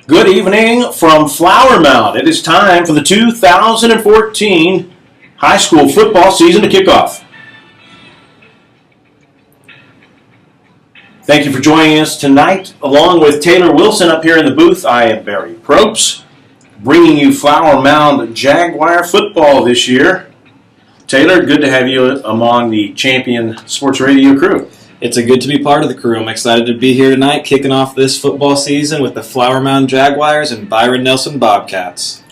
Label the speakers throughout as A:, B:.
A: Good evening from Flower Mound. It is time for the 2014 high school football season to kick off. Thank you for joining us tonight. Along with Taylor Wilson up here in the booth, I am Barry Probst, bringing you Flower Mound Jaguar football this year. Taylor, good to have you among the Champion Sports Radio crew.
B: It's good to be part of the crew. I'm excited to be here tonight, kicking off this football season with the Flower Mound Jaguars and Byron Nelson Bobcats.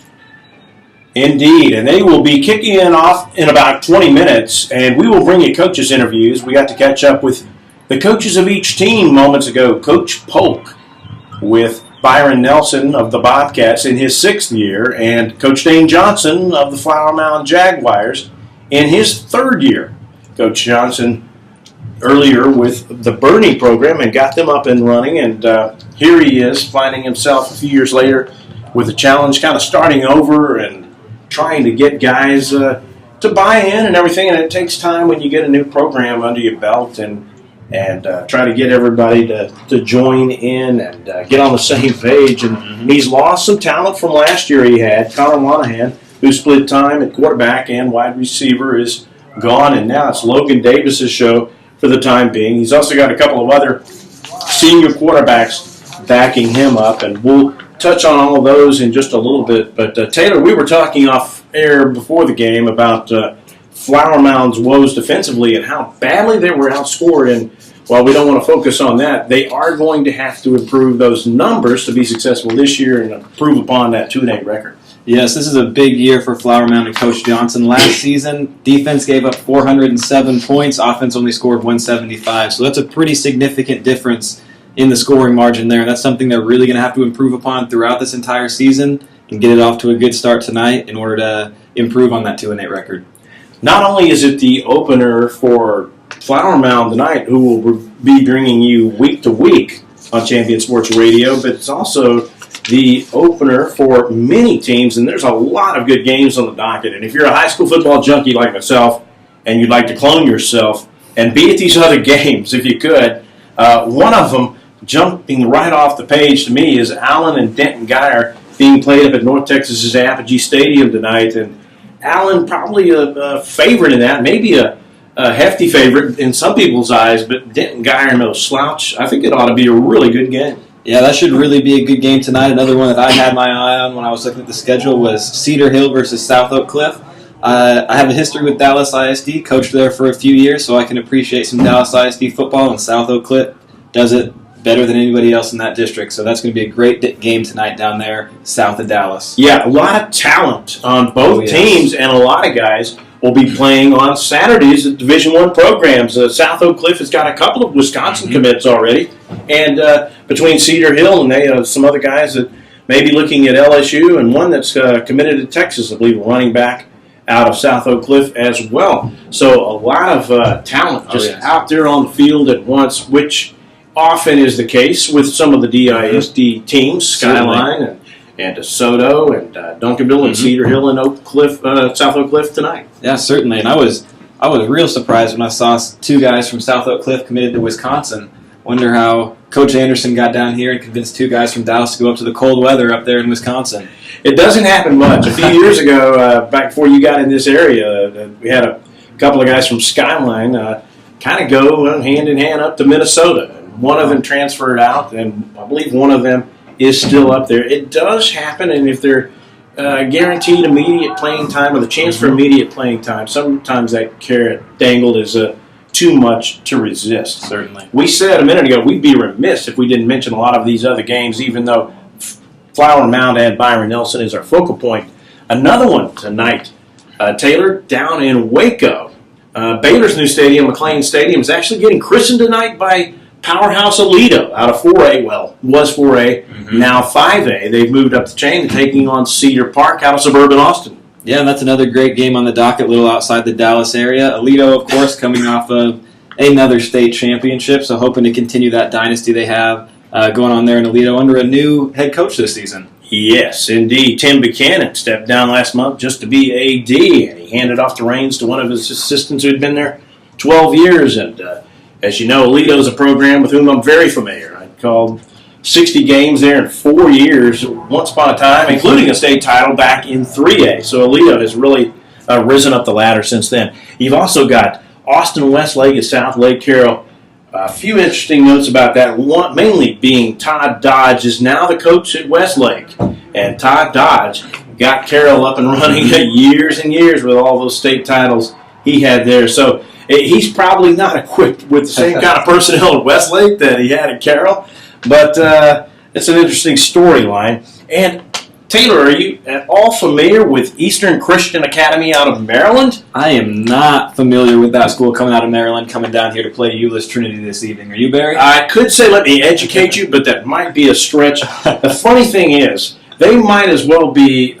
A: Indeed, and they will be kicking it off in about 20 minutes, and we will bring you coaches' interviews. We got to catch up with the coaches of each team moments ago. Coach Polk with Byron Nelson of the Bobcats in his 6th year, and Coach Dane Johnson of the Flower Mound Jaguars in his 3rd year. Coach Johnson earlier with the Bernie program and got them up and running, and here he is finding himself a few years later with a challenge, kind of starting over and trying to get guys to buy in and everything, and it takes time when you get a new program under your belt and try to get everybody to join in and get on the same page. And he's lost some talent from last year. He had Connor Monahan, who split time at quarterback and wide receiver, is gone, and now it's Logan Davis's show for the time being. He's also got a couple of other senior quarterbacks backing him up, and we'll touch on all of those in just a little bit. But Taylor, we were talking off air before the game about Flower Mound's woes defensively and how badly they were outscored, and while we don't want to focus on that, they are going to have to improve those numbers to be successful this year and improve upon that 2-8 record.
B: Yes, this is a big year for Flower Mound and Coach Johnson. Last season, defense gave up 407 points. Offense only scored 175. So that's a pretty significant difference in the scoring margin there. That's something they're really going to have to improve upon throughout this entire season and get it off to a good start tonight in order to improve on that 2-8 record.
A: Not only is it the opener for Flower Mound tonight, who will be bringing you week to week on Champion Sports Radio, but it's also the opener for many teams, and there's a lot of good games on the docket. And if you're a high school football junkie like myself and you'd like to clone yourself and be at these other games if you could, one of them jumping right off the page to me is Allen and Denton Geyer being played up at North Texas's Apogee Stadium tonight. And Allen probably a favorite in that, maybe a hefty favorite in some people's eyes, but Denton Geyer no slouch. I think it ought to be a really good game.
B: Yeah, that should really be a good game tonight. Another one that I had my eye on when I was looking at the schedule was Cedar Hill versus South Oak Cliff. I have a history with Dallas ISD, coached there for a few years, so I can appreciate some Dallas ISD football, and South Oak Cliff does it better than anybody else in that district. So that's going to be a great game tonight down there south of Dallas.
A: Yeah, a lot of talent on both teams, and a lot of guys will be playing on Saturdays at Division I programs. South Oak Cliff has got a couple of Wisconsin commits already, and between Cedar Hill and they have some other guys that may be looking at LSU, and one that's committed to Texas, I believe, running back out of South Oak Cliff as well. So a lot of talent just out there on the field at once, which often is the case with some of the DISD teams, Skyline and DeSoto and Duncanville and Cedar Hill and Oak Cliff, South Oak Cliff tonight.
B: Yeah, certainly. And I was real surprised when I saw 2 guys from South Oak Cliff committed to Wisconsin. Wonder how Coach Anderson got down here and convinced 2 guys from Dallas to go up to the cold weather up there in Wisconsin.
A: It doesn't happen much. A few years ago, back before you got in this area, we had a couple of guys from Skyline kind of go hand in hand up to Minnesota. One of them transferred out, and I believe one of them is still up there. It does happen, and if they're guaranteed immediate playing time or the chance for immediate playing time, sometimes that carrot dangled is too much to resist.
B: Certainly.
A: We said a minute ago we'd be remiss if we didn't mention a lot of these other games, even though Flower Mound and Byron Nelson is our focal point. Another one tonight, Taylor, down in Waco. Baylor's new stadium, McLean Stadium, is actually getting christened tonight by Powerhouse Alito out of 4A. Well, was 4A, now 5A. They've moved up the chain and taking on Cedar Park out of suburban Austin.
B: Yeah, and that's another great game on the docket, a little outside the Dallas area. Alito, of course, coming off of another state championship, so hoping to continue that dynasty they have going on there in Alito under a new head coach this season.
A: Yes, indeed. Tim Buchanan stepped down last month just to be AD, and he handed off the reins to one of his assistants who'd been there 12 years. And as you know, Alito is a program with whom I'm very familiar. I called 60 games there in 4 years, once upon a time, including a state title back in 3A. So Alito has really risen up the ladder since then. You've also got Austin Westlake at South Lake Carroll. A few interesting notes about that, one mainly being Todd Dodge is now the coach at Westlake. And Todd Dodge got Carroll up and running years and years with all those state titles he had there. So he's probably not equipped with the same kind of personnel at Westlake that he had at Carroll. But it's an interesting storyline. And Taylor, are you at all familiar with Eastern Christian Academy out of Maryland?
B: I am not familiar with that school coming out of Maryland, coming down here to play Euless Trinity this evening. Are you, Barry?
A: I could say let me educate you, but that might be a stretch. The funny thing is, they might as well be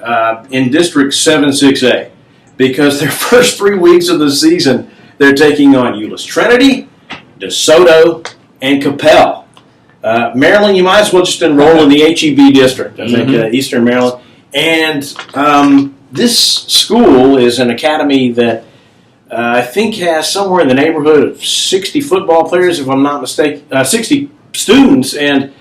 A: in District 7-6A because their first 3 weeks of the season, they're taking on Euless Trinity, DeSoto, and Capel. Maryland, you might as well just enroll in the HEB district, I think, Eastern Maryland. And this school is an academy that I think has somewhere in the neighborhood of 60 football players, if I'm not mistaken, 60 students, and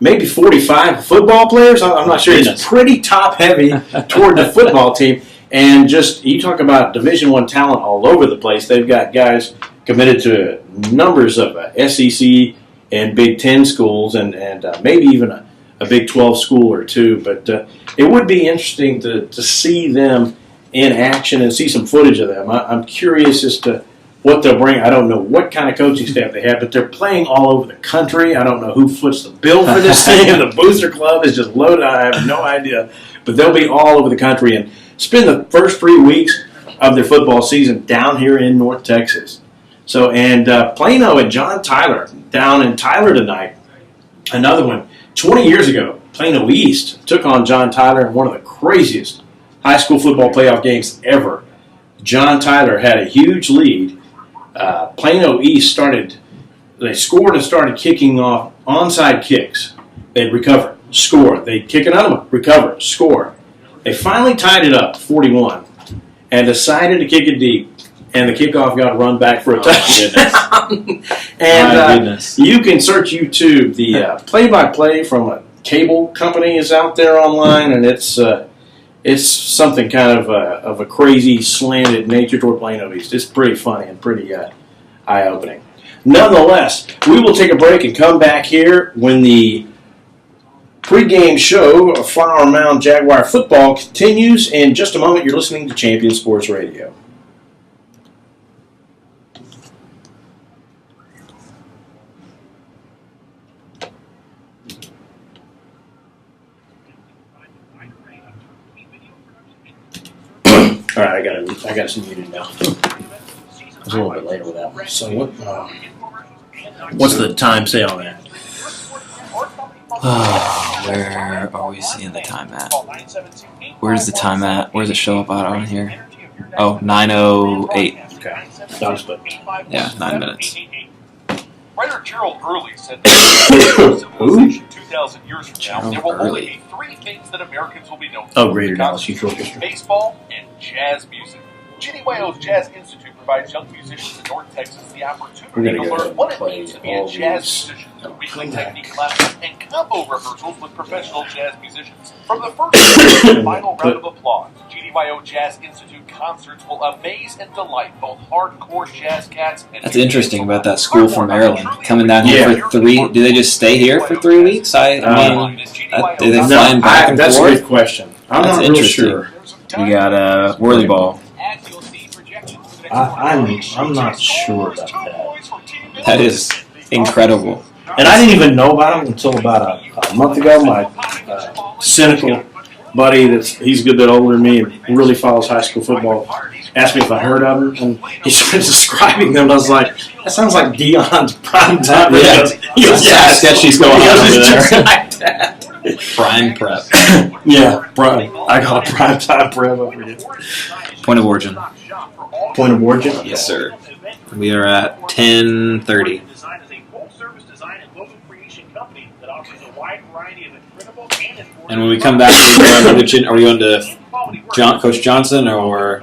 A: maybe 45 football players. I'm not sure. It's pretty top-heavy toward the football team. And just, you talk about Division I talent all over the place. They've got guys committed to numbers of SEC and Big Ten schools, and maybe even a Big 12 school or two. But it would be interesting to see them in action and see some footage of them. I'm curious as to what they'll bring. I don't know what kind of coaching staff they have, but they're playing all over the country. I don't know who foots the bill for this thing. The Booster Club is just loaded. I have no idea. But they'll be all over the country and spend the first 3 weeks of their football season down here in North Texas. So, and Plano and John Tyler down in Tyler tonight. Another one. 20 years ago, Plano East took on John Tyler in one of the craziest high school football playoff games ever. John Tyler had a huge lead. Plano East they scored and started kicking off onside kicks. They'd recover, score. They'd kick another one, recover, score. They finally tied it up, 41, and decided to kick it deep. And the kickoff got run back for a touchdown. And you can search YouTube. The play-by-play from a cable company is out there online, and it's something kind of a crazy slanted nature toward Plano East. It's pretty funny and pretty eye-opening. Nonetheless, we will take a break and come back here when the pregame show of Flower Mound Jaguar football continues. In just a moment, you're listening to Champion Sports Radio. All right, I got some muted now. I was a little bit later with that one. So what's the time say on that?
B: Where are we seeing the time at? Where's the time at? Where does it show up out on here? Oh, 9:08.
A: Okay. Dog's book.
B: Yeah, 9 minutes.
C: Writer Gerald Early said that civilization 2,000 years from now, there will only be 3 things that Americans will be known for.
A: Greater Dallas Youth Orchestra.
C: Baseball and jazz music. GDYO's Jazz Institute provides young musicians in North Texas the opportunity to learn what it means to be a jazz musician through weekly technique classes and combo rehearsals with professional jazz musicians. From the first to the final round of applause, GDYO Jazz Institute concerts will amaze and delight both hardcore jazz cats and...
B: That's interesting about that school from Maryland. Coming down here for 3... Do they just stay here for 3 weeks? I mean, do they flying back and
A: that's
B: forth?
A: That's a good question. I'm not real sure.
B: You got Whirly Ball.
A: I'm not sure about that.
B: That is incredible.
A: And I didn't even know about them until about a month ago. My cynical buddy he's a good bit older than me and really follows high school football. Asked me if I heard of him, and he started describing them. And I was like, "That sounds like Dion's prime time."
B: Yeah,
A: he goes,
B: yeah, sketchy's going on over
A: just
B: there.
A: like that.
B: Prime prep.
A: Yeah, prime. I got a prime time prep over here.
B: Point of origin.
A: Point of origin.
B: Yes, sir. We are at 10:30. And when we come back, are we going to Coach Johnson or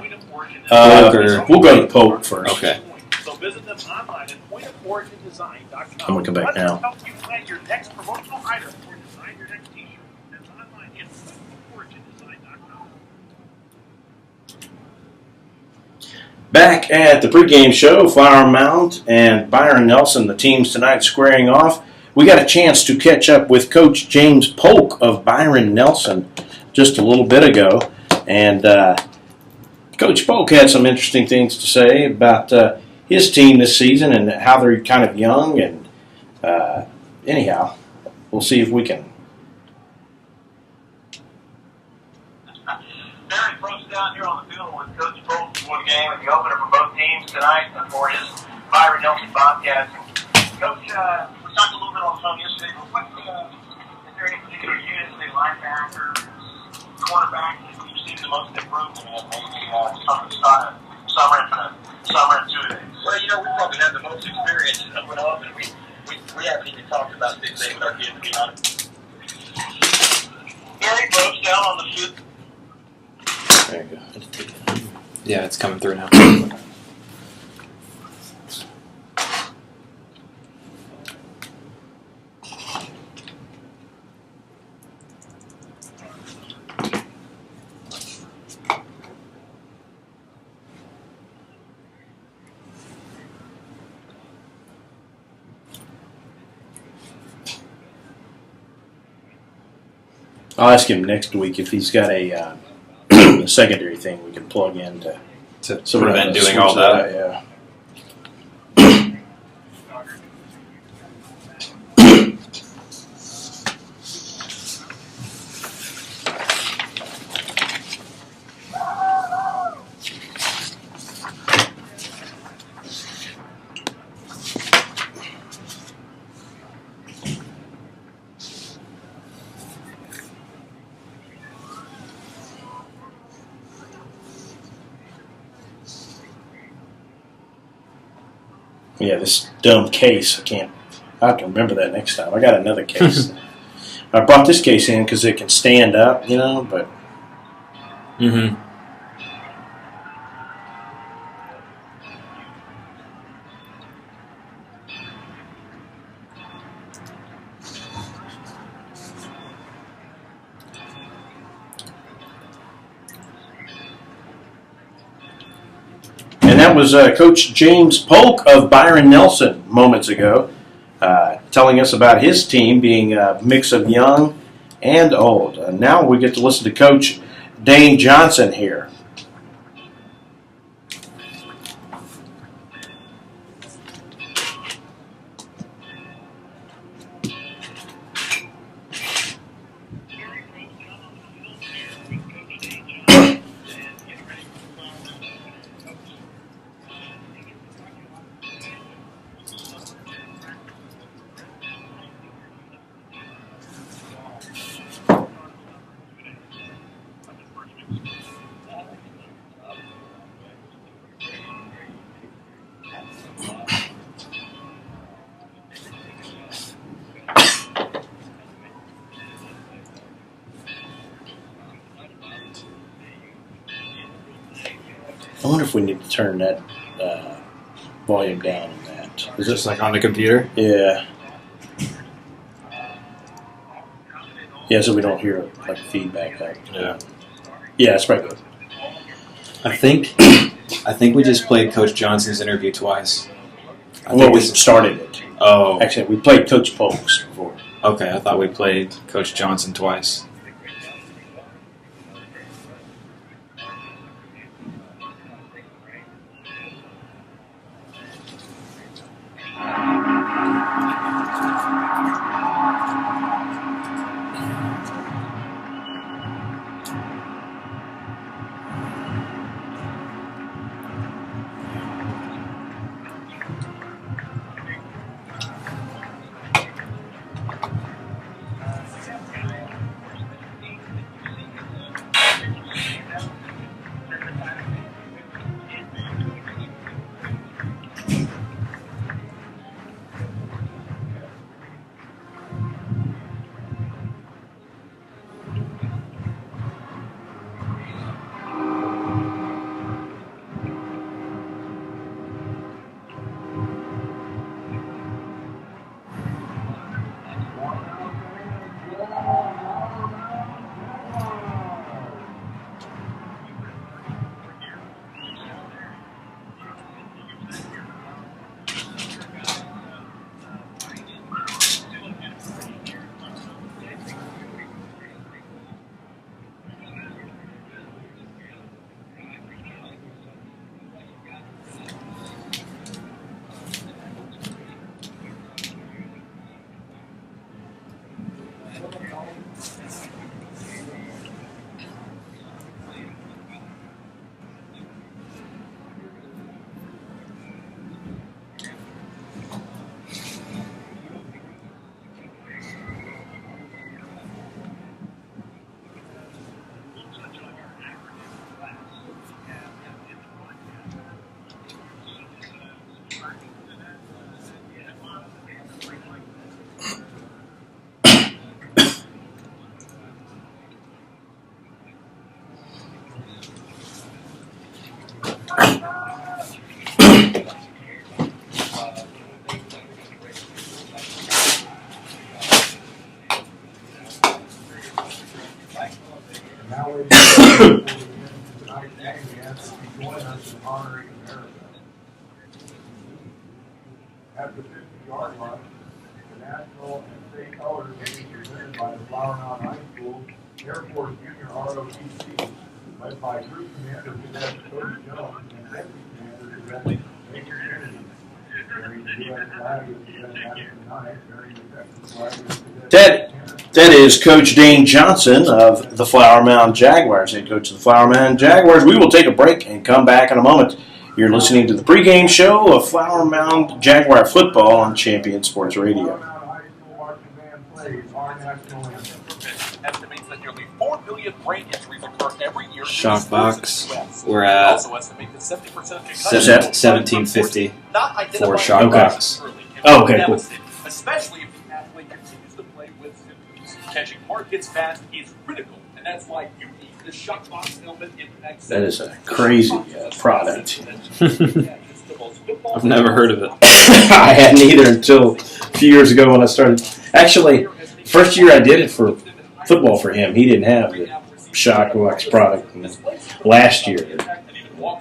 B: Polk?
A: We'll go to Polk first.
B: Okay.
A: I'm going to come back now. Back at the pregame show, Mound and Byron Nelson, the teams tonight squaring off. We got a chance to catch up with Coach James Polk of Byron Nelson just a little bit ago. And Coach Polk had some interesting things to say about his team this season and how they're kind of young. And anyhow, we'll see if we can.
D: Barry Brooks down here on the field with Coach Polk for the game and the opener for both teams tonight for his Byron Nelson Bobcats. Coach, we talked a little bit on the phone yesterday, but is there any particular units, say linebackers, cornerbacks, that you've seen the most improvement in, maybe some summer and 2 days?
E: Well, we probably have the most experience open up, and we haven't even talked about this thing with our kids, to be honest.
D: Barry Brooks down on the field.
A: There you go.
B: Yeah, it's coming through now.
A: I'll ask him next week if he's got a secondary thing we can plug in to
B: prevent doing all that.
A: Yeah. Yeah, this dumb case. I have to remember that next time. I got another case. I brought this case in because it can stand up, but.
B: Mm-hmm.
A: And that was Coach James Polk of Byron Nelson moments ago, telling us about his team being a mix of young and old. Now we get to listen to Coach Dane Johnson here. I wonder if we need to turn that volume down on that.
B: Is this like on the computer?
A: Yeah. Yeah, so we don't hear like feedback.
B: Yeah.
A: Yeah, that's probably good.
B: I think we just played Coach Johnson's interview twice.
A: We started it.
B: Oh.
A: Actually, we played Coach Polk's before.
B: Okay, I thought we played Coach Johnson twice.
F: national and state colors will be presented by the Flower Mound High School Air Force Junior ROTC, led by Group Commander Cadet Cody Jones and Deputy Commander Cadet Major Kennedy. Carrying the U.S. flag is Cadet Madison Knight, carrying the Texas flag is Cadet
A: That is Coach Dane Johnson of the Flower Mound Jaguars, head coach of the Flower Mound Jaguars. We will take a break and come back in a moment. You're listening to the pregame show of Flower Mound Jaguar football on Champion Sports Radio.
C: Estimates that nearly 4 million brain injuries occur every year.
B: Shock box. We're at
C: Also estimate that 70% of concussions
B: 1750
C: not
B: for
C: identified
B: shock
A: Okay.
B: box.
C: early can be
A: Oh, okay, cool.
C: devastating, especially if the athlete continues to play with symptoms. Catching hard hits fast is critical, and that's why you need the shock box helmet impact.
A: That is a crazy product.
B: I've never heard of it.
A: I hadn't either until a few years ago when I started. Actually, first year I did it for football for him, he didn't have the shock box product. And then last year,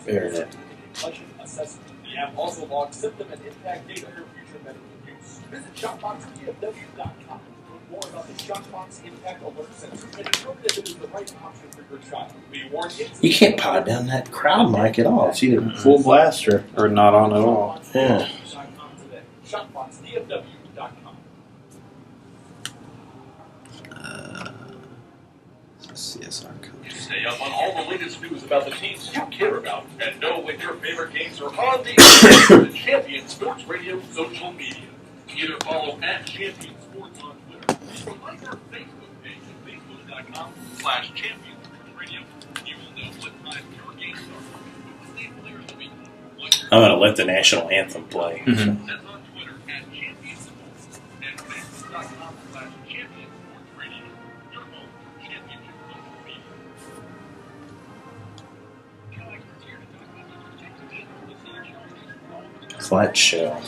A: aired it.
C: The app also logs symptom and impact data for future medical use. Visit shockboxdfw.com for more about the Shockbox Impact Alert Sensor and determine if it is the right option for your child. Be warned,
A: You can't pod down that crowd mic at all. It's either full blast or
B: not on at all.
A: yeah.
C: Shockboxdfw.com.
B: CSR code.
C: Stay up on all the latest news about the teams you care about and know when your favorite games are on the air. The Champion Sports Radio social media. Either follow @Champion Sports on Twitter or like our Facebook page at facebook.com/Champion Sports Radio. You will know what time your games are. Who the state players will be.
A: I'm going to let the national anthem play.
C: That's on Twitter @Champion Sports and facebook.com/Champion Sports Radio. Your home for championship social media.
A: Flat shell.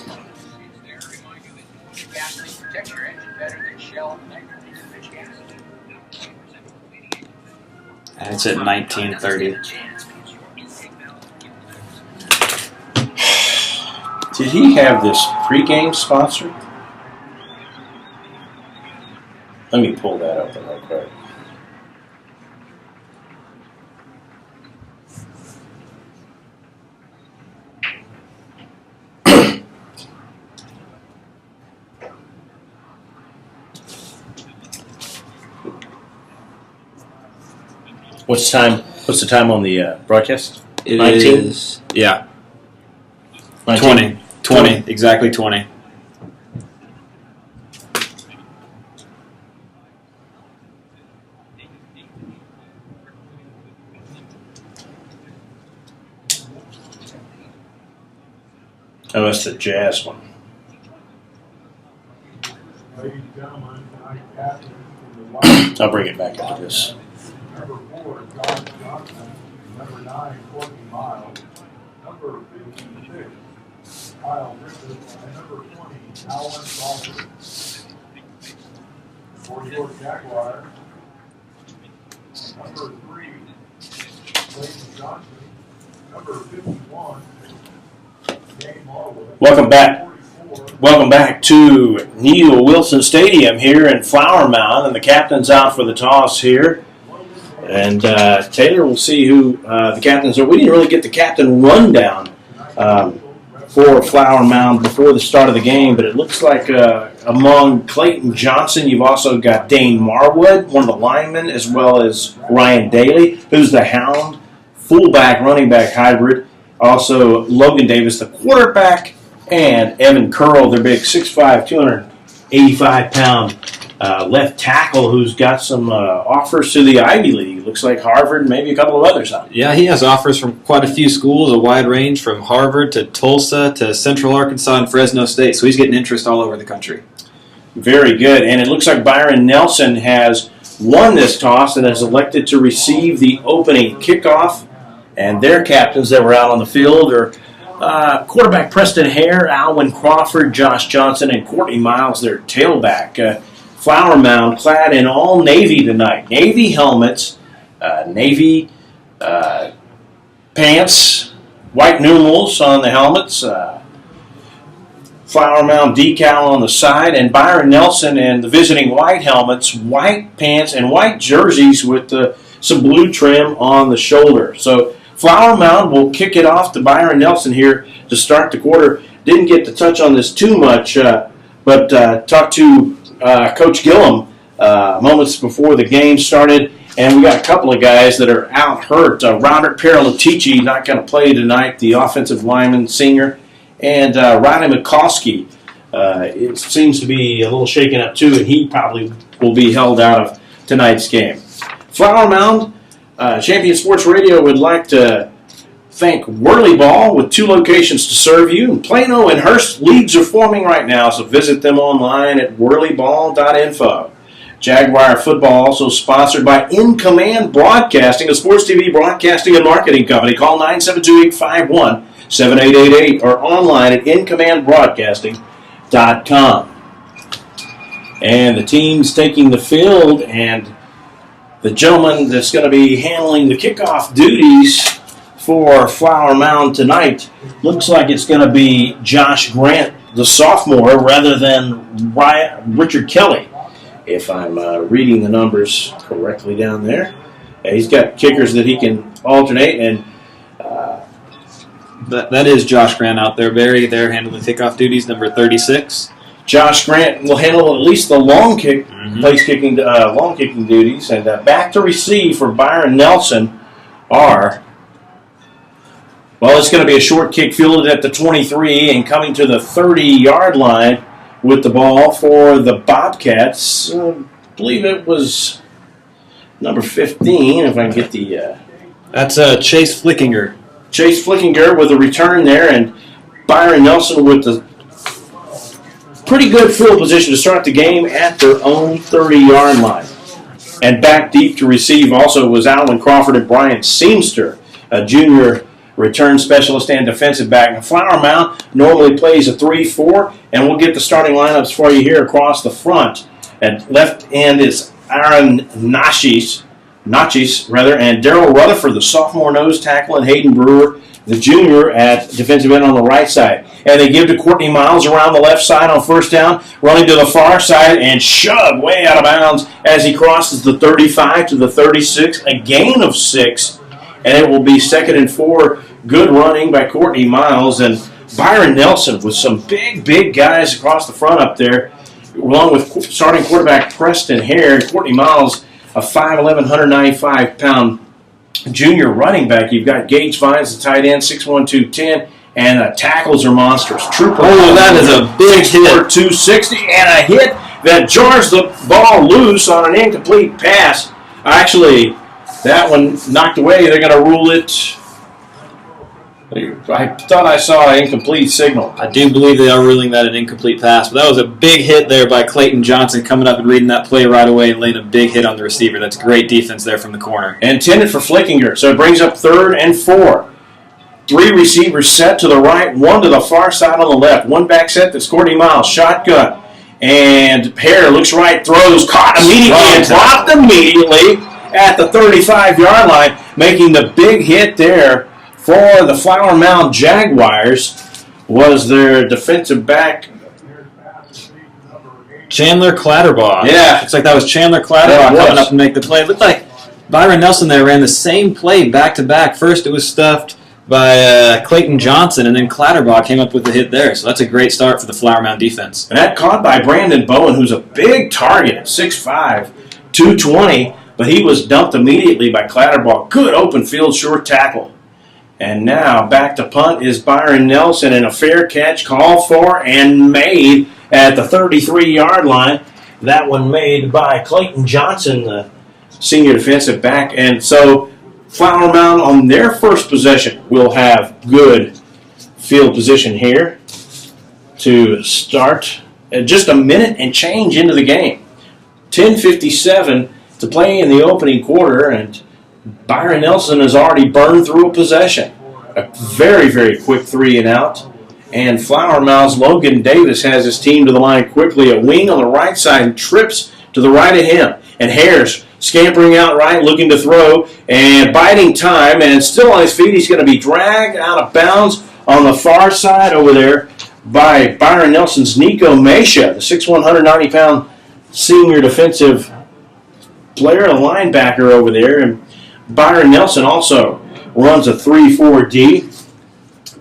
G: Protect your engine better than Shell and
B: And it's at 1930.
A: Did he have this pregame sponsor? Let me pull that up real quick. What's the time on the broadcast?
B: It
A: 19?
B: is, yeah,
A: 19?
B: 20, exactly 20.
A: Oh, that's the Jazz one.
F: Ladies and gentlemen, tonight's captain from the White
A: I'll bring it back into this.
F: number 4, John Johnson, number 9, Courtney Miles, number 56, Kyle Griffith, and number 20, Alan Crawford. For your Jaguars, number 3, Clayton Johnson, number 51, Dane Marwood.
A: Welcome back.
F: 44,
A: Welcome back to Neil Wilson Stadium here in Flower Mound, and the captain's out for the toss here. And Taylor will see who the captains are. We didn't really get the captain rundown for Flower Mound before the start of the game, but it looks like among Clayton Johnson, you've also got Dane Marwood, one of the linemen, as well as Ryan Daly, who's the Hound, fullback, running back hybrid. Also, Logan Davis, the quarterback, and Evan Curl, their big 6'5", 285-pound left tackle who's got some offers to the Ivy League. Looks like Harvard and maybe a couple of others out.
B: Yeah, he has offers from quite a few schools, a wide range from Harvard to Tulsa to Central Arkansas and Fresno State, so he's getting interest all over the country.
A: Very good. And it looks like Byron Nelson has won this toss and has elected to receive the opening kickoff. And their captains that were out on the field are quarterback Preston Hare, Alwyn Crawford, Josh Johnson, and Courtney Miles, their tailback. Flower Mound clad in all navy tonight. Navy helmets, navy pants, white numerals on the helmets, Flower Mound decal on the side, and Byron Nelson and the visiting white helmets, white pants, and white jerseys with some blue trim on the shoulder. So Flower Mound will kick it off to Byron Nelson here to start the quarter. Didn't get to touch on this too much, but talked to Coach Gillum moments before the game started, and we got a couple of guys that are out hurt. Robert Paralatici not going to play tonight, the offensive lineman senior, and Riley McCoskey it seems to be a little shaken up too, and he probably will be held out of tonight's game. Flower Mound, Champion Sports Radio would like to thank Whirly Ball with 2 locations to serve you. And Plano and Hearst leagues are forming right now, so visit them online at whirlyball.info. Jaguar Football also sponsored by In Command Broadcasting, a sports TV broadcasting and marketing company. Call 972-851-7888 or online at incommandbroadcasting.com. And the team's taking the field, and the gentleman that's going to be handling the kickoff duties for Flower Mound tonight looks like it's going to be Josh Grant, the sophomore, rather than Richard Kelly, if I'm reading the numbers correctly down there. He's got kickers that he can alternate, and
B: that is Josh Grant out there, Barry. They're handling kickoff duties, number 36.
A: Josh Grant will handle at least the long kicking duties, and back to receive for Byron Nelson are. Well, it's going to be a short kick fielded at the 23 and coming to the 30-yard line with the ball for the Bobcats. I believe it was number 15, if I can get the...
B: That's Chase Flickinger.
A: Chase Flickinger with a return there, and Byron Nelson with the pretty good field position to start the game at their own 30-yard line. And back deep to receive also was Alan Crawford and Brian Seamster, a junior return specialist and defensive back. Now, Flower Mound normally plays a 3-4, and we'll get the starting lineups for you here across the front. At left end is Aaron Nachis, and Daryl Rutherford, the sophomore nose tackle, and Hayden Brewer, the junior, at defensive end on the right side. And they give to Courtney Miles around the left side on first down, running to the far side and shoved way out of bounds as he crosses the 35 to the 36, a gain of 6. And it will be 2nd and 4. Good running by Courtney Miles. And Byron Nelson with some big guys across the front up there, along with starting quarterback Preston Hare. Courtney Miles, a 5'11", 195-pound junior running back. You've got Gage Vines, the tight end, 6'1", 210. And the tackles are monstrous. Trooper.
B: Oh, that is a big hit.
A: 260, and a hit that jars the ball loose on an incomplete pass. Actually, that one knocked away. They're going to rule it. I thought I saw an incomplete signal.
B: I do believe they are ruling that an incomplete pass, but that was a big hit there by Clayton Johnson coming up and reading that play right away and laying a big hit on the receiver. That's great defense there from the corner.
A: Intended for Flickinger, so it brings up 3rd and 4. 3 receivers set to the right, 1 to the far side on the left. 1 back set, that's Courtney Miles, shotgun. And Hare looks right, throws, caught immediately, and dropped immediately at the 35-yard line, making the big hit there for the Flower Mound Jaguars was their defensive back,
B: Chandler Clatterbaugh.
A: Yeah.
B: Looks like that was Chandler Clatterbaugh coming up and make the play. It looked like Byron Nelson there ran the same play back-to-back. First it was stuffed by Clayton Johnson, and then Clatterbaugh came up with the hit there. So that's a great start for the Flower Mound defense.
A: And that caught by Brandon Bowen, who's a big target at 6'5", 220, but he was dumped immediately by Clatterbaugh. Good open field short tackle. And now back to punt is Byron Nelson, and a fair catch called for and made at the 33-yard line. That one made by Clayton Johnson, the senior defensive back. And so Flower Mound on their first possession will have good field position here to start at just a minute and change into the game. 10:57 to play in the opening quarter, and Byron Nelson has already burned through a possession. A very quick 3 and out. And Flower Mound's Logan Davis has his team to the line quickly. A wing on the right side and trips to the right of him. And Hare's scampering out right, looking to throw, and biding time, and still on his feet. He's going to be dragged out of bounds on the far side over there by Byron Nelson's Nico Mesha, the 6'1", 190-pound senior defensive player, a linebacker over there. And Byron Nelson also runs a 3-4-D.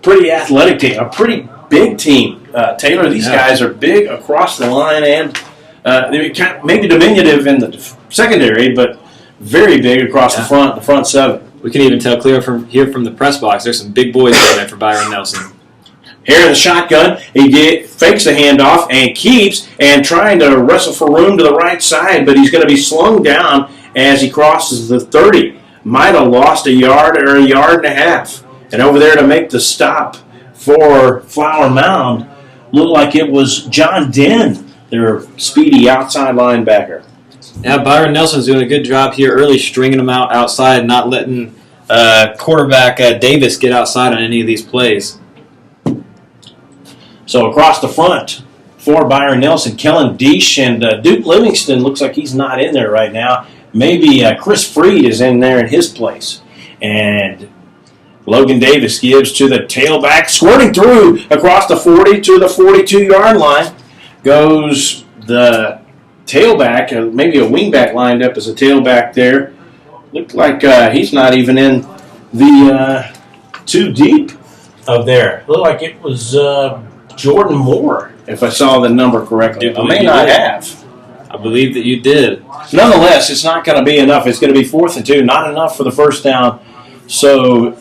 A: Pretty athletic team, a pretty big team. Taylor, these guys are big across the line, and they're kind of maybe diminutive in the secondary, but very big across the front seven.
B: We can even tell clear from here from the press box, there's some big boys in there for Byron Nelson.
A: Here in the shotgun, he fakes the handoff and keeps and trying to wrestle for room to the right side, but he's going to be slung down as he crosses the 30. Might have lost a yard or a yard and a half. And over there to make the stop for Flower Mound, looked like it was John Den, their speedy outside linebacker.
B: Yeah, Byron Nelson's doing a good job here early, stringing them out outside, not letting quarterback Davis get outside on any of these plays.
A: So across the front for Byron Nelson, Kellen Deesh and Duke Livingston looks like he's not in there right now. Maybe Chris Freed is in there in his place. And Logan Davis gives to the tailback, squirting through across the 40 to the 42-yard line. Goes the tailback, maybe a wingback lined up as a tailback there. Looked like he's not even in the too deep of there. Looked like it was Jordan Moore, if I saw the number correctly. I may not have.
B: I believe that you did.
A: Nonetheless, it's not going to be enough. It's going to be 4th and 2, not enough for the first down. So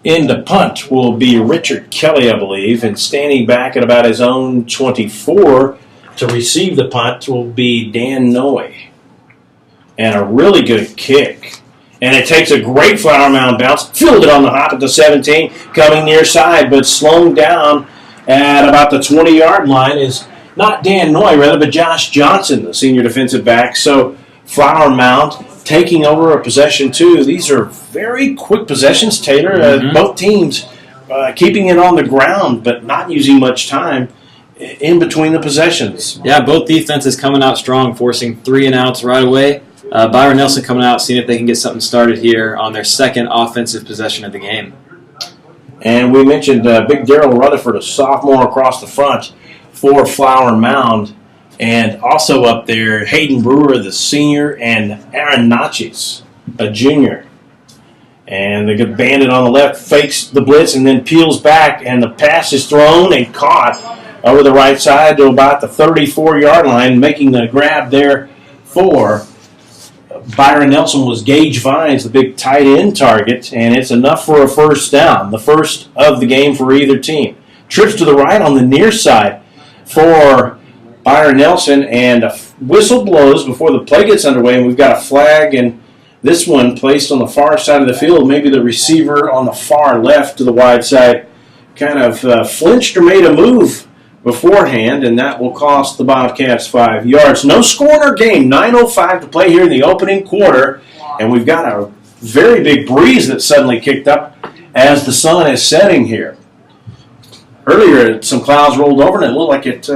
A: in the punt will be Richard Kelly, I believe, and standing back at about his own 24 to receive the punt will be Dan Noy. And a really good kick. And it takes a great Flower Mound bounce, fielded on the hop at the 17, coming near side, but slowing down at about the 20-yard line is not Dan Noy, rather, but Josh Johnson, the senior defensive back. So Flower Mound taking over a possession, too. These are very quick possessions, Taylor. Both teams keeping it on the ground, but not using much time in between the possessions.
B: Yeah, both defenses coming out strong, forcing 3-and-outs right away. Byron Nelson coming out, seeing if they can get something started here on their second offensive possession of the game.
A: And we mentioned Big Darrell Rutherford, a sophomore across the front for Flower Mound. And also up there, Hayden Brewer, the senior, and Aaron Natchez, a junior. And the bandit on the left fakes the blitz and then peels back, and the pass is thrown and caught over the right side to about the 34-yard line, making the grab there for Byron Nelson was Gage Vines, the big tight end target, and it's enough for a first down, the first of the game for either team. Trips to the right on the near side for Byron Nelson, and a whistle blows before the play gets underway, and we've got a flag, and this one placed on the far side of the field. Maybe the receiver on the far left to the wide side kind of flinched or made a move beforehand, and that will cost the Bobcats 5 yards. No score in our game, 9:05 to play here in the opening quarter, and we've got a very big breeze that suddenly kicked up as the sun is setting here. Earlier, some clouds rolled over, and it looked like it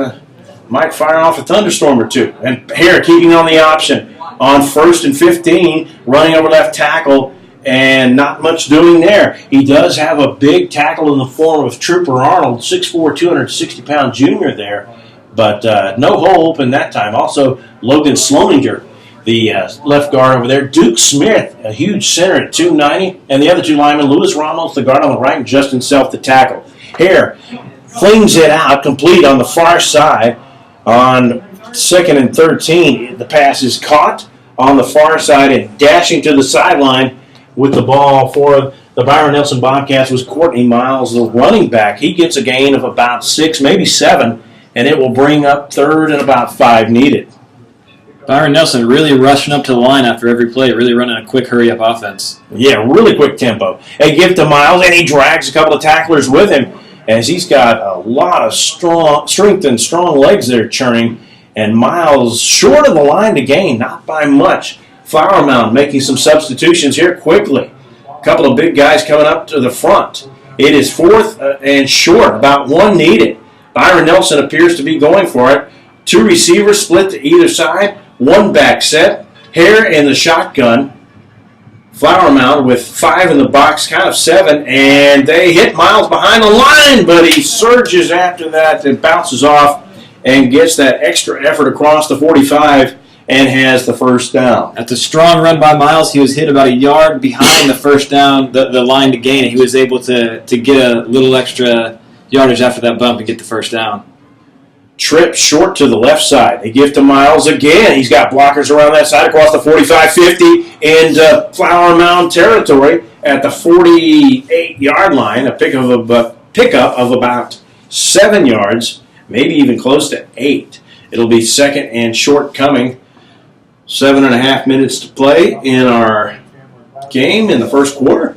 A: might fire off a thunderstorm or two. And Hare keeping on the option on 1st and 15, running over left tackle, and not much doing there. He does have a big tackle in the form of Trooper Arnold, 6'4", 260-pound junior there, but no hole open that time. Also, Logan Sloninger, the left guard over there. Duke Smith, a huge center at 290, and the other two linemen, Lewis Ramos, the guard on the right, and Justin Self, the tackle. Hare flings it out, complete on the far side on 2nd and 13. The pass is caught on the far side, and dashing to the sideline with the ball for the Byron Nelson Bobcats was Courtney Miles, the running back. He gets a gain of about 6, maybe 7, and it will bring up 3rd and about 5 needed.
B: Byron Nelson really rushing up to the line after every play, really running a quick hurry-up offense.
A: Yeah, really quick tempo. They give to Miles, and he drags a couple of tacklers with him as he's got a lot of strength and strong legs there churning, and Miles short of the line to gain, not by much. Flower Mound making some substitutions here quickly. A couple of big guys coming up to the front. It is 4th and short, about 1 needed. Byron Nelson appears to be going for it. 2 receivers split to either side. 1 back set. Hare in the shotgun. Flower Mound with 5 in the box, kind of 7, and they hit Miles behind the line, but he surges after that and bounces off and gets that extra effort across the 45 and has the first down.
B: That's a strong run by Miles. He was hit about a yard behind the first down, the line to gain. He was able to get a little extra yardage after that bump and get the first down.
A: Trip short to the left side. They give to Miles again. He's got blockers around that side across the 45-50 into Flower Mound territory at the 48-yard line. A pickup of about 7 yards, maybe even close to 8. It'll be second and short coming. 7.5 minutes to play in our game in the first quarter.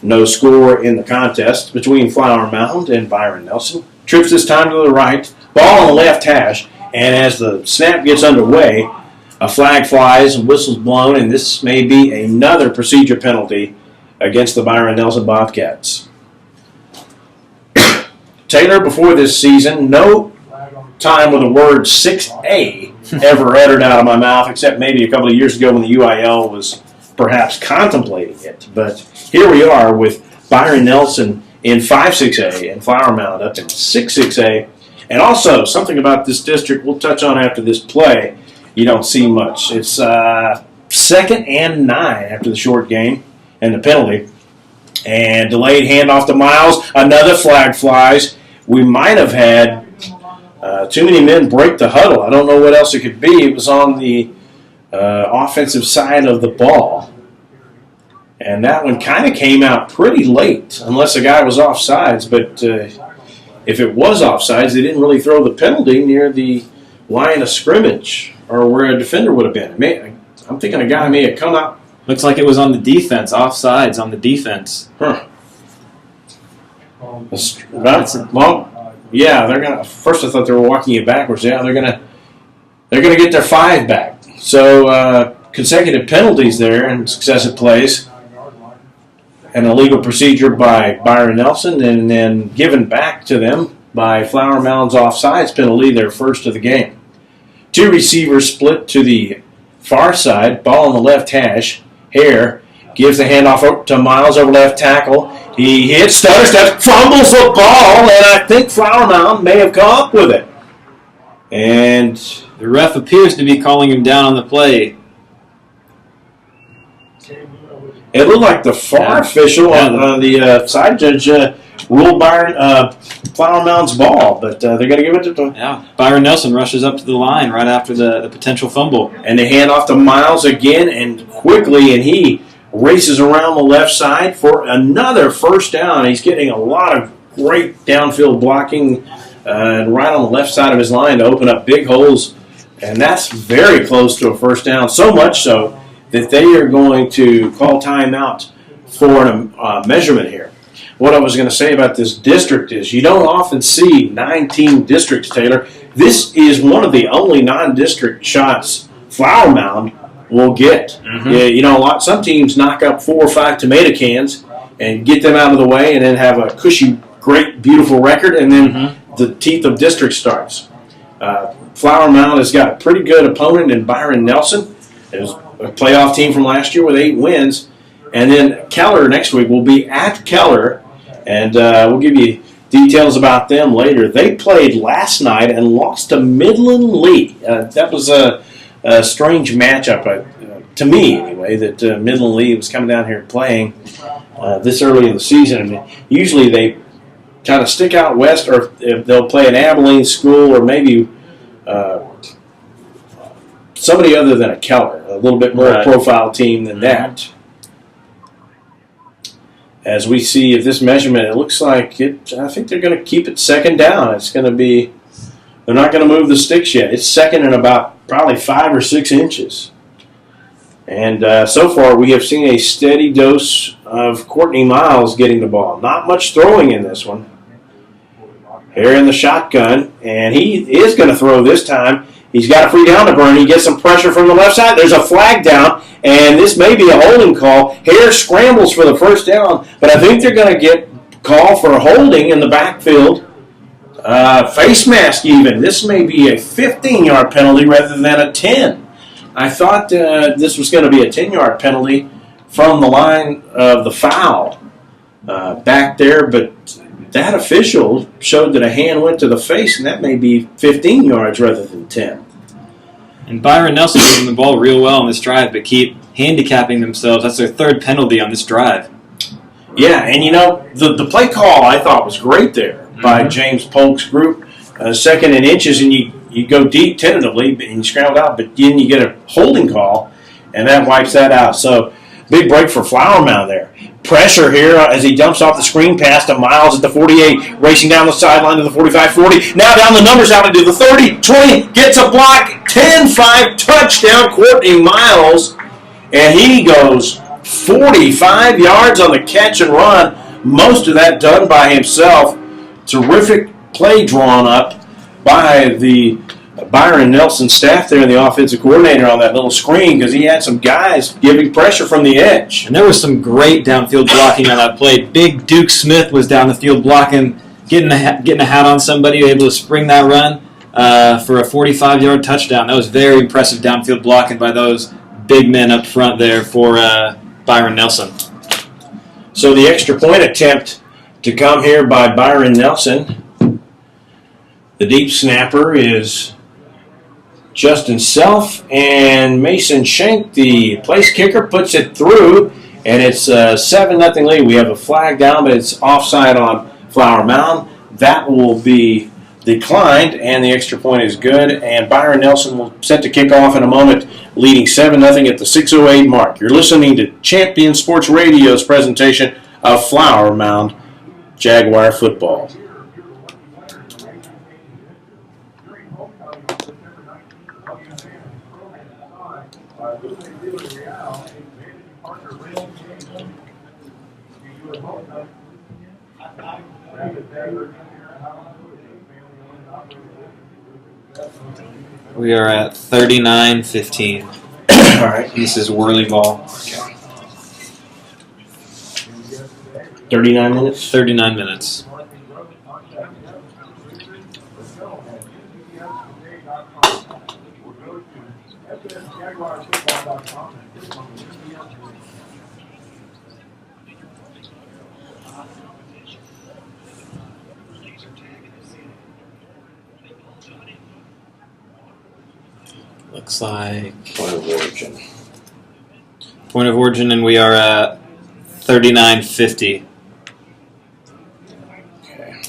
A: No score in the contest between Flower Mound and Byron Nelson. Trips this time to the right. Ball on the left hash, and as the snap gets underway, a flag flies and whistle's blown, and this may be another procedure penalty against the Byron Nelson Bobcats. Taylor, before this season, no time with the word 6A ever uttered out of my mouth, except maybe a couple of years ago when the UIL was perhaps contemplating it. But here we are with Byron Nelson in 5-6A and Flower Mound up in 6-6A. And also, something about this district we'll touch on after this play, you don't see much. It's 2nd and 9 after the short game and the penalty. And delayed handoff to Miles. Another flag flies. We might have had too many men break the huddle. I don't know what else it could be. It was on the offensive side of the ball. And that one kind of came out pretty late, unless the guy was offsides. But if it was offsides, they didn't really throw the penalty near the line of scrimmage or where a defender would have been. I'm thinking a guy may have come out.
B: Looks like it was on the defense, offsides on the defense.
A: Huh. Well, yeah, they're gonna. First, I thought they were walking it backwards. Yeah, they're gonna get their 5 back. So consecutive penalties there and successive plays. An illegal procedure by Byron Nelson, and then given back to them by Flower Mound's offsides penalty, their first of the game. 2 receivers split to the far side, ball on the left hash. Hare gives the handoff to Miles over left tackle. He hits, stutter steps, fumbles the ball, and I think Flower Mound may have come up with it. And
B: the ref appears to be calling him down on the play.
A: It looked like the FAR official on the side judge ruled Flower Mound's ball, but they're going to give it to him.
B: Yeah, Byron Nelson rushes up to the line right after the potential fumble.
A: And they hand off to Miles again and quickly, and he races around the left side for another first down. He's getting a lot of great downfield blocking right on the left side of his line to open up big holes, and that's very close to a first down, so much so that they are going to call timeout for a measurement here. What I was going to say about this district is you don't often see 9-team districts, Taylor. This is one of the only non-district shots Flower Mound will get. Mm-hmm. Yeah, some teams knock up 4 or 5 tomato cans and get them out of the way and then have a cushy, great, beautiful record, and then the teeth of district starts. Flower Mound has got a pretty good opponent in Byron Nelson. It was a playoff team from last year with 8 wins. And then Keller next week will be at Keller, and we'll give you details about them later. They played last night and lost to Midland Lee. That was a strange matchup, to me anyway, that Midland Lee was coming down here playing this early in the season. And usually they kind of stick out west, or if they'll play an Abilene school or maybe somebody other than a Keller, a little bit more profile team than that. As we see at this measurement, it looks like I think they're going to keep it second down. It's going to be, they're not going to move the sticks yet. It's second and about probably 5 or 6 inches. And so far we have seen a steady dose of Courtney Miles getting the ball. Not much throwing in this one. Here in the shotgun, and he is going to throw this time. He's got a free down to burn. He gets some pressure from the left side. There's a flag down, and this may be a holding call. Hare scrambles for the first down, but I think they're going to get call for holding in the backfield. Face mask even. This may be a 15-yard penalty rather than a 10. I thought this was going to be a 10-yard penalty from the line of the foul back there, but that official showed that a hand went to the face, and that may be 15 yards rather than 10.
B: And Byron Nelson moving the ball real well on this drive, but keep handicapping themselves. That's their third penalty on this drive.
A: Yeah, and the play call I thought was great there by James Polk's group. Second and inches, and you go deep tentatively, and you scramble out, but then you get a holding call, and that wipes that out. So big break for Flower Mound there. Pressure here as he dumps off the screen pass to Miles at the 48, racing down the sideline to the 45-40. Now down the numbers out into the 30, 20, gets a block, 10-5, touchdown, Courtney Miles. And he goes 45 yards on the catch and run. Most of that done by himself. Terrific play drawn up by the Byron Nelson staff there and the offensive coordinator on that little screen because he had some guys giving pressure from the edge.
B: And there was some great downfield blocking on that play. Big Duke Smith was down the field blocking, getting a hat on somebody, able to spring that run for a 45-yard touchdown. That was very impressive downfield blocking by those big men up front there for Byron Nelson.
A: So the extra point attempt to come here by Byron Nelson. The deep snapper is Justin Self, and Mason Schenk, the place kicker, puts it through, and it's a 7-0 lead. We have a flag down, but it's offside on Flower Mound. That will be declined, and the extra point is good, and Byron Nelson will set to kick off in a moment, leading 7-0 at the 6:08 mark. You're listening to Champion Sports Radio's presentation of Flower Mound Jaguar football.
B: We are at 39-15.
A: All right.
B: This is whirly ball.
A: 39 minutes?
B: 39 minutes. Looks like
A: Point of origin.
B: point of origin, and we are at 39-50.
A: Okay.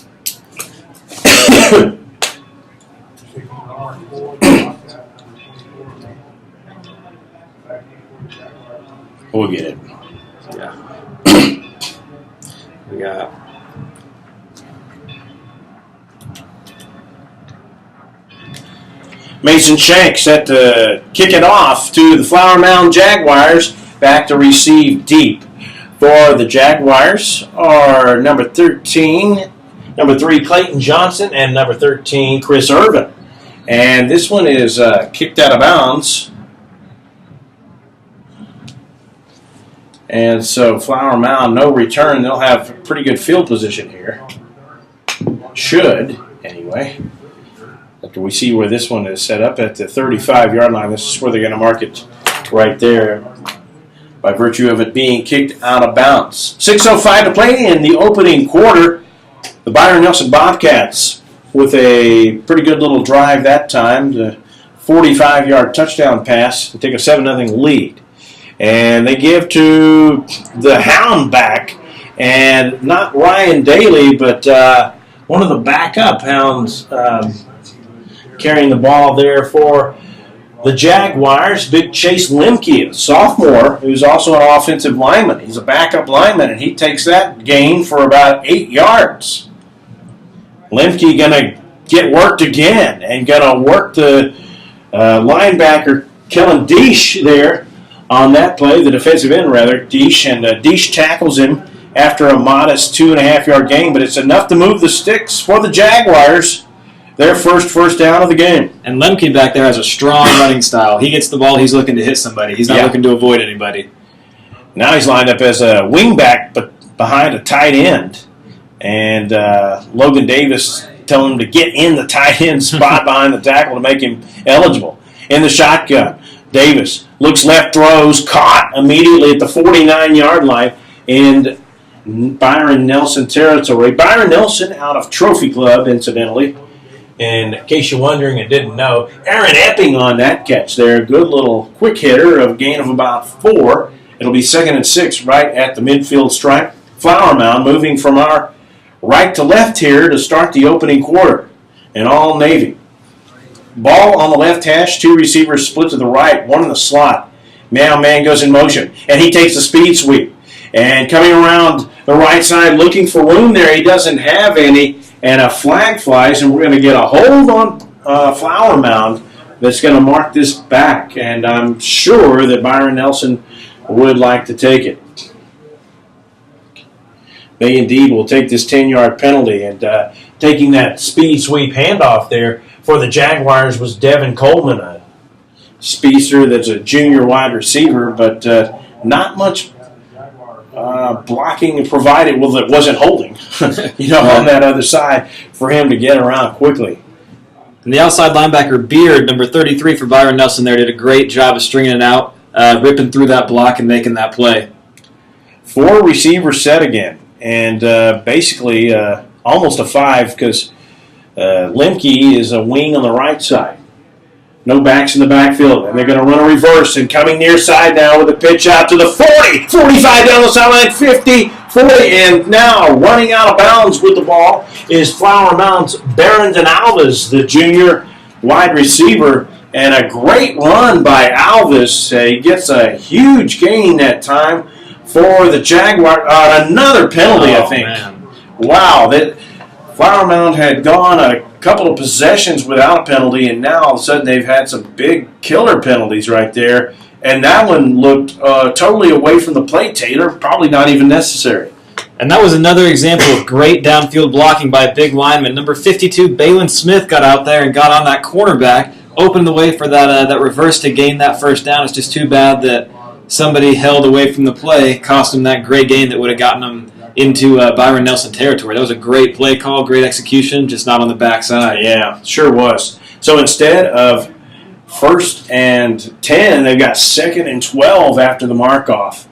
A: We'll get it.
B: Yeah. We got
A: Mason Shank set to kick it off to the Flower Mound Jaguars. Back to receive deep. For the Jaguars are number 13, number 3 Clayton Johnson, and number 13 Chris Irvin. And this one is kicked out of bounds. And so Flower Mound, no return. They'll have pretty good field position here. Should, anyway. After we see where this one is set up at the 35-yard line, this is where they're going to mark it right there by virtue of it being kicked out of bounds. 6:05 to play in the opening quarter. The Byron Nelson Bobcats with a pretty good little drive that time. The 45-yard touchdown pass to take a 7-0 lead. And they give to the Hound back, and not Ryan Daly, but one of the backup Hounds carrying the ball there for the Jaguars. Big Chase Lemke, a sophomore, who's also an offensive lineman. He's a backup lineman, and he takes that gain for about 8 yards. Lemke going to get worked again and going to work the linebacker Kellen Deesh there on that play, the defensive end rather, Deesh, and Deesh tackles him after a modest 2.5-yard gain, but it's enough to move the sticks for the Jaguars. Their first down of the game.
B: And Lemke back there has a strong running style. He gets the ball, he's looking to hit somebody. He's not looking to avoid anybody.
A: Now he's lined up as a wingback, but behind a tight end. And Logan Davis telling him to get in the tight end spot behind the tackle to make him eligible. In the shotgun, Davis looks left, throws, caught immediately at the 49-yard line in Byron Nelson territory. Byron Nelson out of Trophy Club, incidentally. And in case you're wondering and didn't know, Aaron Epping on that catch there. Good little quick hitter of a gain of about 4. It'll be 2nd and 6 right at the midfield stripe. Flower Mound moving from our right to left here to start the opening quarter. And all Navy. Ball on the left hash, 2 receivers split to the right, 1 in the slot. Now man goes in motion, and he takes the speed sweep. And coming around the right side looking for room there, he doesn't have any. And a flag flies, and we're going to get a hold on Flower Mound that's going to mark this back. And I'm sure that Byron Nelson would like to take it. They indeed will take this 10-yard penalty. And taking that speed sweep handoff there for the Jaguars was Devin Coleman, a speedster that's a junior wide receiver, but not much blocking provided. Well, it wasn't holding, on that other side for him to get around quickly.
B: And the outside linebacker, Beard, number 33 for Byron Nelson there, did a great job of stringing it out, ripping through that block and making that play.
A: 4 receivers set again, and basically almost a 5 because Lemke is a wing on the right side. No backs in the backfield, and they're going to run a reverse, and coming near side now with a pitch out to the 40, 45 down the sideline, 50, 40, and now running out of bounds with the ball is Flower Mound's Barrington Alves, the junior wide receiver, and a great run by Alves. He gets a huge gain that time for the Jaguar. Another penalty, I think. Man. Wow, that Flower Mound had gone a couple of possessions without a penalty, and now all of a sudden they've had some big killer penalties right there. And that one looked totally away from the plate, Taylor, probably not even necessary.
B: And that was another example of great downfield blocking by a big lineman. Number 52, Balin Smith, got out there and got on that cornerback, opened the way for that reverse to gain that first down. It's just too bad that somebody held away from the play, cost him that great gain that would have gotten him into Byron Nelson territory. That was a great play call, great execution, just not on the backside.
A: Yeah, sure was. So instead of 1st and 10, they've got 2nd and 12 after the mark-off.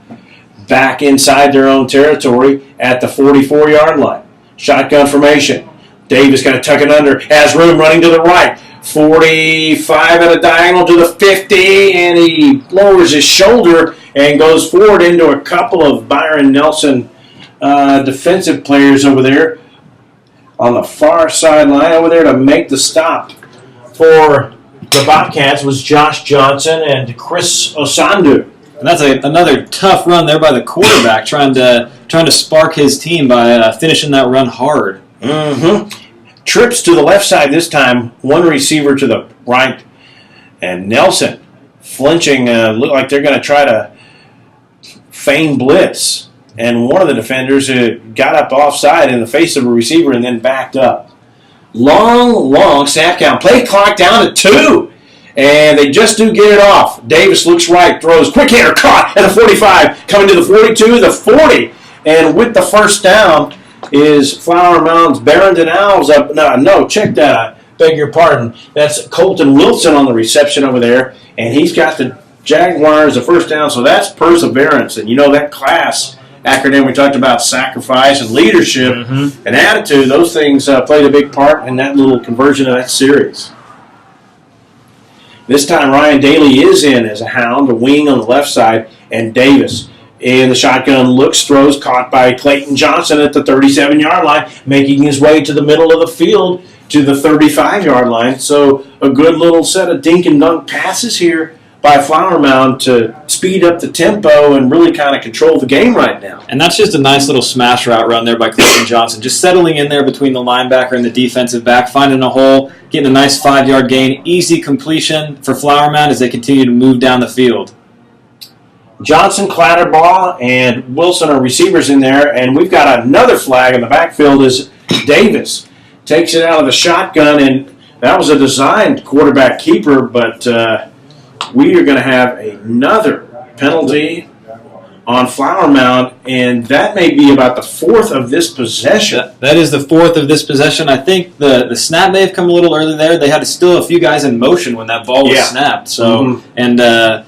A: Back inside their own territory at the 44-yard line. Shotgun formation. Davis going to tuck it under. Has room running to the right. 45 at a diagonal to the 50, and he lowers his shoulder and goes forward into a couple of Byron Nelson defensive players over there on the far sideline over there to make the stop for the Bobcats was Josh Johnson and Chris Osandu.
B: And that's another tough run there by the quarterback, trying to spark his team by finishing that run hard.
A: Mm-hmm. Trips to the left side this time, 1 receiver to the right, and Nelson flinching. Look like they're going to try to feign blitz. And one of the defenders got up offside in the face of a receiver and then backed up. Long snap count. Play clock down to 2. And they just do get it off. Davis looks right, throws, quick hitter, caught at the 45, coming to the 42, the 40. And with the first down is Flower Mound's Barrington Alves up. No, check that out. Beg your pardon. That's Colton Wilson on the reception over there. And he's got the Jaguars the first down. So that's perseverance. And that class acronym we talked about, sacrifice and leadership and attitude, those things played a big part in that little conversion of that series. This time Ryan Daly is in as a hound, a wing on the left side, and Davis in the shotgun looks, throws, caught by Clayton Johnson at the 37-yard line, making his way to the middle of the field to the 35-yard line. So a good little set of dink and dunk passes here by Flower Mound to speed up the tempo and really kind of control the game right now.
B: And that's just a nice little smash route run there by Clayton Johnson. Just settling in there between the linebacker and the defensive back, finding a hole, getting a nice 5-yard gain. Easy completion for Flower Mound as they continue to move down the field.
A: Johnson, Clatterbaugh, and Wilson are receivers in there, and we've got another flag in the backfield as Davis takes it out of the shotgun, and that was a designed quarterback keeper, but we are going to have another penalty on Flower Mound, and that may be about the fourth of this possession.
B: That is the fourth of this possession. I think the snap may have come a little early there. They had still a few guys in motion when that ball was snapped. So and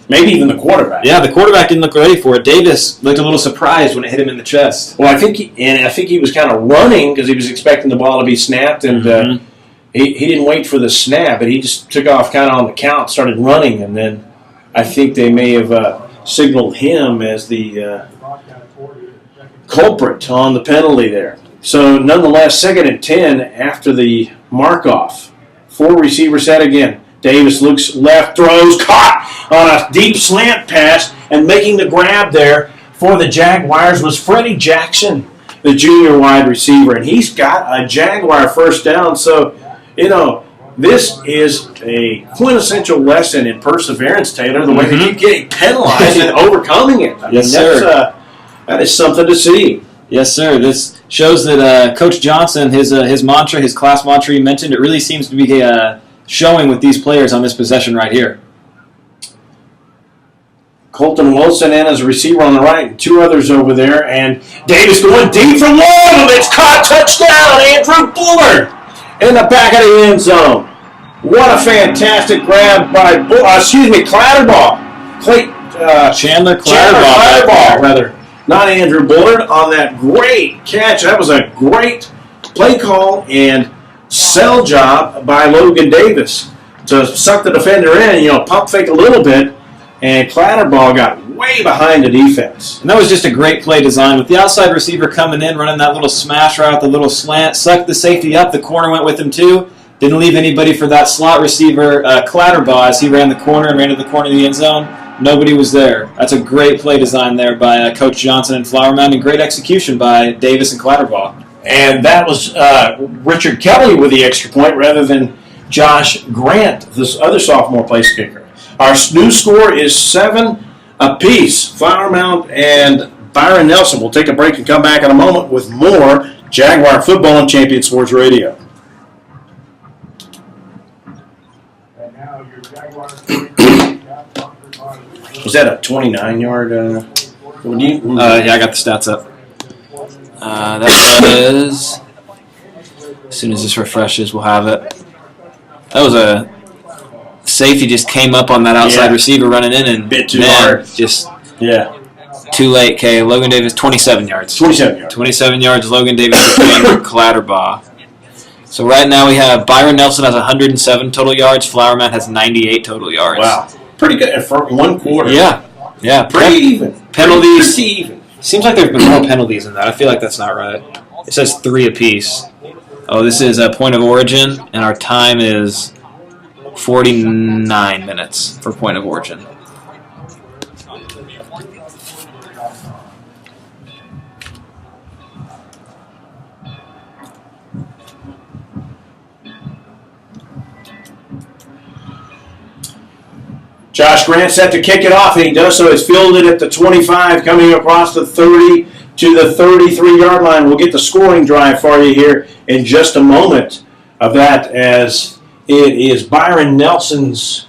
A: maybe even the quarterback.
B: Yeah, the quarterback didn't look ready for it. Davis looked a little surprised when it hit him in the chest.
A: Well, I think he was kind of running because he was expecting the ball to be snapped, and he didn't wait for the snap, but he just took off kind of on the count, started running, and then I think they may have signaled him as the culprit on the penalty there. So nonetheless, 2nd and 10 after the mark-off. 4 receiver set again. Davis looks left, throws, caught on a deep slant pass, and making the grab there for the Jaguars was Freddie Jackson, the junior wide receiver, and he's got a Jaguar first down. So, this is a quintessential lesson in perseverance, Taylor, the way that you keep getting penalized and overcoming it.
B: Yes, sir.
A: That is something to see.
B: Yes, sir. This shows that Coach Johnson, his mantra, his class mantra he mentioned, it really seems to be showing with these players on this possession right here.
A: Colton Wilson in as a receiver on the right, and 2 others over there, and Davis going deep for one. It's caught, touchdown, Andrew Bullard in the back of the end zone. What a fantastic grab by Clatterball.
B: Chandler Clatterball,
A: rather. Not Andrew Bullard on that great catch. That was a great play call and sell job by Logan Davis to suck the defender in, pump fake a little bit, and Clatterball got way behind the defense.
B: And that was just a great play design with the outside receiver coming in, running that little smash route, the little slant, sucked the safety up. The corner went with him too. Didn't leave anybody for that slot receiver, Clatterball, as he ran the corner and ran to the corner of the end zone. Nobody was there. That's a great play design there by Coach Johnson and Flower Mound, and great execution by Davis and Clatterball.
A: And that was Richard Kelly with the extra point rather than Josh Grant, this other sophomore place kicker. Our new score is 7 apiece. Flower Mound and Byron Nelson. We'll take a break and come back in a moment with more Jaguar football on Champion Sports Radio.
F: And now your Jaguars.
A: Was that a 29-yard?
B: Yeah, I got the stats up. That was, as soon as this refreshes, we'll have it. That was a safety just came up on that outside receiver running in and
A: bit too hard.
B: Just too late. Okay, Logan Davis 27 yards. 27 yards. Logan Davis and Clatterball. So right now we have Byron Nelson has 107 total yards. Flower Mound has 98 total yards.
A: Wow, pretty good for one quarter.
B: Yeah,
A: pretty even.
B: Penalties.
A: Pretty even.
B: Seems like there have been more penalties than that. I feel like that's not right. It says 3 apiece. Oh, this is a point of origin, and our time is 49 minutes for point of origin.
A: Josh Grant set to kick it off, and he does so. It's fielded at the 25, coming across the 30 to the 33-yard line. We'll get the scoring drive for you here in just a moment of that, as it is Byron Nelson's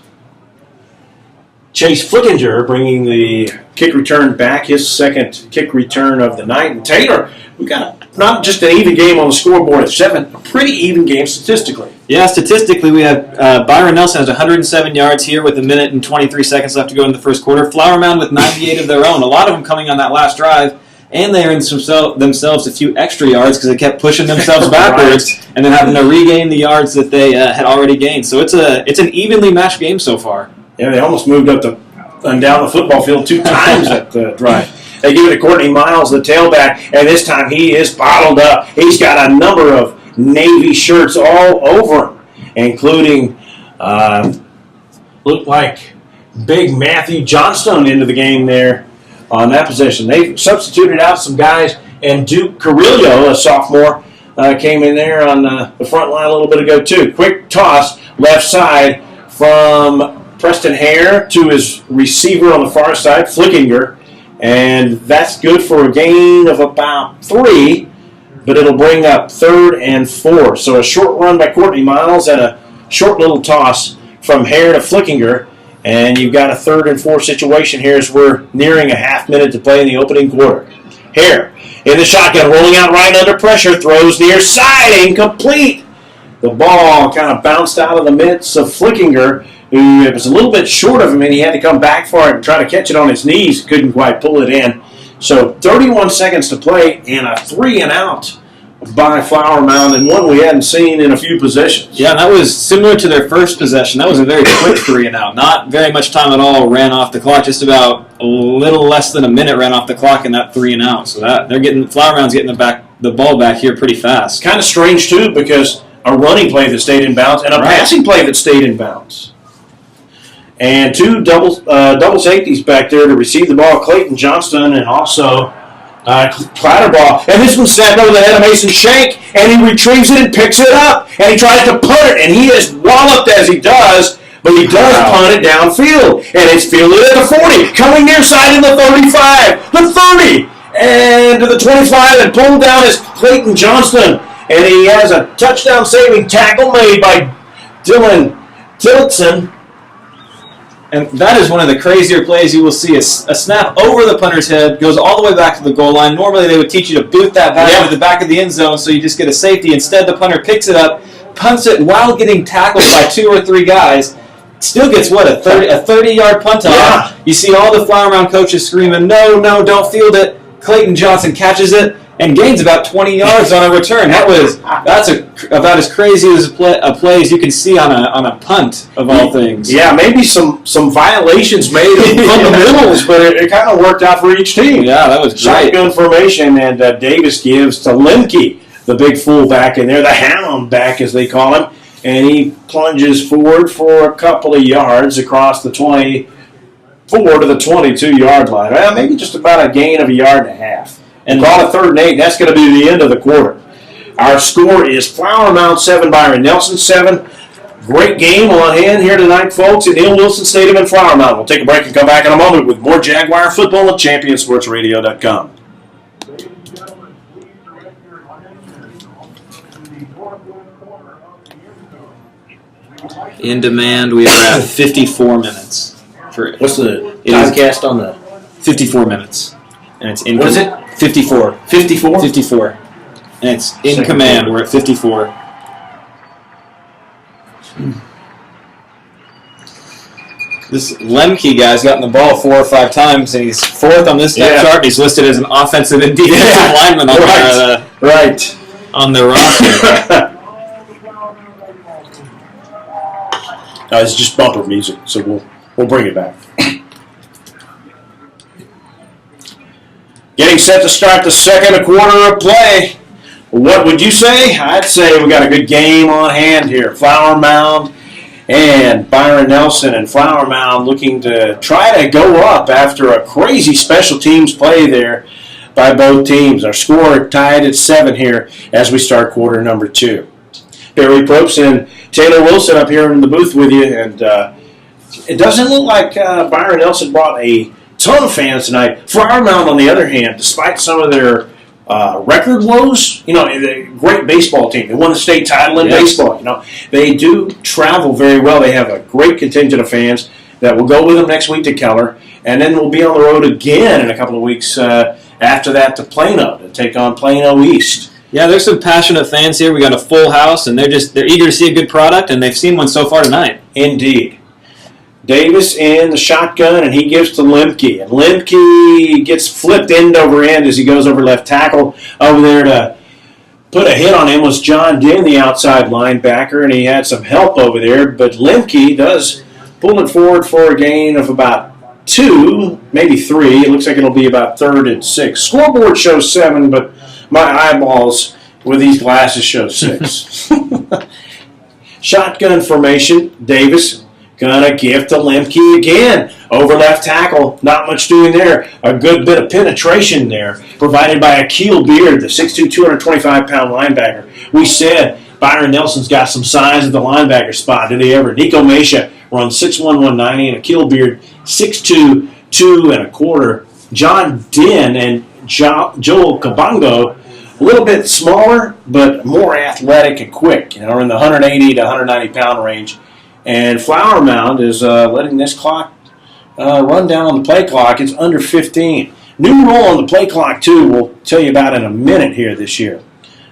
A: Chase Flickinger bringing the kick return back, his second kick return of the night. And Taylor, we got not just an even game on the scoreboard at 7, a pretty even game statistically.
B: Yeah, statistically, we have Byron Nelson has 107 yards here with 1 minute and 23 seconds left to go in the first quarter. Flower Mound with 98 of their own, a lot of them coming on that last drive, and they earned themselves a few extra yards because they kept pushing themselves backwards and then having to regain the yards that they had already gained. So it's an evenly matched game so far.
A: Yeah, they almost moved up and down the football field 2 times at the drive. They give it to Courtney Miles, the tailback, and this time he is bottled up. He's got a number of Navy shirts all over him, including looked like big Matthew Johnstone into the game there on that position. They substituted out some guys, and Duke Carrillo, a sophomore, came in there on the front line a little bit ago too. Quick toss left side from Preston Hare to his receiver on the far side, Flickinger, and that's good for a gain of about 3, but it'll bring up 3rd and 4. So a short run by Courtney Miles and a short little toss from Hare to Flickinger, And you've got a 3rd and 4 situation here as we're nearing a half minute to play in the opening quarter. Here, in the shotgun, rolling out right under pressure, throws near side, incomplete. The ball kind of bounced out of the midst of Flickinger, who it was a little bit short of him, and he had to come back for it and try to catch it on his knees. Couldn't quite pull it in. So 31 seconds to play, and a 3-and-out by Flower Mound, and one we hadn't seen in a few possessions.
B: Yeah, that was similar to their first possession. That was a very quick 3-and-out. Not very much time at all ran off the clock. Just about a little less than a minute ran off the clock in that 3-and-out. So that Flower Mound's getting the ball back here pretty fast.
A: Kind of strange too, because a running play that stayed in bounds and a passing play that stayed in bounds. And 2 double safeties back there to receive the ball. Clayton Johnston and also Clatterball. And this one's snapped over the head of Mason Shank, and he retrieves it and picks it up. And he tries to punt it, and he is walloped as he does, but he does punt it downfield. And it's fielded at the 40, coming near side in the 35, the 30, and to the 25, and pulled down is Clayton Johnston. And he has a touchdown-saving tackle made by Dylan Tillotson.
B: And that is one of the crazier plays you will see. A snap over the punter's head, goes all the way back to the goal line. Normally they would teach you to boot that back to the back of the end zone so you just get a safety. Instead, the punter picks it up, punts it while getting tackled by 2 or 3 guys. Still gets, a 30-yard punt off.
A: Yeah.
B: You see all the Flower Mound coaches screaming, no, don't field it. Clayton Johnson catches it and gains about 20 yards on a return. That's about as crazy as a play as you can see on a punt of all things.
A: Yeah, maybe some violations made of fundamentals, but it kind of worked out for each team.
B: Yeah, that was great.
A: Shotgun formation, and Davis gives to Lemke, the big fullback in there, the hound back as they call him, and he plunges forward for a couple of yards across the 24 to the 22-yard line. Well, maybe just about a gain of a yard and a half. And call it 3rd and 8. That's going to be the end of the quarter. Our score is Flower Mound 7, Byron Nelson 7. Great game on hand here tonight, folks, at Neil Wilson Stadium in Flower Mound. We'll take a break and come back in a moment with more Jaguar football at ChampionSportsRadio.com.
F: Ladies and gentlemen, please direct your attention to the northwest corner of the end zone.
B: In demand, we are at 54 minutes.
A: What's the timecast on the
B: 54 minutes. And it's in.
A: What is it?
B: 54.
A: 54?
B: 54. And it's in
A: Second
B: command.
A: quarter.
B: We're at 54. This Lemke guy's gotten the ball 4 or 5 times, and he's 4th on this depth chart. He's listed as an offensive and defensive lineman on on the roster.
A: It's just bumper music, so we'll bring it back. Getting set to start the second quarter of play. What would you say? I'd say we got a good game on hand here. Flower Mound and Byron Nelson, and Flower Mound looking to try to go up after a crazy special teams play there by both teams. Our score tied at 7 here as we start quarter number 2. Barry Probst and Taylor Wilson up here in the booth with you, and it doesn't look like Byron Nelson brought a ton of fans tonight. Flower Mound, on the other hand, despite some of their record woes, a great baseball team. They won the state title in baseball. They do travel very well. They have a great contingent of fans that will go with them next week to Keller, and then we'll be on the road again in a couple of weeks after that to Plano to take on Plano East.
B: Yeah, there's some passionate fans here. We got a full house, and they're eager to see a good product, and they've seen one so far tonight.
A: Indeed. Davis in the shotgun, and he gives to Lemke. And Lemke gets flipped end over end as he goes over left tackle. Over there to put a hit on him was John Dinn, the outside linebacker, and he had some help over there. But Lemke does pull it forward for a gain of about 2, maybe 3. It looks like it'll be about 3rd and 6. Scoreboard shows 7, but my eyeballs with these glasses show 6. Shotgun formation. Davis gonna give to Lemke again. Over left tackle. Not much doing there. A good bit of penetration there, provided by Akil Beard, the 6'2", 225-pound linebacker. We said Byron Nelson's got some size at the linebacker spot. Did he ever? Nico Mesha runs 6'1", 190, and Akil Beard 6'2", 2.25. John Dinn and Joel Kabongo, a little bit smaller, but more athletic and quick. In the 180 to 190-pound range. And Flower Mound is letting this clock run down on the play clock. It's under 15. New rule on the play clock, too, we'll tell you about in a minute here this year.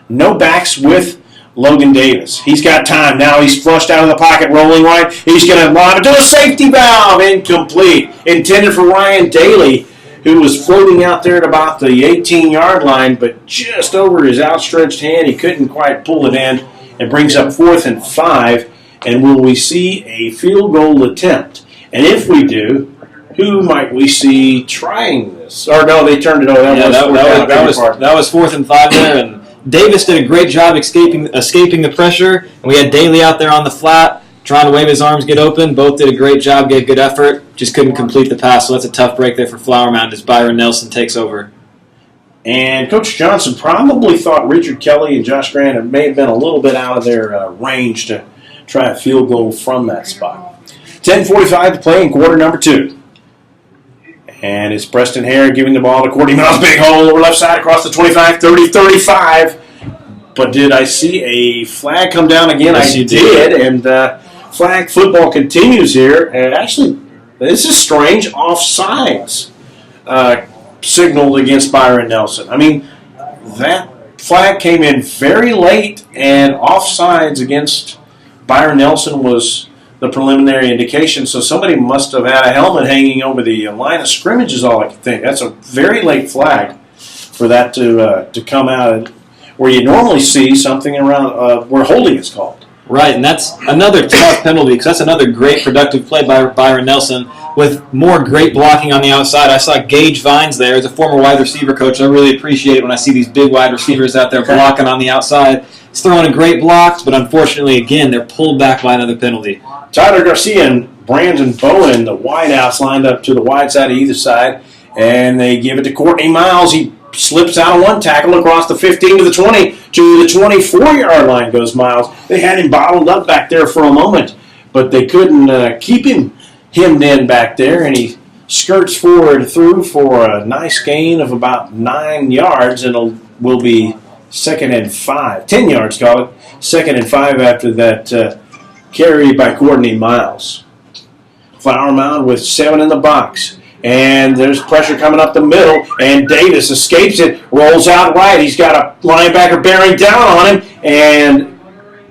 A: No backs with Logan Davis. He's got time. Now he's flushed out of the pocket, rolling right. He's going to lob it to a safety valve. Incomplete. Intended for Ryan Daly, who was floating out there at about the 18-yard line, but just over his outstretched hand, he couldn't quite pull it in. It brings up 4th and 5, and will we see a field goal attempt? And if we do, who might we see trying this? Or no, they turned it over.
B: That was 4th and 5 there, and Davis did a great job escaping the pressure, and we had Daly out there on the flat trying to wave his arms, get open. Both did a great job, gave good effort, just couldn't complete the pass, so that's a tough break there for Flower Mound as Byron Nelson takes over.
A: And Coach Johnson probably thought Richard Kelly and Josh Grant may have been a little bit out of their range to try a field goal from that spot. 10:45 to play in quarter number 2. And it's Preston Hare giving the ball to Courtney Miles. Big hole over left side across the 25, 30, 35. But did I see a flag come down again?
B: Yes,
A: I did. And flag football continues here. And actually, this is strange. Offsides signaled against Byron Nelson. I mean, that flag came in very late, and offsides against Byron Nelson was the preliminary indication, so somebody must have had a helmet hanging over the line of scrimmage is all I can think. That's a very late flag for that to come out where you normally see something around where holding is called.
B: Right, and that's another tough penalty because that's another great productive play by Byron Nelson with more great blocking on the outside. I saw Gage Vines there as a former wide receiver coach. I really appreciate it when I see these big wide receivers out there blocking on the outside. He's throwing a great blocks, but unfortunately, again, they're pulled back by another penalty.
A: Tyler Garcia and Brandon Bowen, the wideouts, lined up to the wide side of either side, and they give it to Courtney Miles. He slips out of one tackle across the 15 to the 20 to the 24-yard line goes Miles. They had him bottled up back there for a moment, but they couldn't keep him hemmed in back there, and he skirts forward through for a nice gain of about 9 yards, and will be 2nd and 5. 10 yards, call it. 2nd and 5 after that carry by Courtney Miles. Flower Mound with 7 in the box. And there's pressure coming up the middle, and Davis escapes it, rolls out right. He's got a linebacker bearing down on him and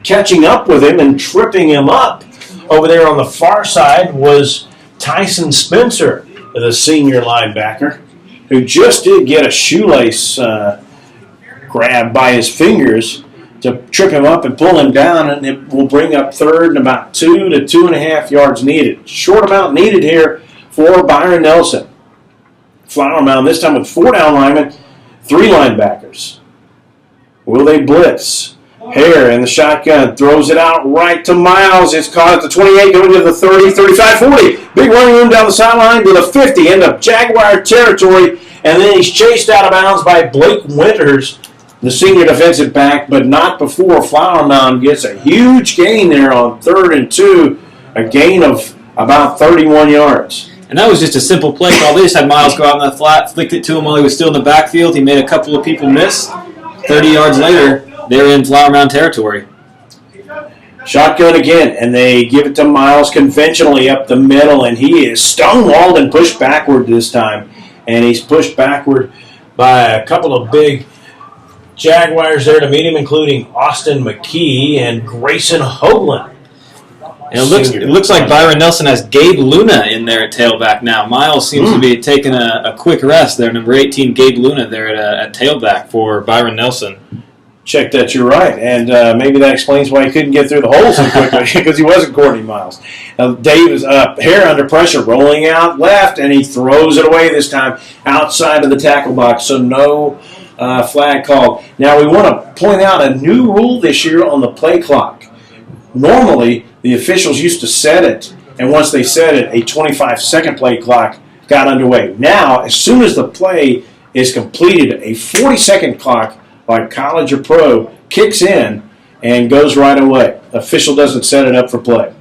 A: catching up with him and tripping him up. Over there on the far side was Tyson Spencer, the senior linebacker, who just did get a shoelace grab by his fingers to trip him up and pull him down, and it will bring up 3rd and about 2 to 2.5 yards needed. Short amount needed here for Byron Nelson. Flower Mound this time with 4 down linemen, 3 linebackers. Will they blitz? Hare in the shotgun throws it out right to Miles. It's caught at the 28, going to the 30, 35, 40. Big running room down the sideline to the 50, end up Jaguar territory, and then he's chased out of bounds by Blake Winters, the senior defensive back, but not before Flower Mound gets a huge gain there on 3rd and 2, a gain of about 31 yards.
B: And that was just a simple play call. They just had Miles go out on the flat, flicked it to him while he was still in the backfield. He made a couple of people miss. 30 yards later, they're in Flower Mound territory.
A: Shotgun again, and they give it to Miles conventionally up the middle, and he is stonewalled and pushed backward this time. And he's pushed backward by a couple of big Jaguars there to meet him, including Austin McKee and Grayson Hoagland.
B: And it looks like Byron Nelson has Gabe Luna in there at tailback now. Miles seems to be taking a quick rest there. Number 18, Gabe Luna there at tailback for Byron Nelson.
A: Check that, you're right. And maybe that explains why he couldn't get through the hole so quickly, because he wasn't Courtney Miles. Davis, Hare under pressure, rolling out left, and he throws it away this time outside of the tackle box, so no flag called. Now, we want to point out a new rule this year on the play clock. Normally, the officials used to set it, and once they set it, a 25-second play clock got underway. Now, as soon as the play is completed, a 40-second clock, like college or pro, kicks in and goes right away. The official doesn't set it up for play.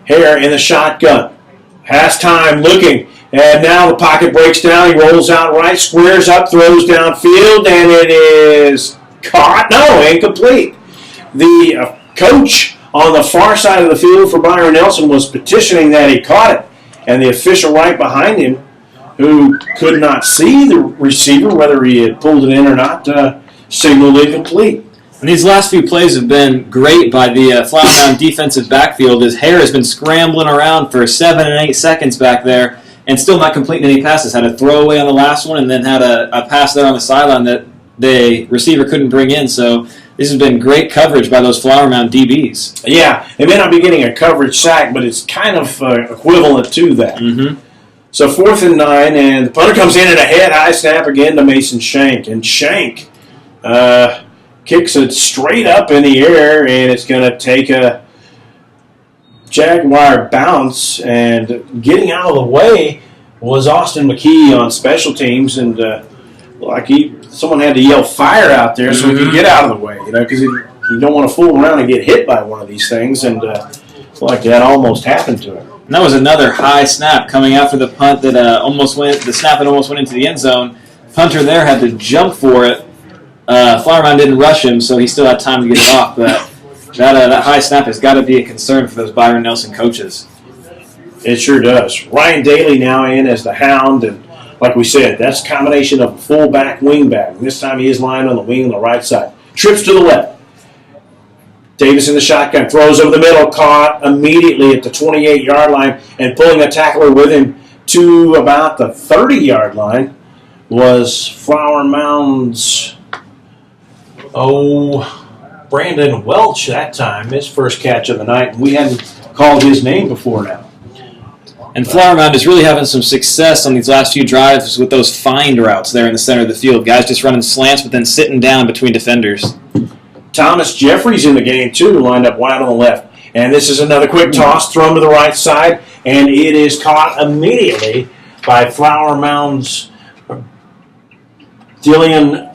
A: Hare in the shotgun. Has time looking. And now the pocket breaks down. He rolls out right, squares up, throws downfield, and it is caught. No, incomplete. The coach on the far side of the field for Byron Nelson was petitioning that he caught it. And the official right behind him, who could not see the receiver, whether he had pulled it in or not, signaled incomplete.
B: And these last few plays have been great by the Flower Mound defensive backfield. His hair has been scrambling around for 7 and 8 seconds back there and still not completing any passes. Had a throwaway on the last one and then had a pass there on the sideline that the receiver couldn't bring in. So this has been great coverage by those Flower Mound DBs.
A: Yeah, they may not be getting a coverage sack, but it's kind of equivalent to that.
B: Mm-hmm.
A: So 4th and 9, and the punter comes in and a head high snap again to Mason Shank. And Shank kicks it straight up in the air, and it's going to take a Jaguar bounce. And getting out of the way was Austin McKee on special teams, and someone had to yell fire out there so he could get out of the way, because you don't want to fool around and get hit by one of these things, and that almost happened to him.
B: And that was another high snap coming after the punt that the snap that almost went into the end zone. Punter there had to jump for it. Flower Mound didn't rush him, so he still had time to get it off. But that high snap has got to be a concern for those Byron Nelson coaches.
A: It sure does. Ryan Daly now in as the Hound, and like we said, that's a combination of a fullback, wingback. This time he is lying on the wing on the right side. Trips to the left. Davis in the shotgun, throws over the middle, caught immediately at the 28-yard line, and pulling a tackler with him to about the 30-yard line was Flower Mound's, Brandon Welch that time, his first catch of the night, and we hadn't called his name before now.
B: And Flower Mound is really having some success on these last few drives with those find routes there in the center of the field. Guys just running slants, but then sitting down between defenders.
A: Thomas Jeffries in the game, too, lined up wide on the left. And this is another quick toss thrown to the right side, and it is caught immediately by Flower Mound's Dillian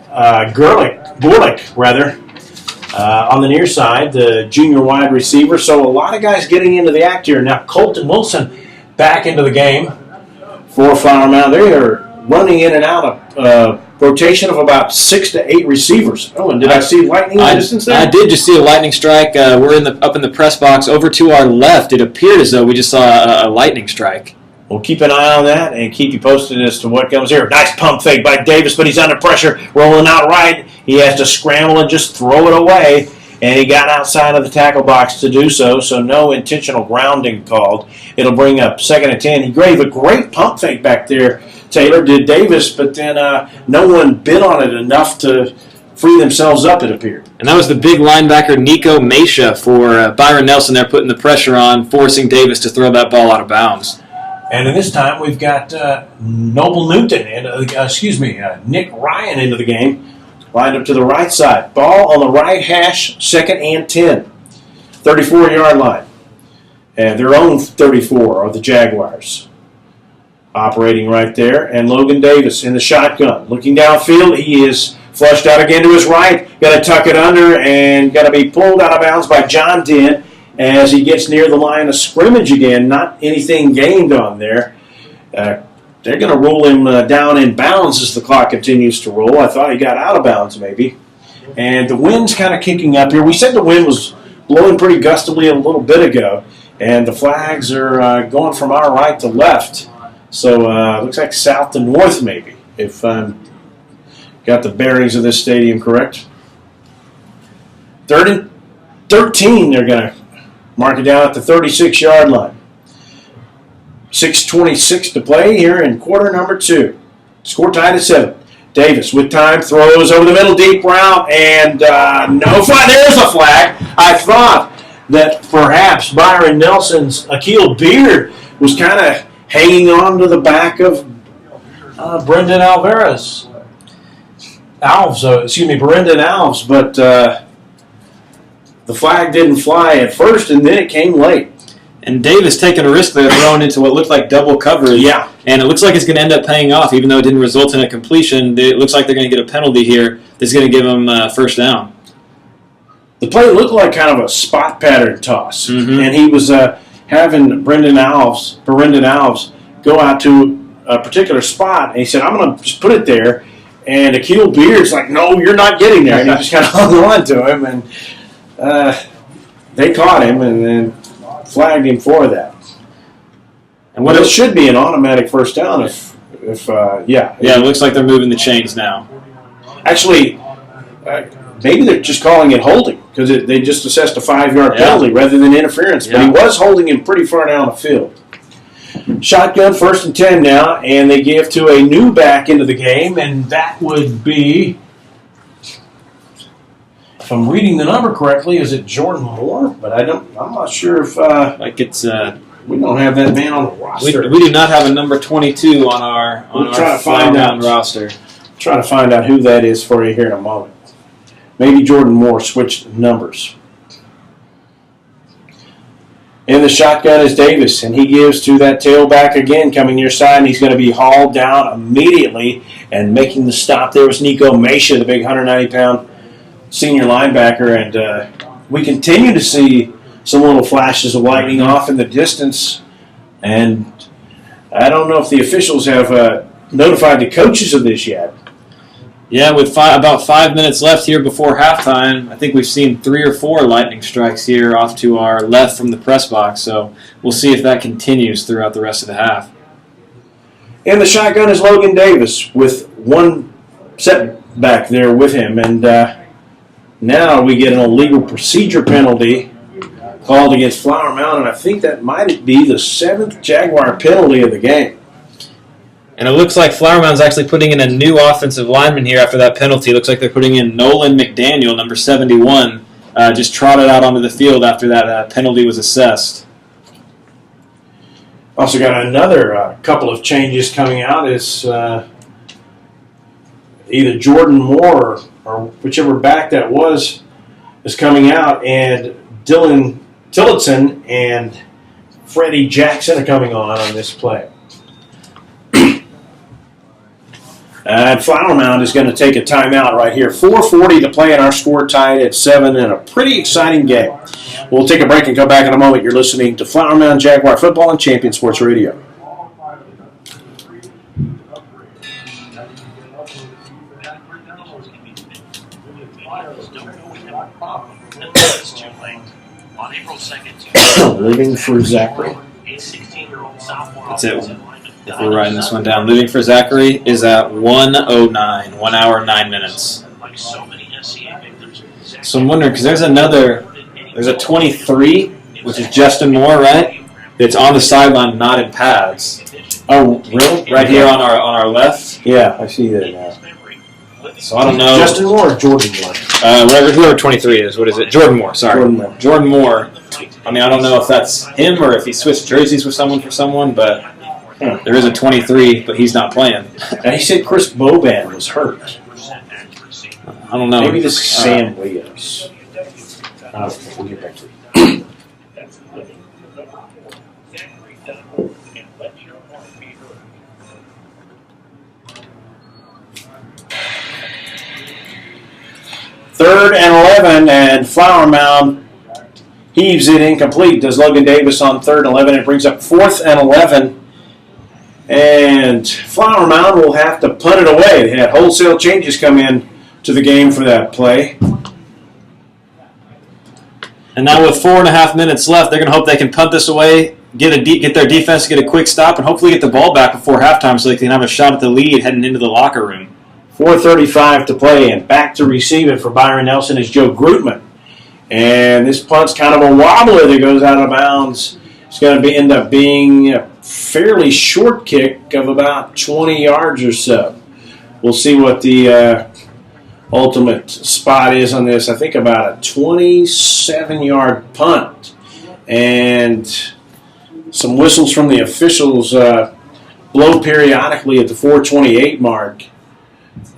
A: Gorlick, on the near side, the junior wide receiver. So a lot of guys getting into the act here. Now Colton Wilson back into the game for Flower Mound. They are running in and out of rotation of about 6 to 8 receivers. Oh, and did I see lightning in the distance there?
B: I did just see a lightning strike. We're up in the press box. Over to our left, it appeared as though we just saw a lightning strike.
A: We'll keep an eye on that and keep you posted as to what comes here. Nice pump fake by Davis, but he's under pressure, rolling out right. He has to scramble and just throw it away, and he got outside of the tackle box to do so no intentional grounding called. It'll bring up 2nd and 10. He gave a great pump fake back there, Taylor did Davis, but then no one bit on it enough to free themselves up, it appeared.
B: And that was the big linebacker, Nico Mesha, for Byron Nelson there, putting the pressure on, forcing Davis to throw that ball out of bounds.
A: And in this time, we've got Noble Newton, Nick Ryan into the game, lined up to the right side. Ball on the right hash, 2nd and 10. 34-yard line. And their own 34 are the Jaguars. Operating right there, and Logan Davis in the shotgun. Looking downfield, he is flushed out again to his right. Got to tuck it under and got to be pulled out of bounds by John Dent as he gets near the line of scrimmage again. Not anything gained on there. They're going to roll him down in bounds as the clock continues to roll. I thought he got out of bounds maybe. And the wind's kind of kicking up here. We said the wind was blowing pretty gustily a little bit ago, and the flags are going from our right to left. So looks like south to north maybe, if I'm got the bearings of this stadium correct. 3rd and 13, they're going to mark it down at the 36-yard line. 6:26 to play here in quarter number 2. Score tied at 7. Davis with time throws over the middle, deep route, and no flag. There's a flag. I thought that perhaps Byron Nelson's Akil Beard was kind of hanging on to the back of Brendan Alves, but the flag didn't fly at first, and then it came late.
B: And Davis taking a risk there, throwing into what looked like double coverage.
A: Yeah.
B: And it looks like it's going to end up paying off, even though it didn't result in a completion. It looks like they're going to get a penalty here that's going to give them first down.
A: The play looked like kind of a spot pattern toss,
B: and
A: he was having Brendan Alves go out to a particular spot, and he said, I'm going to just put it there. And Akil Beard's like, no, you're not getting there. And he just kind of hung on to him. And they caught him and then flagged him for that. And what it should be an automatic first down
B: Yeah, it looks like they're moving the chains now.
A: Actually, maybe they're just calling it holding because they just assessed a 5-yard penalty rather than interference. But he was holding him pretty far down the field. Shotgun 1st and 10 now, and they give to a new back into the game, and that would be, if I'm reading the number correctly, is it Jordan Moore? But I'm not sure if we don't have that man on the roster.
B: We do not have a number 22 on our
A: find out
B: roster.
A: Try to find out who that is for you here in a moment. Maybe Jordan Moore switched numbers. In the shotgun is Davis, and he gives to that tailback again, coming near side, and he's going to be hauled down immediately. And making the stop there was Nico Mesha, the big 190-pound senior linebacker. And we continue to see some little flashes of lightning off in the distance. And I don't know if the officials have notified the coaches of this yet.
B: Yeah, with about 5 minutes left here before halftime, I think we've seen 3 or 4 lightning strikes here off to our left from the press box. So we'll see if that continues throughout the rest of the half.
A: In the shotgun is Logan Davis with one setback there with him. And now we get an illegal procedure penalty called against Flower Mound. And I think that might be the 7th Jaguar penalty of the game.
B: And it looks like Flower Mound's actually putting in a new offensive lineman here after that penalty. It looks like they're putting in Nolan McDaniel, number 71, just trotted out onto the field after that penalty was assessed.
A: Also got another couple of changes coming out. Is either Jordan Moore or whichever back that was is coming out, and Dylan Tillotson and Freddie Jackson are coming on this play. And Flower Mound is going to take a timeout right here. 4:40 to play, and our score tied at 7 in a pretty exciting game. We'll take a break and come back in a moment. You're listening to Flower Mound Jaguar Football on Champion Sports Radio. Living for Zachary.
B: That's it. If we're writing this one down, Living for Zachary is at 1:09, 1 hour, 9 minutes. So I'm wondering, because there's a 23, which is Justin Moore, right? It's on the sideline, not in pads.
A: Oh, really?
B: Right here on our left.
A: Yeah, I see that now.
B: So I don't know.
A: Justin Moore or Jordan Moore?
B: Whoever 23 is. What is it? Jordan Moore, sorry. Jordan Moore. I mean, I don't know if that's him or if he switched jerseys with someone for someone, but there is a 23, but he's not playing.
A: And he said Chris Boban was hurt.
B: I don't know.
A: Maybe this is Sam Williams. We'll get back to it. Third and 11, and Flower Mound heaves it incomplete. Does Logan Davis on 3rd and 11. It brings up 4th and 11. And Flower Mound will have to punt it away. They had wholesale changes come in to the game for that play.
B: And now with 4.5 minutes left, they're going to hope they can punt this away, get their defense to get a quick stop, and hopefully get the ball back before halftime so they can have a shot at the lead heading into the locker room.
A: 4:35 to play, and back to receive it for Byron Nelson is Joe Grootman. And this punt's kind of a wobbler that goes out of bounds. It's going to end up being a fairly short kick of about 20 yards or so. We'll see what the ultimate spot is on this. I think about a 27-yard punt. And some whistles from the officials blow periodically at the 4:28 mark.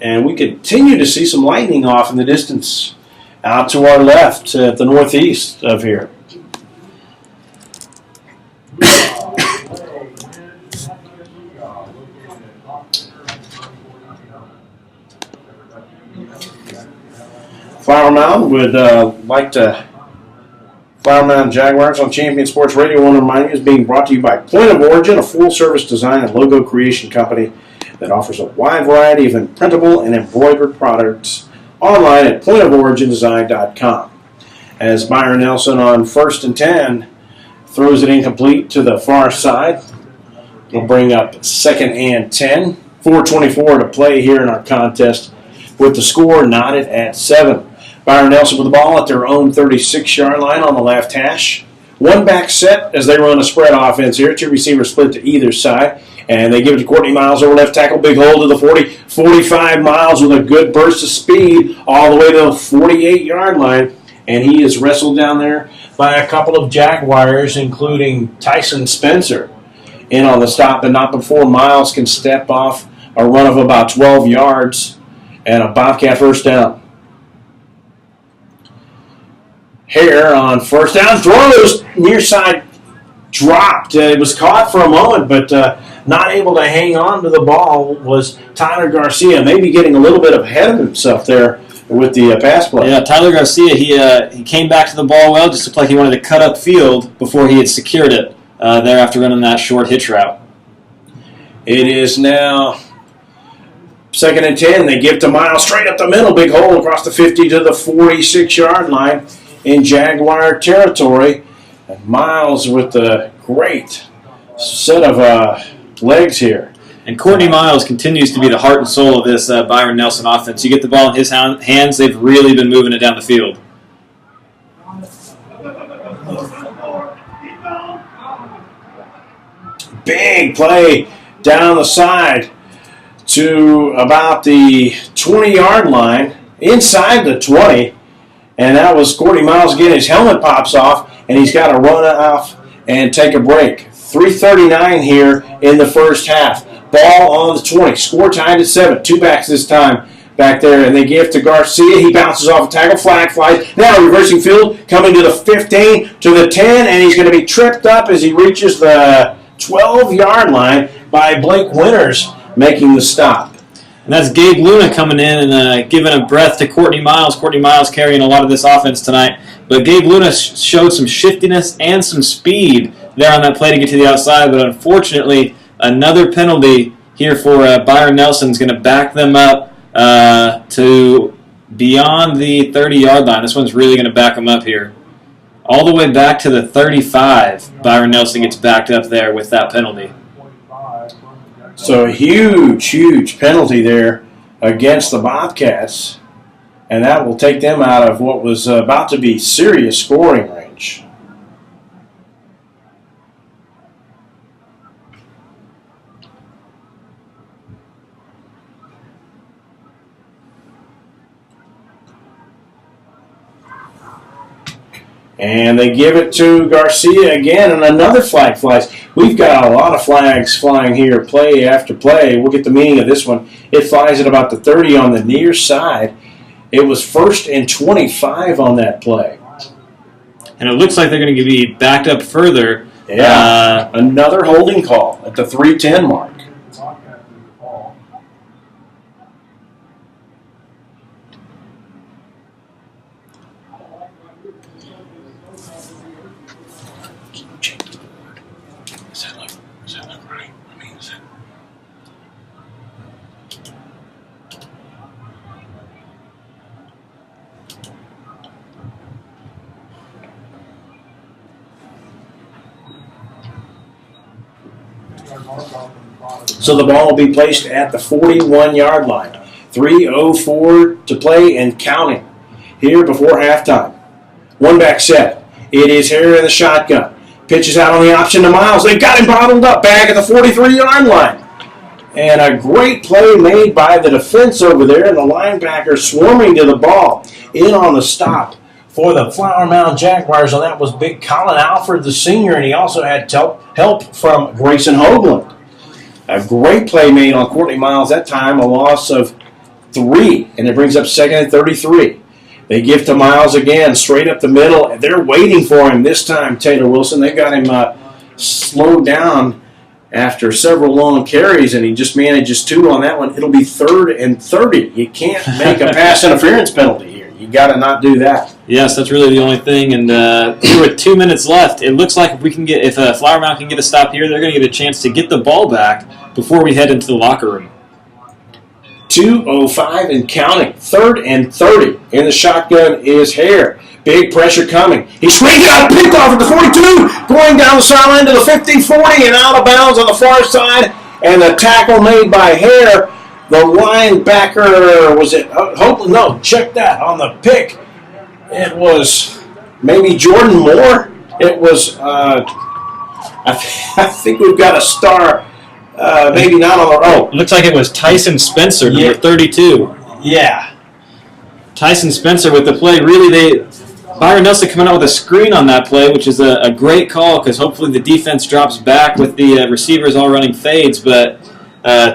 A: And we continue to see some lightning off in the distance out to our left at the northeast of here. Flower Mound would like to. Flower Mound Jaguars on Champion Sports Radio. I want to remind you is being brought to you by Point of Origin, a full-service design and logo creation company that offers a wide variety of imprintable and embroidered products online at pointoforigindesign.com. as Byron Nelson on 1st and 10 throws it incomplete to the far side. We'll bring up 2nd and 10. 4:24 to play here in our contest with the score knotted at 7. Byron Nelson with the ball at their own 36-yard line on the left hash. One back set as they run a spread offense here. 2 receivers split to either side. And they give it to Courtney Miles over left tackle. Big hole to the 40. 45 Miles with a good burst of speed all the way to the 48-yard line. And he is wrestled down there by a couple of Jaguars, including Tyson Spencer, in on the stop, and not before Miles can step off a run of about 12 yards and a Bobcat first down. Hare on first down, throws near side, dropped. It was caught for a moment, but not able to hang on to the ball was Tyler Garcia, maybe getting a little bit ahead of himself there with the pass play.
B: Yeah, Tyler Garcia, he came back to the ball well, just looked like he wanted to cut up field before he had secured it there after running that short hitch route.
A: It is now 2nd and 10. They give to Miles straight up the middle. Big hole across the 50 to the 46-yard line in Jaguar territory. And Miles with a great set of legs here.
B: And Courtney Miles continues to be the heart and soul of this Byron Nelson offense. You get the ball in his hands, they've really been moving it down the field.
A: Big play down the side to about the 20-yard line, inside the 20. And that was Courtney Miles again. His helmet pops off, and he's got to run off and take a break. 3:39 here in the first half. Ball on the 20. Score tied at 7. 2 backs this time back there, and they give to Garcia. He bounces off a tackle. Flag flies. Now reversing field, coming to the 15, to the 10, and he's going to be tripped up as he reaches the 12-yard line by Blake Winters making the stop.
B: And that's Gabe Luna coming in and giving a breath to Courtney Miles. Courtney Miles carrying a lot of this offense tonight. But Gabe Luna showed some shiftiness and some speed there on that play to get to the outside. But unfortunately, another penalty here for Byron Nelson is going to back them up to beyond the 30-yard line. This one's really going to back them up here. All the way back to the 35, Byron Nelson gets backed up there with that penalty.
A: So a huge, huge penalty there against the Bobcats, and that will take them out of what was about to be serious scoring range. And they give it to Garcia again, and another flag flies. We've got a lot of flags flying here, play after play. We'll get the meaning of this one. It flies at about the 30 on the near side. It was 1st and 25 on that play.
B: And it looks like they're going to be backed up further.
A: Yeah, another holding call at the 3:10 mark. Does that look right? I mean, is it? So the ball will be placed at the 41-yard line. 3:04 to play and counting here before halftime. One back set. It is Hare in the shotgun. Pitches out on the option to Miles. They've got him bottled up back at the 43-yard line. And a great play made by the defense over there, and the linebacker swarming to the ball. In on the stop for the Flower Mound Jaguars, and that was big Colin Alford, the senior, and he also had help from Grayson Hoagland. A great play made on Courtney Miles that time, a loss of 3, and it brings up 2nd and 33. They give to Miles again, straight up the middle, and they're waiting for him this time, Taylor Wilson. They got him slowed down after several long carries, and he just manages 2 on that one. It'll be 3rd and 30. You can't make a pass interference penalty here. You got to not do that.
B: Yes, that's really the only thing. And with 2 minutes left, it looks like if Flower Mound can get a stop here, they're going to get a chance to get the ball back before we head into the locker room.
A: 2:05 and counting. 3rd and 30. In the shotgun is Hare. Big pressure coming. He swings it out, picked off at the 42, going down the sideline to the 50-40 and out of bounds on the far side. And the tackle made by Hare. The linebacker, was it? No, check that on the pick. It was maybe Jordan Moore. It was, I think we've got a star, maybe not on the,
B: It looks like it was Tyson Spencer, number 32.
A: Yeah.
B: Tyson Spencer with the play. Really, Byron Nelson coming out with a screen on that play, which is a great call because hopefully the defense drops back with the receivers all running fades. But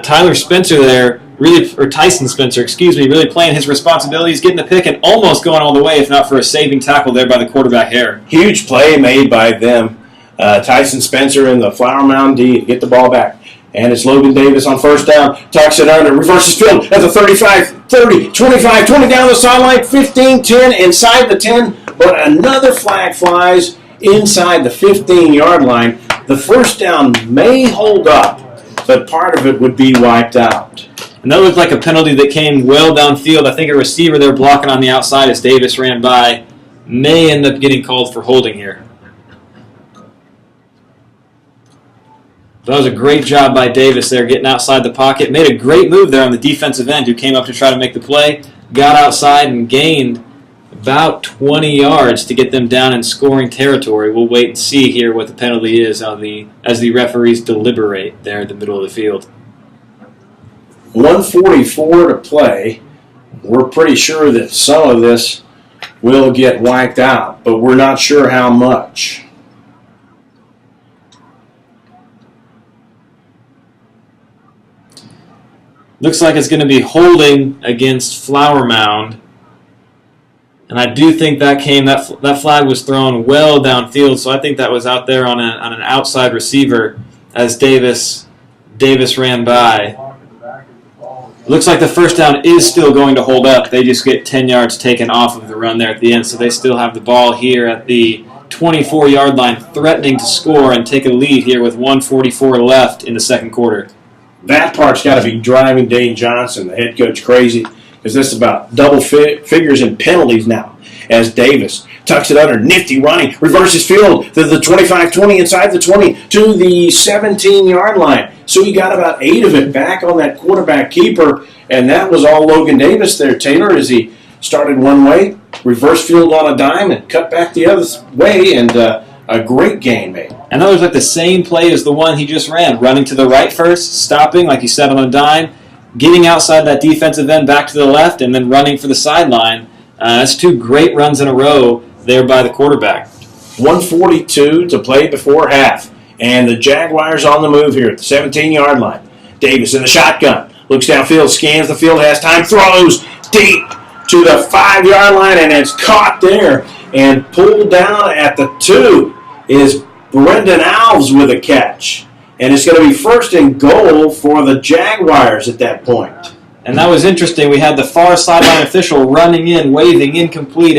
B: Tyson Spencer, really playing his responsibilities, getting the pick and almost going all the way, if not for a saving tackle there by the quarterback Hare.
A: Huge play made by them. Tyson Spencer in the Flower Mound D to get the ball back. And it's Logan Davis on first down. Tucks it under. Reverses field at the 35, 30, 25, 20 down the sideline. 15, 10 inside the 10. But another flag flies inside the 15-yard line. The first down may hold up, but part of it would be wiped out.
B: And that looked like a penalty that came well downfield. I think a receiver there blocking on the outside as Davis ran by may end up getting called for holding here. That was a great job by Davis there, getting outside the pocket. Made a great move there on the defensive end who came up to try to make the play. Got outside and gained about 20 yards to get them down in scoring territory. We'll wait and see here what the penalty is as the referees deliberate there in the middle of the field.
A: 1:44 to play. We're pretty sure that some of this will get wiped out, but we're not sure how much.
B: Looks like it's going to be holding against Flower Mound. And I do think that flag was thrown well downfield, so I think that was out there on an outside receiver as Davis ran by. Looks like the first down is still going to hold up. They just get 10 yards taken off of the run there at the end, so they still have the ball here at the 24-yard line, threatening to score and take a lead here with 1:44 left in the second quarter.
A: That part's got to be driving Dane Johnson, the head coach, crazy, because this is about double figures in penalties now as Davis tucks it under, nifty running, reverses field to the 25-20, inside the 20 to the 17-yard line. So he got about 8 of it back on that quarterback keeper, and that was all Logan Davis there, Taylor, as he started one way, reverse field on a dime, and cut back the other way, and a great gain made.
B: And that was like the same play as the one he just ran, running to the right first, stopping, like you said, on a dime, getting outside that defensive end back to the left, and then running for the sideline. That's 2 great runs in a row there by the quarterback.
A: 1:42 to play before half. And the Jaguars on the move here at the 17-yard line. Davis in the shotgun. Looks downfield, scans the field, has time, throws deep to the 5-yard line, and it's caught there and pulled down at the 2 is Brendan Alves with a catch. And it's going to be first and goal for the Jaguars at that point.
B: And that was interesting. We had the far sideline official running in, waving, incomplete.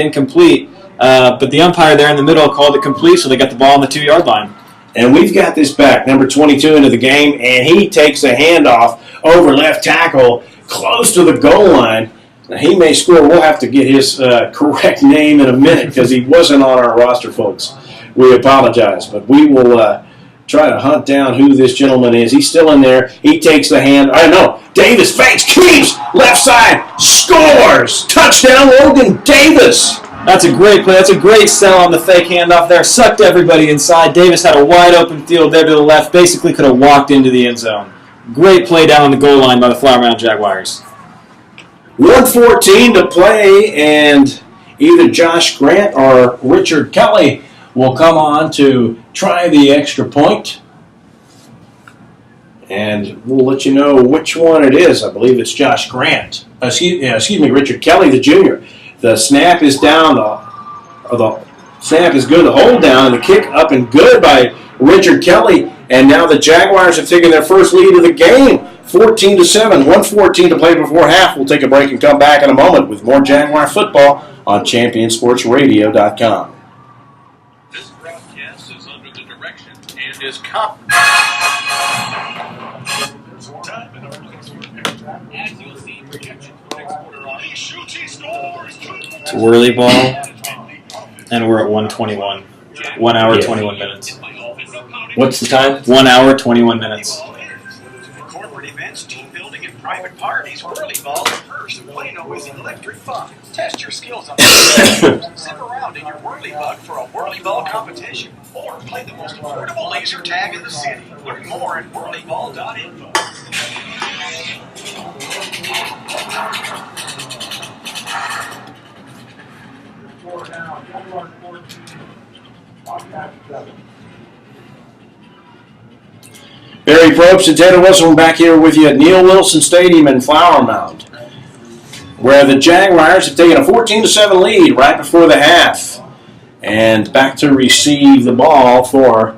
B: But the umpire there in the middle called it complete, so they got the ball on the 2-yard line.
A: And we've got this back, number 22 into the game, and he takes a handoff over left tackle close to the goal line. Now, he may score. We'll have to get his correct name in a minute because he wasn't on our roster, folks. We apologize, but we will try to hunt down who this gentleman is. He's still in there. He takes the hand. I know. Davis fakes, keeps, left side, scores. Touchdown, Logan Davis.
B: That's a great play. That's a great sell on the fake handoff there. Sucked everybody inside. Davis had a wide open field there to the left. Basically could have walked into the end zone. Great play down on the goal line by the Flower Mound Jaguars.
A: 1:14 to play, and either Josh Grant or Richard Kelly will come on to try the extra point. And we'll let you know which one it is. I believe it's Josh Grant. Excuse me, Richard Kelly, the junior. The snap is down. The snap is good. The hold down and the kick up and good by Richard Kelly. And now the Jaguars have taken their first lead of the game, 14-7. 1:14 to play before half. We'll take a break and come back in a moment with more Jaguar football on ChampionSportsRadio.com.
C: This broadcast is under the direction and is copyrighted. As you'll see, projections for next quarter on. He shoots, he scores.
B: Twirly ball. And we're at 1:21. 1 hour,
A: Yeah.
B: 21 minutes.
A: What's the time?
B: 1 hour, 21 minutes.
H: Corporate events, team building, and private parties, Whirly Ball and Purse of Plano is electric fun. Test your skills on the Sit around in your Whirly Bug for a Whirly Ball competition, or play the most affordable laser tag in the city. Learn more at whirlyball.info.
F: Score now, Jaguars 14, Bobcats 7.
A: Barry Probst and Taylor Wilson back here with you at Neil Wilson Stadium in Flower Mound, where the Jaguars have taken a 14-7 lead right before the half. And back to receive the ball for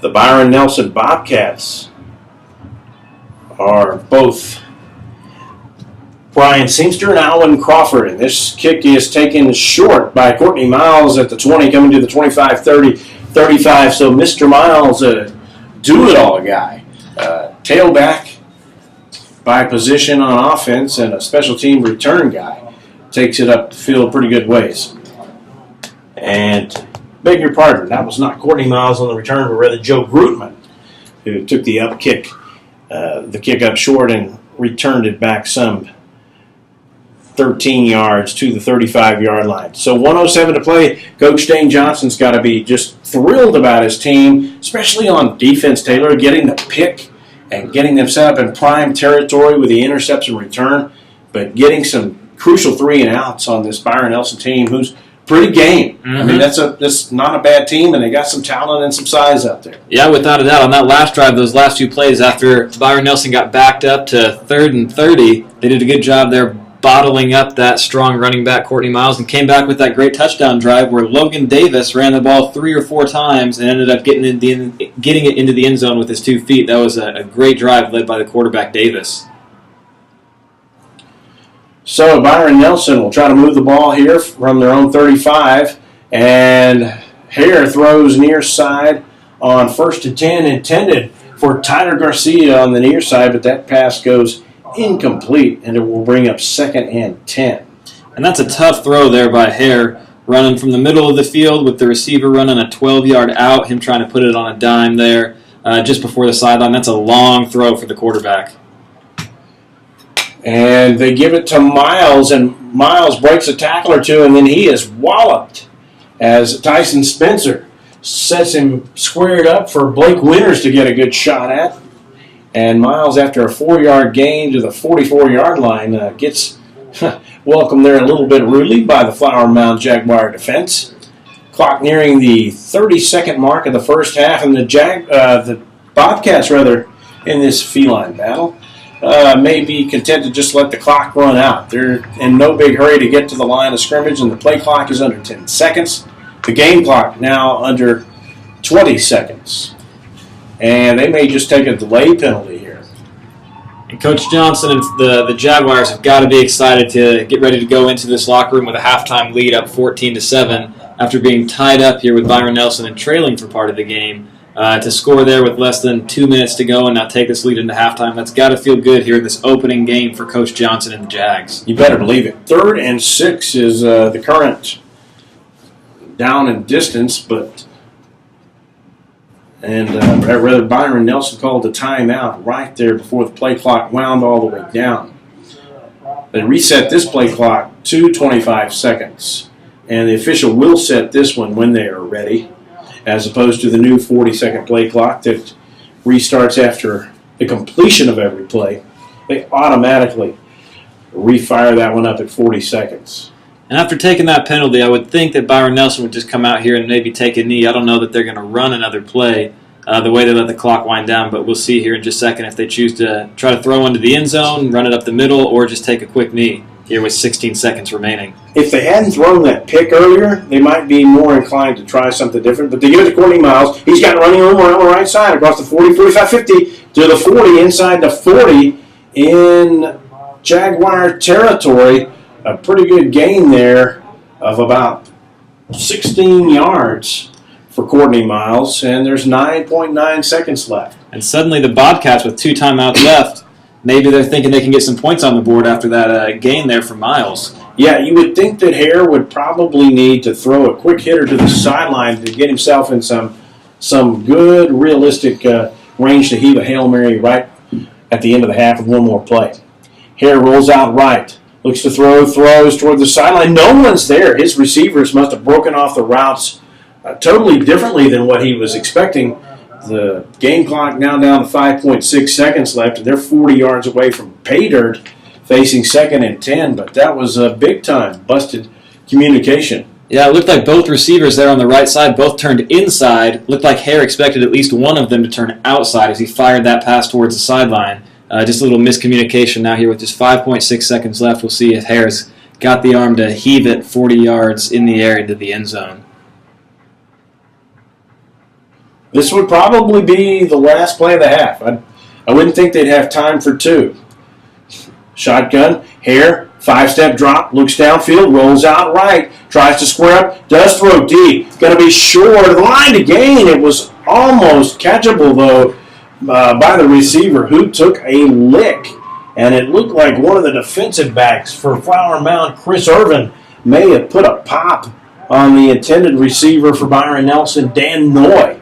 A: the Byron Nelson Bobcats are both Brian Seamster and Alwyn Crawford. And this kick is taken short by Courtney Miles at the 20, coming to the 25, 30, 35. So Mr. Miles, a do-it-all guy. Tailback by position on offense and a special team return guy. Takes it up the field pretty good ways. And beg your pardon, that was not Courtney Miles on the return, but rather Joe Grootman, who took the up kick, the kick up short and returned it back some 13 yards to the 35-yard line. So 1:07 to play. Coach Dane Johnson's got to be just thrilled about his team, especially on defense, Taylor, getting the pick and getting them set up in prime territory with the interception return, but getting some crucial 3-and-outs on this Byron Nelson team, who's pretty game.
B: Mm-hmm.
A: I mean, that's not a bad team, and they got some talent and some size out there.
B: Yeah, without a doubt. On that last drive, those last two plays after Byron Nelson got backed up to 3rd and 30, they did a good job there bottling up that strong running back Courtney Miles and came back with that great touchdown drive where Logan Davis ran the ball 3 or 4 times and ended up getting it into the end zone with his 2 feet. That was a great drive led by the quarterback Davis.
A: So Byron Nelson will try to move the ball here from their own 35, and Hare throws near side on 1st and 10, intended for Tyler Garcia on the near side, but that pass goes incomplete, and it will bring up 2nd and 10.
B: And that's a tough throw there by Hare, running from the middle of the field with the receiver running a 12-yard out, him trying to put it on a dime there just before the sideline. That's a long throw for the quarterback.
A: And they give it to Miles, and Miles breaks a tackle or two, and then he is walloped as Tyson Spencer sets him squared up for Blake Winters to get a good shot at. And Miles, after a 4-yard gain to the 44-yard line, gets welcomed there a little bit rudely by the Flower Mound Jaguar defense. Clock nearing the 32nd mark of the first half, and the Bobcats, in this feline battle, may be content to just let the clock run out. They're in no big hurry to get to the line of scrimmage, and the play clock is under 10 seconds. The game clock now under 20 seconds. And they may just take a delay penalty here.
B: And Coach Johnson and the Jaguars have got to be excited to get ready to go into this locker room with a halftime lead up 14-7 after being tied up here with Byron Nelson and trailing for part of the game. To score there with less than 2 minutes to go and now take this lead into halftime, that's got to feel good here in this opening game for Coach Johnson and the Jags.
A: You better believe it. 3rd and 6 is the current down in distance, rather Byron Nelson called a timeout right there before the play clock wound all the way down. They reset this play clock to 25 seconds, and the official will set this one when they are ready, as opposed to the new 40-second play clock that restarts after the completion of every play. They automatically refire that one up at 40 seconds.
B: And after taking that penalty, I would think that Byron Nelson would just come out here and maybe take a knee. I don't know that they're going to run another play the way they let the clock wind down, but we'll see here in just a second if they choose to try to throw into the end zone, run it up the middle, or just take a quick knee here with 16 seconds remaining.
A: If they hadn't thrown that pick earlier, they might be more inclined to try something different. But they give it to Courtney Miles. He's got running room around the right side across the 40, 45, 50 to the 40, inside the 40 in Jaguar territory. A pretty good gain there of about 16 yards for Courtney Miles, and there's 9.9 seconds left.
B: And suddenly the Bobcats with 2 timeouts left, maybe they're thinking they can get some points on the board after that gain there for Miles.
A: Yeah, you would think that Hare would probably need to throw a quick hitter to the sideline to get himself in some good, realistic range to heave a Hail Mary right at the end of the half with one more play. Hare rolls out right, looks to throws toward the sideline. No one's there. His receivers must have broken off the routes totally differently than what he was expecting. The game clock now down to 5.6 seconds left, and they're 40 yards away from pay dirt, facing 2nd and 10. But that was a big-time busted communication.
B: Yeah, it looked like both receivers there on the right side both turned inside. Looked like Hare expected at least one of them to turn outside as he fired that pass towards the sideline. Just a little miscommunication now here with just 5.6 seconds left. We'll see if Hare's got the arm to heave it 40 yards in the air into the end zone.
A: This would probably be the last play of the half. I wouldn't think they'd have time for two. Shotgun, Hare, 5-step drop, looks downfield, rolls out right, tries to square up, does throw deep. Going to be short of the line to gain. It was almost catchable, though, by the receiver, who took a lick. And it looked like one of the defensive backs for Flower Mound, Chris Irvin, may have put a pop on the intended receiver for Byron Nelson, Dan Noy.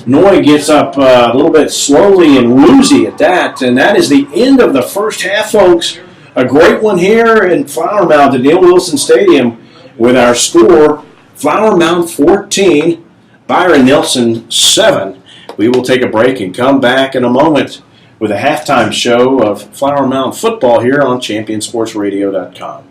A: Noy gets up a little bit slowly and woozy at that, and that is the end of the first half, folks. A great one here in Flower Mound at Neil Wilson Stadium with our score, Flower Mound 14, Byron Nelson 7. We will take a break and come back in a moment with a halftime show of Flower Mound football here on ChampionSportsRadio.com.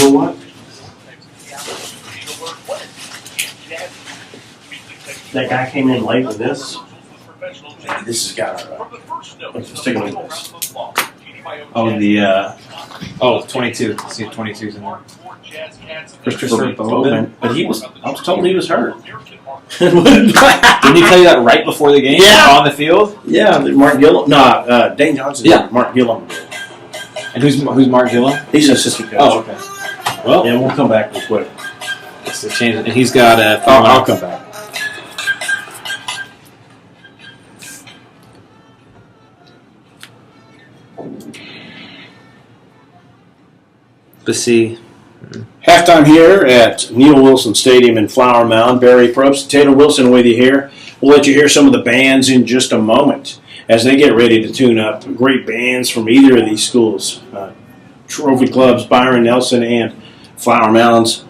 A: You know what? That guy came in late with this. This has got let's take a look at this.
B: Oh, 22. See if 22's in there.
A: Christopher Bowman. But I was told he was hurt.
B: Didn't he tell you that right before the game?
A: Yeah.
B: On the field?
A: Yeah, Mark Gillum. No, Dane Johnson.
B: Yeah.
A: Mark Gillum.
B: And who's Mark Gillum?
A: He's an assistant coach.
B: Oh, okay. Well,
A: yeah, we'll come back real quick.
B: it's the change. And he's got a.
A: I'll come back.
B: Let's see.
A: Halftime here at Neil Wilson Stadium in Flower Mound. Barry Probst, Taylor Wilson with you here. We'll let you hear some of the bands in just a moment as they get ready to tune up. Great bands from either of these schools. Trophy clubs, Byron Nelson and Flower Mound's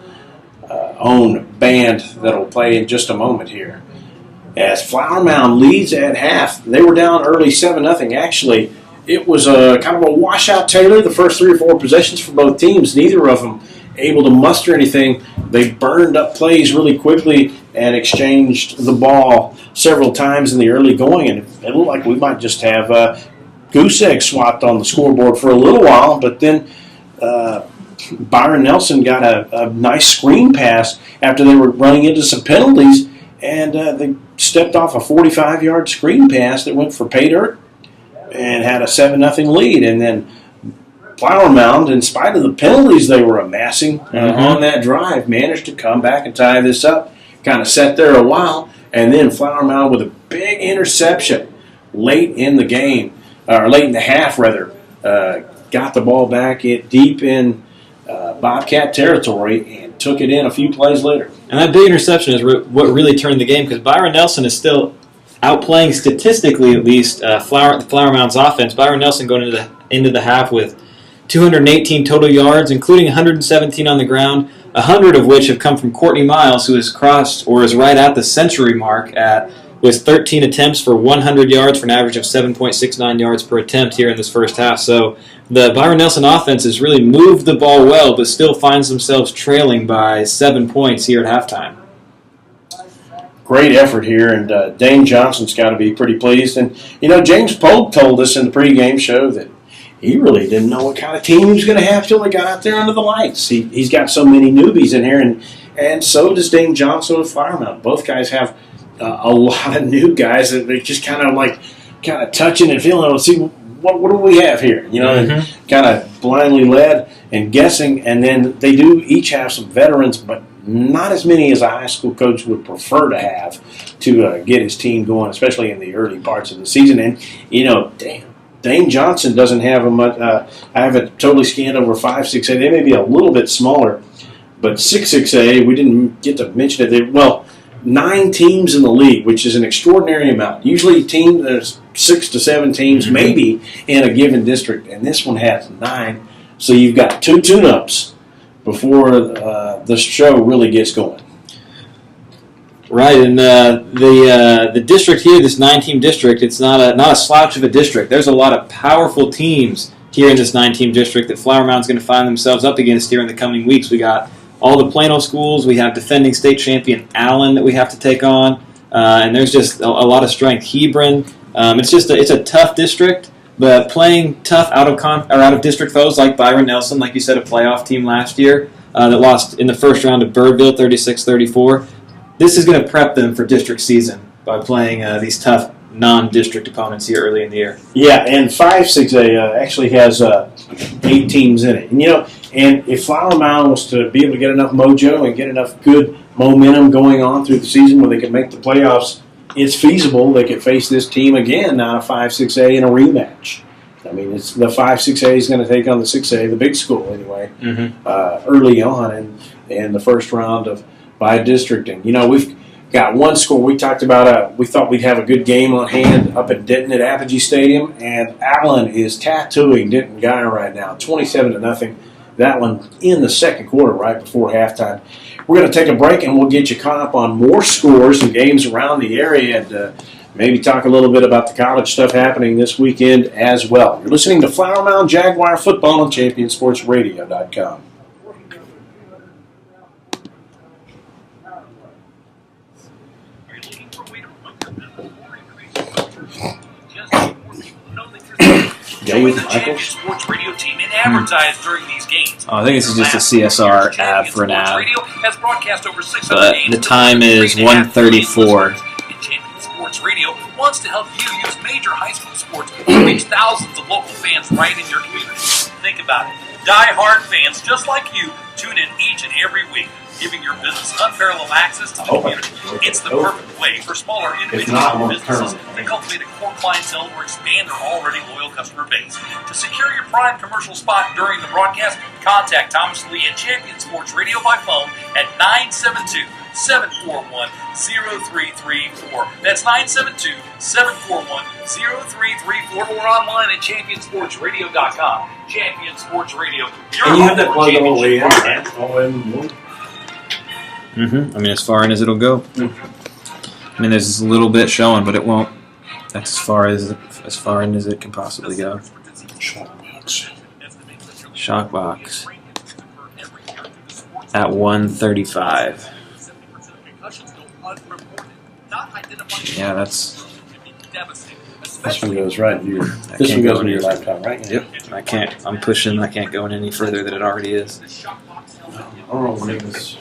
A: own band that will play in just a moment here. As Flower Mound leads at half, they were down early 7-0. Actually, it was a kind of a washout, Taylor, the first 3 or 4 possessions for both teams. Neither of them able to muster anything. They burned up plays really quickly and exchanged the ball several times in the early going, and it looked like we might just have goose egg swapped on the scoreboard for a little while, but then Byron Nelson got a nice screen pass after they were running into some penalties, and they stepped off a 45-yard screen pass that went for pay dirt and had a 7-0 lead. And then Flower Mound, in spite of the penalties they were amassing on that drive, managed to come back and tie this up. Kind of sat there a while, and then Flower Mound with a big interception late in the game, or late in the half rather, got the ball back deep in Bobcat territory and took it in a few plays later.
B: And that big interception is what really turned the game, because Byron Nelson is still outplaying, statistically at least, Flower Mound's offense. Byron Nelson going into the half with 218 total yards, including 117 on the ground, 100 of which have come from Courtney Miles, who has crossed or is right at the century mark with 13 attempts for 100 yards for an average of 7.69 yards per attempt here in this first half. So the Byron Nelson offense has really moved the ball well, but still finds themselves trailing by 7 points here at halftime.
A: Great effort here, and Dane Johnson's got to be pretty pleased. And, James Polk told us in the pregame show that he really didn't know what kind of team he was going to have till they got out there under the lights. He's got so many newbies in here, and so does Dane Johnson with Flower Mound. Both guys have a lot of new guys that they just kind of touching and feeling. Let's see what do we have here, and kind of blindly led and guessing. And then they do each have some veterans, but not as many as a high school coach would prefer to have to get his team going, especially in the early parts of the season. And Dane Johnson doesn't have a much. I haven't totally scanned over 5-6A. They may be a little bit smaller, but 6-6A, we didn't get to mention it. 9 teams in the league, which is an extraordinary amount. Usually there's 6 to 7 teams maybe in a given district, and this one has 9. So you've got 2 tune-ups before the show really gets going.
B: Right, and the district here, this 9-team district, it's not a slouch of a district. There's a lot of powerful teams here in this 9-team district that Flower Mound's going to find themselves up against here in the coming weeks. We got all the Plano schools. We have defending state champion Allen that we have to take on, and there's just a lot of strength. Hebron. It's a tough district, but playing tough out of district foes like Byron Nelson, like you said, a playoff team last year that lost in the first round to Birdville 36-34. This is going to prep them for district season by playing these tough non-district opponents here early in the year.
A: Yeah, and 5-6A actually has 8 teams in it. And if Flower Mound was to be able to get enough mojo and get enough good momentum going on through the season where they can make the playoffs, it's feasible they could face this team again out of 5-6A in a rematch. I mean, it's the 5-6A is going to take on the 6A, the big school anyway, early on in the first round by districting. We've got one score we talked about. We thought we'd have a good game on hand up in Denton at Apogee Stadium, and Allen is tattooing Denton Guy right now, 27-0. That one in the second quarter, right before halftime. We're going to take a break, and we'll get you caught up on more scores and games around the area, and maybe talk a little bit about the college stuff happening this weekend as well. You're listening to Flower Mound Jaguar Football on ChampionSportsRadio.com.
C: Join the Champion Sports Radio team and advertise during these games.
B: I think this is just a CSR ad for an ad.
C: Radio has broadcast over 600
B: But
C: games
B: the time is 1:34.
C: Champion Sports Radio wants to help you use major high school sports to reach thousands of local fans right in your community. Think about it. Die-hard fans just like you tune in each and every week, giving your business unparalleled access to the community. It's the perfect way for smaller individual businesses to cultivate a core clientele or expand their already loyal customer base. To secure your prime commercial spot during the broadcast, contact Thomas Lee at Champion Sports Radio by phone at 972-741-0334. That's 972-741-0334 or online at ChampionSportsRadio.com. Champion Sports Radio.
A: And you have that plug all the way in, right?
B: I mean, as far in as it'll go. I mean, there's a little bit showing, but it won't. That's as far in as it can possibly go. Shockbox. At 1:35. Yeah, that's.
A: This one goes right here. This one goes into your laptop, right?
B: Yep. I can't. I'm pushing. I can't go in any further than it already is.
A: Oh my goodness.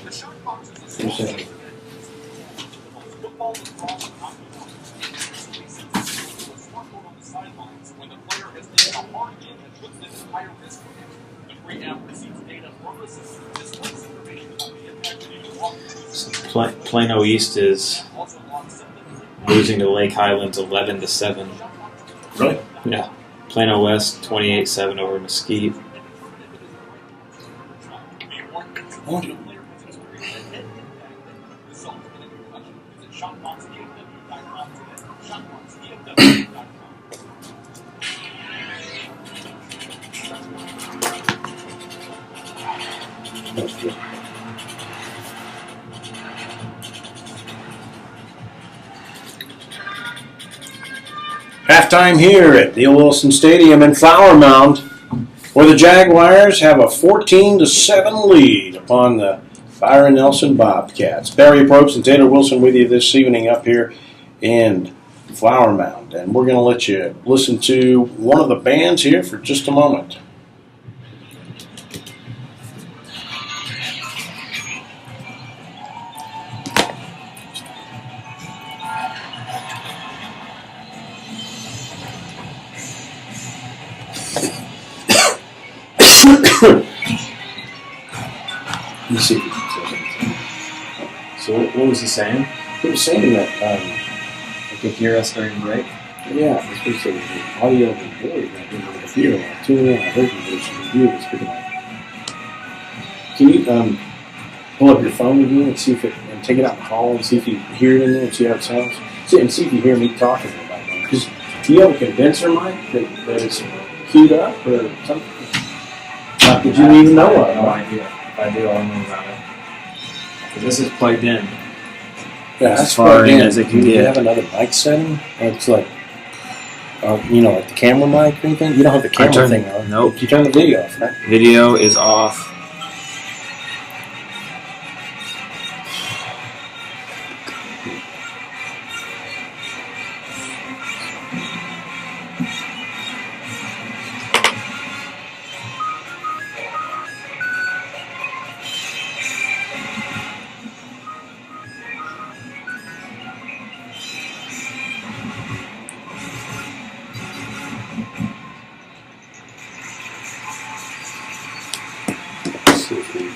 B: Plano East is losing to Lake Highlands 11-7.
A: Really?
B: Yeah. Plano West 28-7 over Mesquite.
A: Halftime here at Neil Wilson Stadium in Flower Mound, where the Jaguars have a 14-7 lead upon the Byron Nelson Bobcats. Barry Probst and Taylor Wilson with you this evening up here in Flower Mound. And we're going to let you listen to one of the bands here for just a moment. Let me see.
B: So what was he saying?
A: He was saying that,
B: You could hear us during break?
A: yeah, it's supposed to be audio of the board that in the computer. Tune in, I heard you, the computer was picking up. Can you pull up your phone again and see if it, and take it out in the hall and see if you hear it in there and see how it sounds? And see if you hear me talking about it. Because do you have a condenser mic that is queued up or something? Did you even know
B: I
A: it?
B: have no idea. If I do, I'll know about it. 'Cause this is plugged in.
A: Yeah,
B: As
A: that's
B: far
A: plugged
B: in as it can
A: Do you
B: get.
A: have another mic setting? Or it's like, like the camera mic or anything? You don't have the camera thing on.
B: Nope.
A: You turn the video off, right?
B: Video is off.
A: Let's see if we-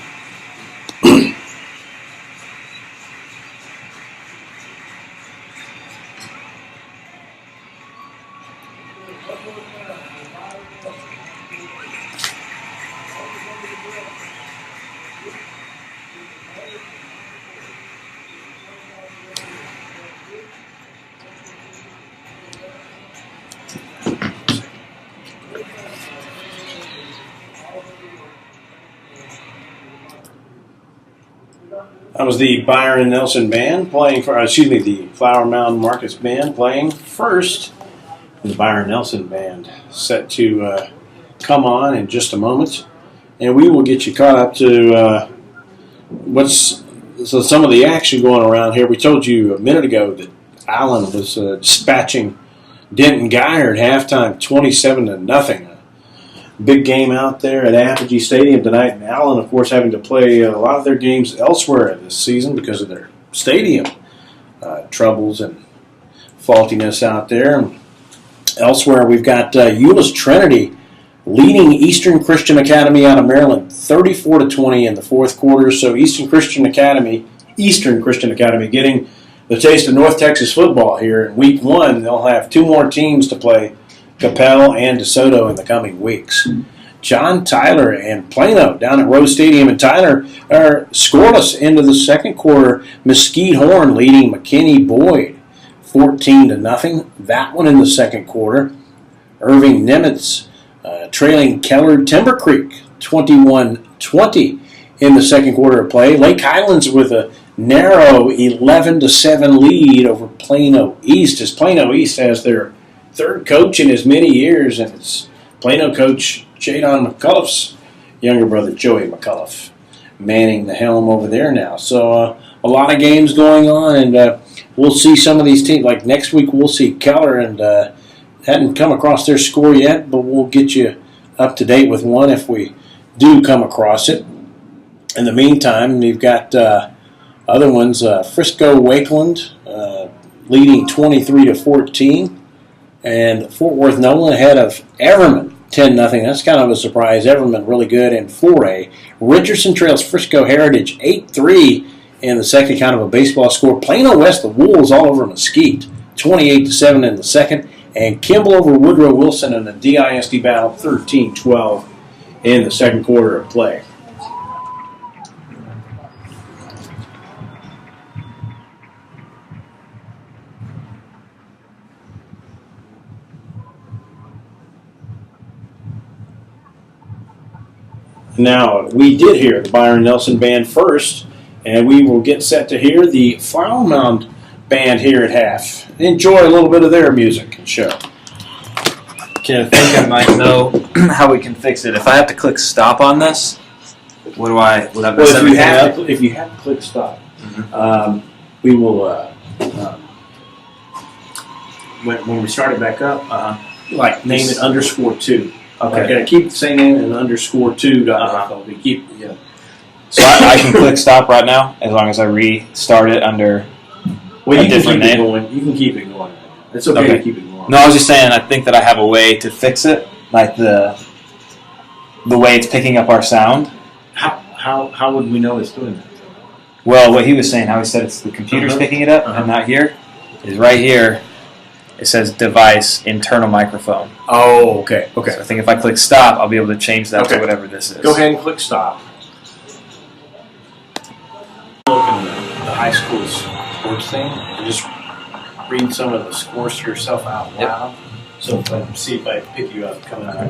A: That was the Byron Nelson Band playing for, the Flower Mound Marcus Band playing first. The Byron Nelson Band set to come on in just a moment. And we will get you caught up to some of the action going around here. We told you a minute ago that Allen was dispatching Denton Guyer at halftime, 27-0. Big game out there at Apogee Stadium tonight, and Allen, of course, having to play a lot of their games elsewhere this season because of their stadium troubles and faultiness out there. And elsewhere, we've got Euless Trinity leading Eastern Christian Academy out of Maryland, 34-20 in the fourth quarter. So Eastern Christian Academy getting the taste of North Texas football here in Week 1. They'll have two more teams to play, Capel and DeSoto, in the coming weeks. John Tyler and Plano down at Rose Stadium, and Tyler are scoreless into the second quarter. Mesquite Horn leading McKinney Boyd 14-0. That one in the second quarter. Irving Nimitz trailing Keller Timber Creek 21-20 in the second quarter of play. Lake Highlands with a narrow 11-7 lead over Plano East, as Plano East has their third coach in as many years, and it's Plano coach Jadon McCullough's younger brother, Joey McCullough, manning the helm over there now. So a lot of games going on, and we'll see some of these teams. Like next week, we'll see Keller, and hadn't come across their score yet, but we'll get you up to date with one if we do come across it. In the meantime, we've got other ones. Frisco Wakeland leading 23-14. And Fort Worth Nolan ahead of Everman 10-0. That's kind of a surprise. Everman really good in 4A. Richardson trails Frisco Heritage 8-3 in the second, kind of a baseball score. Plano West, the Wolves all over Mesquite 28-7 in the second. And Kimball over Woodrow Wilson in the DISD battle 13-12 in the second quarter of play. Now, we did hear the Byron Nelson Band first, and we will get set to hear the Flower Mound Band here at half. Enjoy a little bit of their music and show.
B: Okay, I think I might know how we can fix it. If I have to click stop on this, would that mess everything up?
A: If you have to click stop, we will, when we start it back up, name it _2.
B: Okay.
A: I'm going to keep the same name and _2. We keep,
B: So I can click stop right now as long as I restart it under a different name?
A: You can keep it going. It's okay to keep it going.
B: No, I was just saying I think that I have a way to fix it. like the way it's picking up our sound.
A: How would we know it's doing that?
B: Well, what he was saying, how he said it's the computer's picking it up, and not here, is right here. It says device, internal microphone.
A: Oh, okay.
B: So I think if I click stop, I'll be able to change that to whatever this is.
A: Go ahead and click stop. Looking at the high school sports thing, and just read some of the scores to yourself out loud. So see if I pick you up coming out.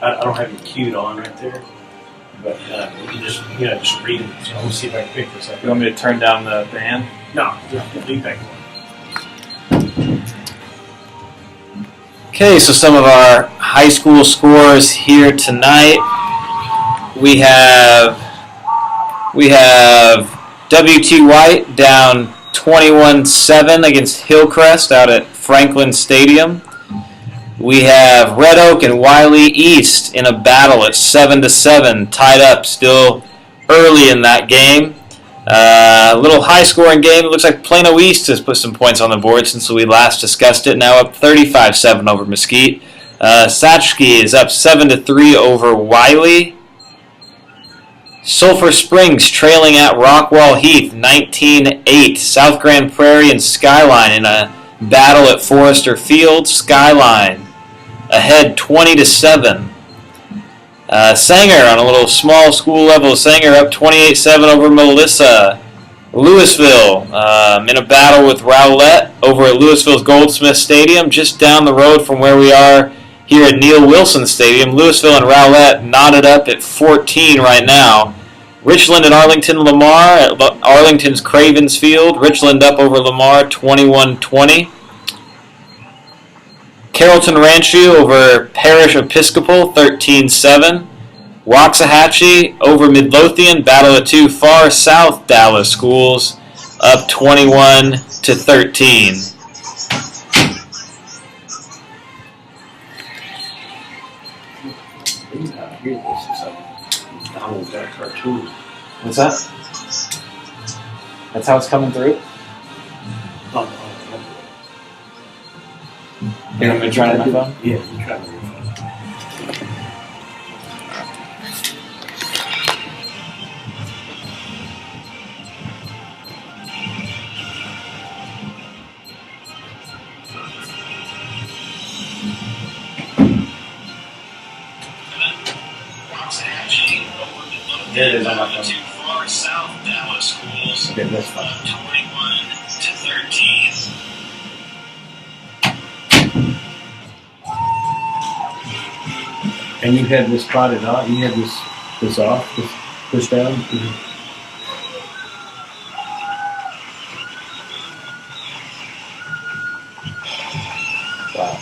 A: I don't have you queued on right there, but you can just read it. So let me see if I can pick this up.
B: You want me to turn down the band?
A: No, just leave that going.
B: Okay, so some of our high school scores here tonight. We have W.T. White down 21-7 against Hillcrest out at Franklin Stadium. We have Red Oak and Wiley East in a battle at 7-7, tied up still early in that game. A little high-scoring game. It looks like Plano East has put some points on the board since we last discussed it. Now up 35-7 over Mesquite. Satchki is up 7-3 over Wiley. Sulphur Springs trailing at Rockwall Heath 19-8. South Grand Prairie and Skyline in a battle at Forrester Field. Skyline ahead 20-7. Sanger on a little small school level. Sanger up 28-7 over Melissa. Louisville in a battle with Rowlett over at Louisville's Goldsmith Stadium, just down the road from where we are here at Neil Wilson Stadium. Louisville and Rowlett knotted up at 14 right now. Richland and Arlington Lamar at Arlington's Cravens Field. Richland up over Lamar 21-20. Carrollton Rancho over Parish Episcopal 13-7. Waxahachie over Midlothian, battle of two far south Dallas schools, up 21-13. What's that? That's how it's coming through? You're going to try it on my phone?
A: Yeah, you try it on your phone. There it is on my phone.
E: Two far south Dallas schools,
A: Okay, that's fine.
E: 21-13.
A: And you had this spotted on. You had this off, this pushed down. Wow.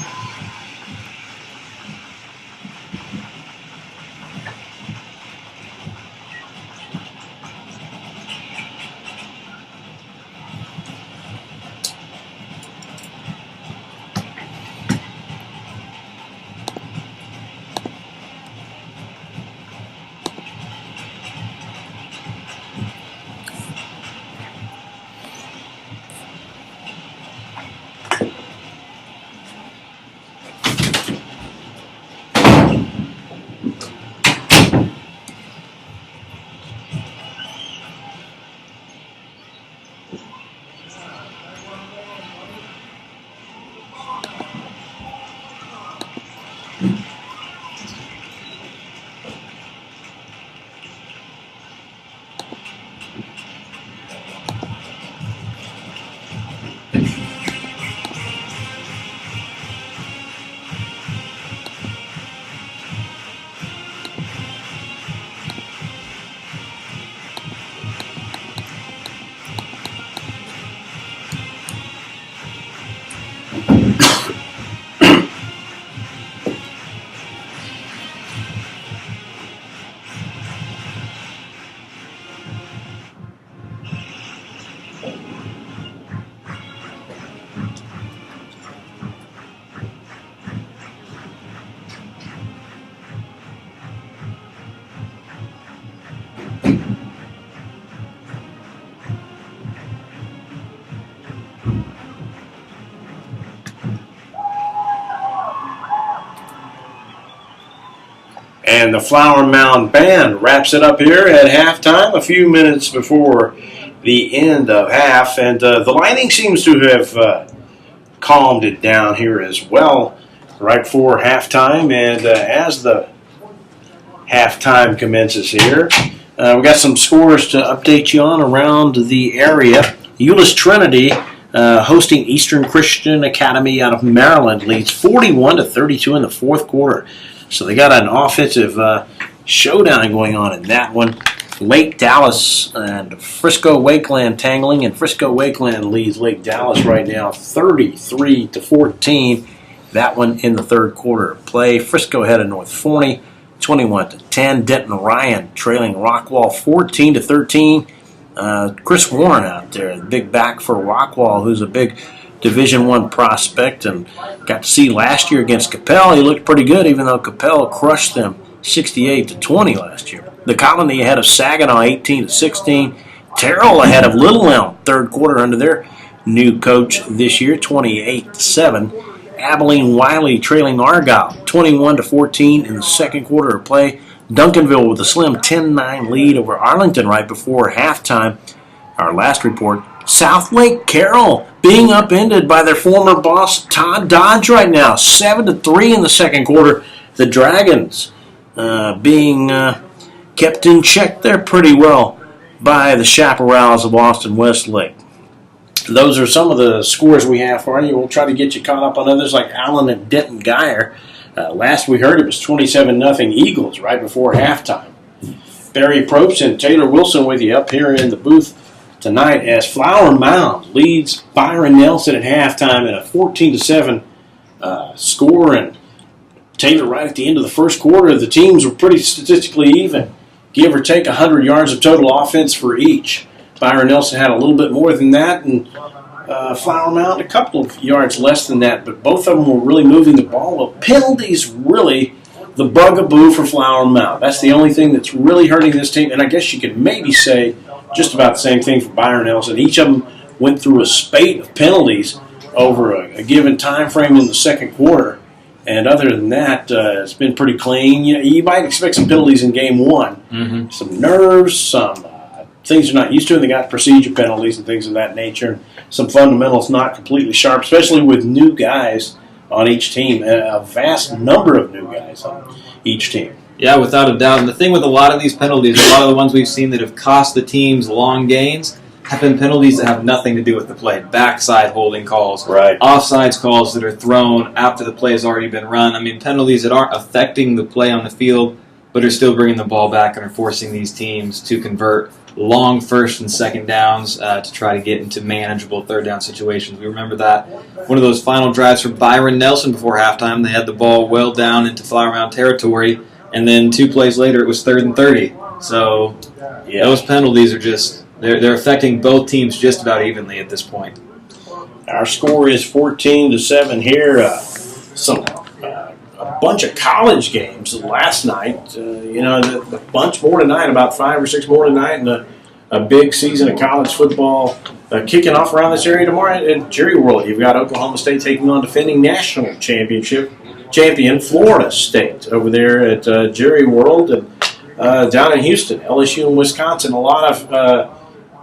A: And the Flower Mound Band wraps it up here at halftime, a few minutes before the end of half. And the lighting seems to have calmed it down here as well right before halftime. And as the halftime commences here, we got some scores to update you on around the area. Euless Trinity hosting Eastern Christian Academy out of Maryland leads 41-32 in the fourth quarter. So they got an offensive showdown going on in that one. Lake Dallas and Frisco Wakeland tangling, and Frisco Wakeland leads Lake Dallas right now 33-14. That one in the third quarter of play. Frisco ahead of North Forney 21-10. Denton Ryan trailing Rockwall 14-13. Chris Warren out there, the big back for Rockwall, who's a big Division I prospect, and got to see last year against Capel. He looked pretty good, even though Capel crushed them 68-20 last year. The Colony ahead of Saginaw 18-16. Terrell ahead of Little Elm, third quarter under their new coach this year, 28-7. Abilene Wiley trailing Argyle 21-14 in the second quarter of play. Duncanville with a slim 10-9 lead over Arlington right before halftime. Our last report, South Lake Carroll being upended by their former boss Todd Dodge right now, 7-3 in the second quarter. The Dragons being kept in check there pretty well by the Chaparrals of Austin Westlake. Those are some of the scores we have for you. We'll try to get you caught up on others like Allen and Denton Geyer. Last we heard it was 27-0 Eagles right before halftime. Barry Probst and Taylor Wilson with you up here in the booth tonight as Flower Mound leads Byron Nelson at halftime in a 14-7 score. And Taylor, right at the end of the first quarter, the teams were pretty statistically even, give or take 100 yards of total offense for each. Byron Nelson had a little bit more than that, and Flower Mound a couple of yards less than that, but both of them were really moving the ball. Well, penalties really the bugaboo for Flower Mound. That's the only thing that's really hurting this team, and I guess you could maybe say just about the same thing for Byron Nelson. Each of them went through a spate of penalties over a given time frame in the second quarter, and other than that, it's been pretty clean. You might expect some penalties in game one, some nerves, some things you're not used to, and they got procedure penalties and things of that nature. Some fundamentals not completely sharp, especially with new guys on each team, a vast number of new guys on each team.
B: Yeah, without a doubt. And the thing with a lot of these penalties, a lot of the ones we've seen that have cost the teams long gains, have been penalties that have nothing to do with the play. Backside holding calls,
A: right,
B: offsides calls that are thrown after the play has already been run. I mean, penalties that aren't affecting the play on the field, but are still bringing the ball back and are forcing these teams to convert long first and second downs to try to get into manageable third down situations. We remember that one of those final drives for Byron Nelson before halftime, they had the ball well down into Flower Mound territory, and then 2 plays later it was 3rd and 30. So those penalties are just, they're affecting both teams just about evenly at this point.
A: Our score is 14-7 here. A bunch of college games last night. A bunch more tonight, about 5 or 6 more tonight, and a big season of college football kicking off around this area tomorrow at Jerry World. You've got Oklahoma State taking on defending national champion Florida State over there at Jerry World, and down in Houston, LSU and Wisconsin. A lot of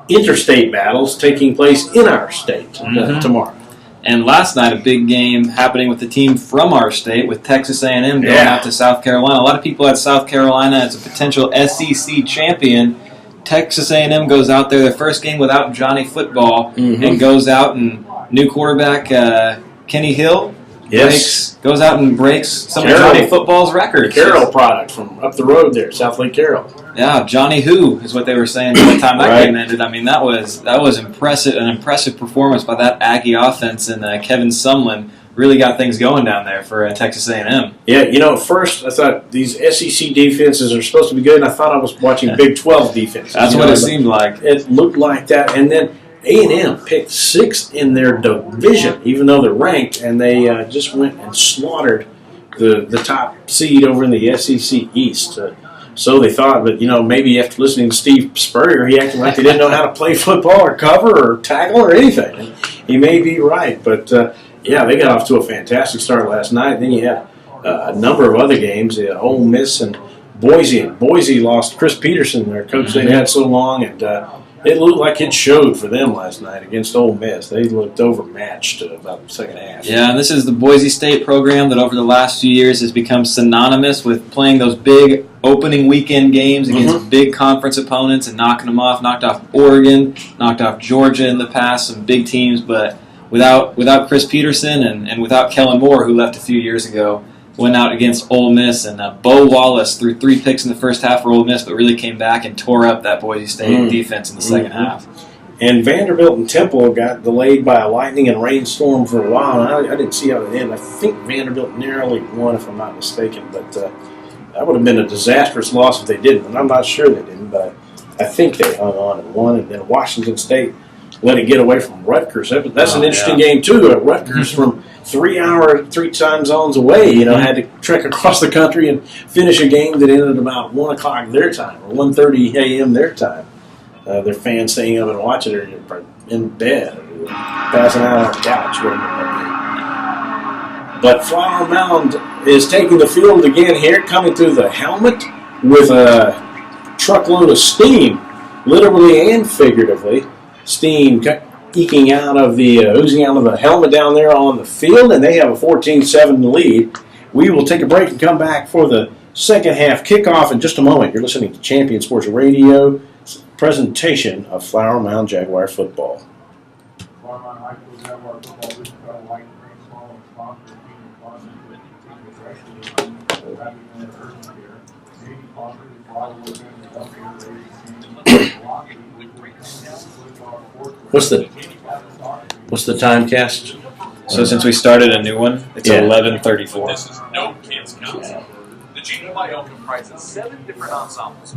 A: interstate battles taking place in our state tomorrow.
B: And last night, a big game happening with the team from our state, with Texas A&M going out to South Carolina. A lot of people had South Carolina as a potential SEC champion. Texas A&M goes out there, their first game without Johnny Football, and goes out and new quarterback Kenny Hill goes out and breaks some of Johnny Football's records.
A: Carroll product from up the road there, South Lake Carroll.
B: Yeah, Johnny Who is what they were saying by the time that game ended. I mean, that was impressive, an impressive performance by that Aggie offense, and Kevin Sumlin really got things going down there for Texas A&M.
A: Yeah, at first I thought these SEC defenses are supposed to be good, and I thought I was watching Big 12 defenses.
B: That's what it seemed like.
A: It looked like that, and then A&M picked 6th in their division, even though they're ranked, and they just went and slaughtered the top seed over in the SEC East. So they thought, but maybe after listening to Steve Spurrier, he acted like they didn't know how to play football or cover or tackle or anything. And he may be right, but they got off to a fantastic start last night. Then you had a number of other games. Ole Miss and Boise. Boise lost Chris Peterson, their coach they'd had so long, and it looked like it showed for them last night against Ole Miss. They looked overmatched about the second half.
B: Yeah, and this is the Boise State program that over the last few years has become synonymous with playing those big opening weekend games against big conference opponents and knocking them off. Knocked off Oregon, knocked off Georgia in the past, some big teams, but without Chris Peterson and without Kellen Moore, who left a few years ago, went out against Ole Miss, and Bo Wallace threw 3 picks in the first half for Ole Miss, but really came back and tore up that Boise State defense in the second half.
A: And Vanderbilt and Temple got delayed by a lightning and rainstorm for a while. And I didn't see how it ended. I think Vanderbilt narrowly won, if I'm not mistaken, but that would have been a disastrous loss if they didn't. And I'm not sure they didn't, but I think they hung on and won. And then Washington State let it get away from Rutgers. That's an interesting game, too. Rutgers from 3 time zones away, had to trek across the country and finish a game that ended about 1 o'clock their time, or 1:30 a.m. their time. Their fans staying up and watching it in bed, or passing out on the couch, whatever it might be. But Flower Mound is taking the field again here, coming through the helmet with a truckload of steam, literally and figuratively. Steam oozing out of the helmet down there on the field, and they have a 14-7 lead. We will take a break and come back for the second half kickoff in just a moment. You're listening to Champion Sports Radio presentation of Flower Mound Jaguar football.
F: Flower Mound High School Jaguar football this got a white green small and sponsor team sponsors with having an urgent care. Maybe sponsors is Wildwood and the
A: What's the time cast?
B: So since we started a new one, it's 11:34.
C: This is no kids council. The GDYO comprises 7 different ensembles.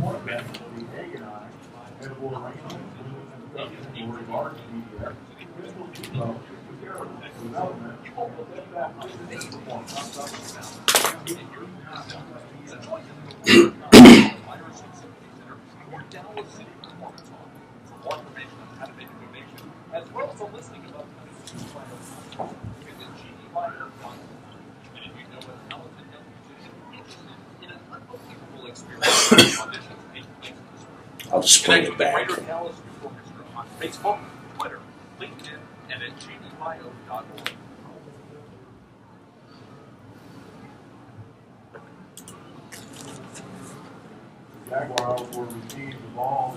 A: I'll just bring it back.
C: On Facebook, Twitter, LinkedIn, and at gdyo.org.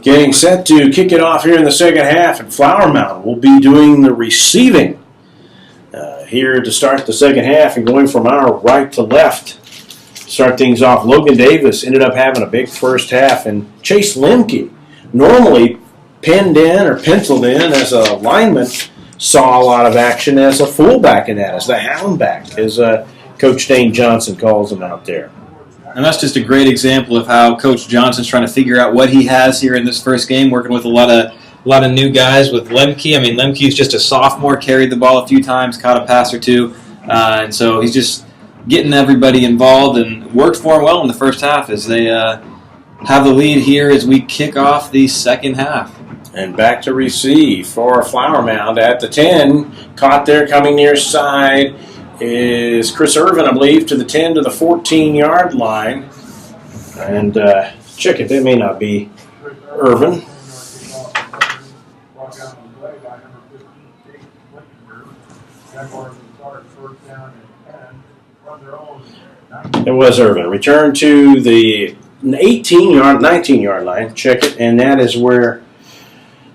A: Getting set to kick it off here in the second half, and Flower Mound will be doing the receiving here to start the second half, and going from our right to left. Start things off, Logan Davis ended up having a big first half, and Chase Lemke, normally pinned in or penciled in as a lineman, saw a lot of action as a fullback in that, as the hound back, as Coach Dane Johnson calls him out there.
B: And that's just a great example of how Coach Johnson's trying to figure out what he has here in this first game, working with a lot of new guys with Lemke. I mean, Lemke's just a sophomore, carried the ball a few times, caught a pass or two, and so he's just getting everybody involved, and worked for him well in the first half as they have the lead here as we kick off the second half.
A: And back to receive for Flower Mound at the 10. Caught there, coming near side is Chris Irvin, I believe, to the 10 to the 14-yard line. And check it, that may not be Irvin. It was Irvin. Return to the 19-yard line. Check it, and that is where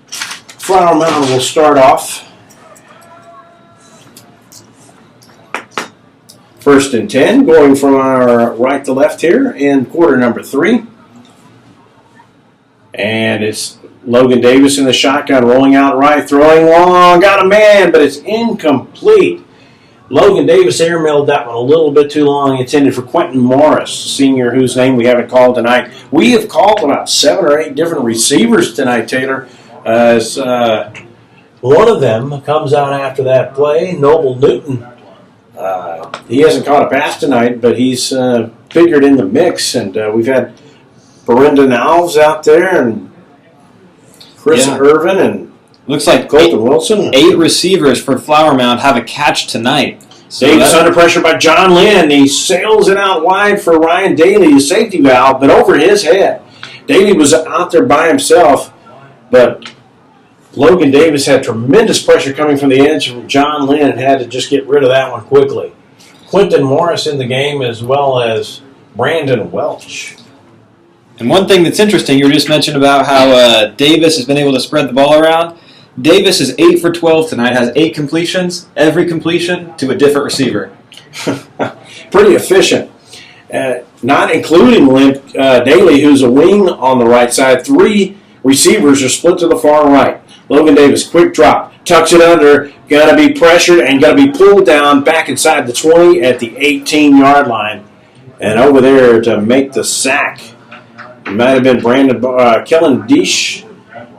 A: Flower Mound will start off. First and 10, going from our right to left here in quarter number 3. And it's Logan Davis in the shotgun, rolling out right, throwing long, got a man, but it's incomplete. Logan Davis airmailed that one a little bit too long, intended for Quentin Morris, senior whose name we haven't called tonight. We have called about 7 or 8 different receivers tonight, Taylor. As one of them comes out after that play, Noble Newton. He hasn't caught a pass tonight, but he's figured in the mix. And we've had Brendan Alves out there, and Chris Irvin, and
B: looks like
A: Colton Wilson.
B: 8 receivers for Flower Mound have a catch tonight. So
A: Davis under pressure by John Lynn. He sails it out wide for Ryan Daly, the safety valve, but over his head. Daly was out there by himself, but Logan Davis had tremendous pressure coming from the edge from John Lynn and had to just get rid of that one quickly. Quentin Morris in the game as well as Brandon Welch.
B: And one thing that's interesting, you were just mentioning about how Davis has been able to spread the ball around. Davis is 8 for 12 tonight, has 8 completions, every completion to a different receiver.
A: Pretty efficient. Not including Daly, who's a wing on the right side. 3 receivers are split to the far right. Logan Davis, quick drop, tucks it under, got to be pressured and got to be pulled down back inside the 20 at the 18-yard line. And over there to make the sack, it might have been Kellen Deesh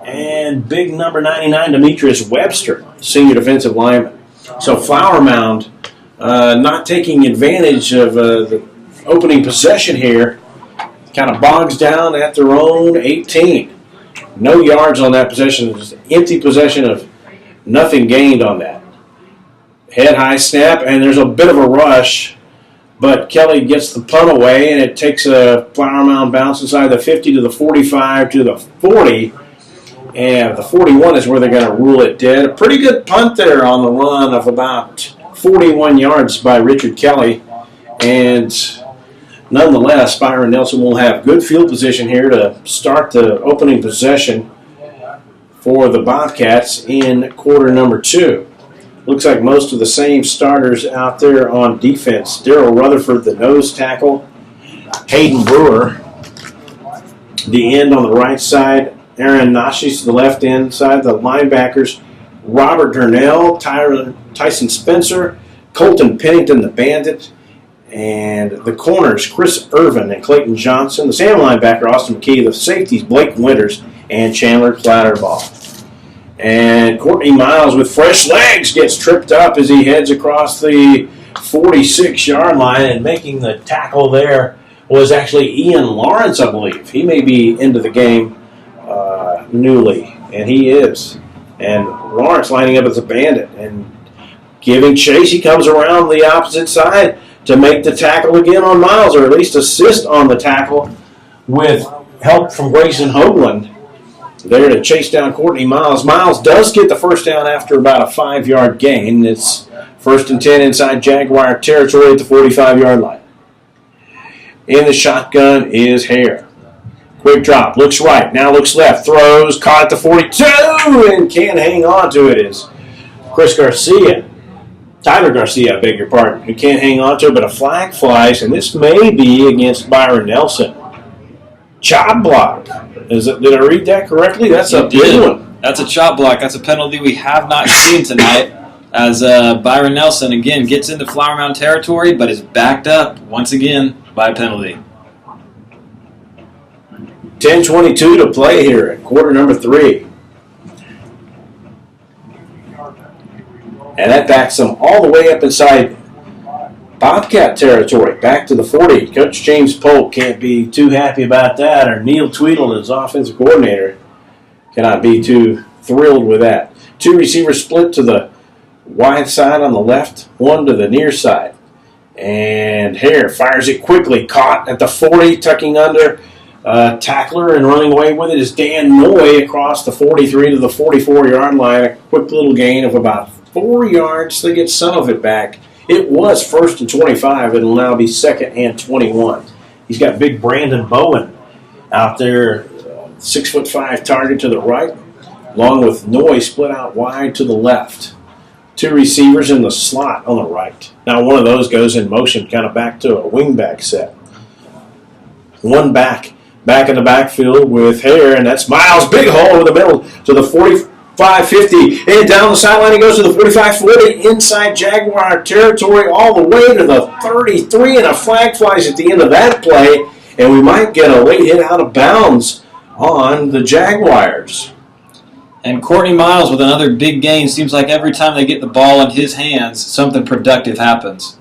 A: and big number 99, Demetrius Webster, senior defensive lineman. So Flower Mound not taking advantage of the opening possession here, kind of bogs down at their own 18. No yards on that possession. Just empty possession of nothing gained on that. Head high snap, and there's a bit of a rush, but Kelly gets the punt away, and it takes a Flower Mound bounce inside the 50 to the 45 to the 40, and the 41 is where they're going to rule it dead. A pretty good punt there on the run of about 41 yards by Richard Kelly, and nonetheless, Byron Nelson will have good field position here to start the opening possession for the Bobcats in quarter number 2. Looks like most of the same starters out there on defense. Darrell Rutherford, the nose tackle. Hayden Brewer, the end on the right side. Aaron Nashis, the left end side. The linebackers, Robert Durnell, Tyson Spencer, Colton Pennington, the bandit. And the corners, Chris Irvin and Clayton Johnson. The Sam linebacker, Austin McKee. The safeties, Blake Winters and Chandler Clatterbaugh. And Courtney Miles with fresh legs gets tripped up as he heads across the 46-yard line. And making the tackle there was actually Ian Lawrence, I believe. He may be into the game newly, and he is. And Lawrence lining up as a bandit and giving chase. He comes around the opposite side to make the tackle again on Miles, or at least assist on the tackle with help from Grayson Hoagland there to chase down Courtney Miles. Miles does get the first down after about a 5-yard gain. It's 1st and 10 inside Jaguar territory at the 45-yard line. In the shotgun is Hare. Quick drop, looks right, now looks left, throws, caught at the 42, and can't hang on to it is Tyler Garcia, I beg your pardon, who can't hang on to it, but a flag flies, and this may be against Byron Nelson. Chop block. Did I read that correctly? That's a big one.
B: That's a chop block. That's a penalty we have not seen tonight, as Byron Nelson, again, gets into Flower Mound territory, but is backed up once again by a penalty.
A: 10:22 to play here at quarter number 3. And that backs them all the way up inside Bobcat territory, back to the 40. Coach James Polk can't be too happy about that, or Neil Tweedle, his offensive coordinator, cannot be too thrilled with that. 2 receivers split to the wide side on the left, 1 to the near side. And Hare fires it quickly, caught at the 40, tucking under. Tackler and running away with it is Dan Noy across the 43 to the 44-yard line. A quick little gain of about 4 yards. They get some of it back. It was 1st and 25. It'll now be 2nd and 21. He's got big Brandon Bowen out there, 6'5" target to the right, along with Noy split out wide to the left. 2 receivers in the slot on the right. Now one of those goes in motion, kind of back to a wingback set. 1 back in the backfield with Hare, and that's Miles. Big hole over the middle to the 45-50, and down the sideline he goes to the 45-40, inside Jaguar territory all the way to the 33, and a flag flies at the end of that play, and we might get a late hit out of bounds on the Jaguars.
B: And Courtney Miles with another big gain. Seems like every time they get the ball in his hands, something productive happens.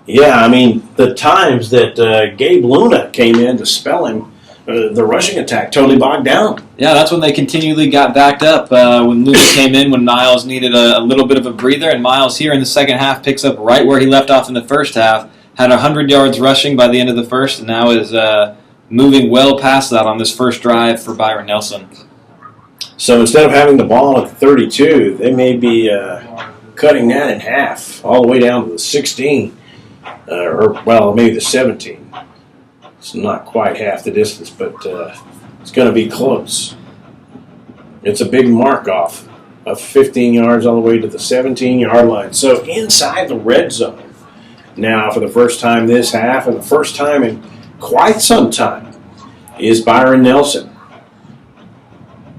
A: Yeah, I mean, the times that Gabe Luna came in to spell him the rushing attack totally bogged down.
B: Yeah, that's when they continually got backed up. When Lewis came in, when Miles needed a little bit of a breather, and Miles here in the second half picks up right where he left off in the first half. Had 100 yards rushing by the end of the first, and now is moving well past that on this first drive for Byron Nelson.
A: So instead of having the ball at the 32, they may be cutting that in half, all the way down to the 16, or maybe the 17. It's not quite half the distance, but it's going to be close. It's a big mark off of 15 yards all the way to the 17-yard line. So inside the red zone now for the first time this half and the first time in quite some time is Byron Nelson.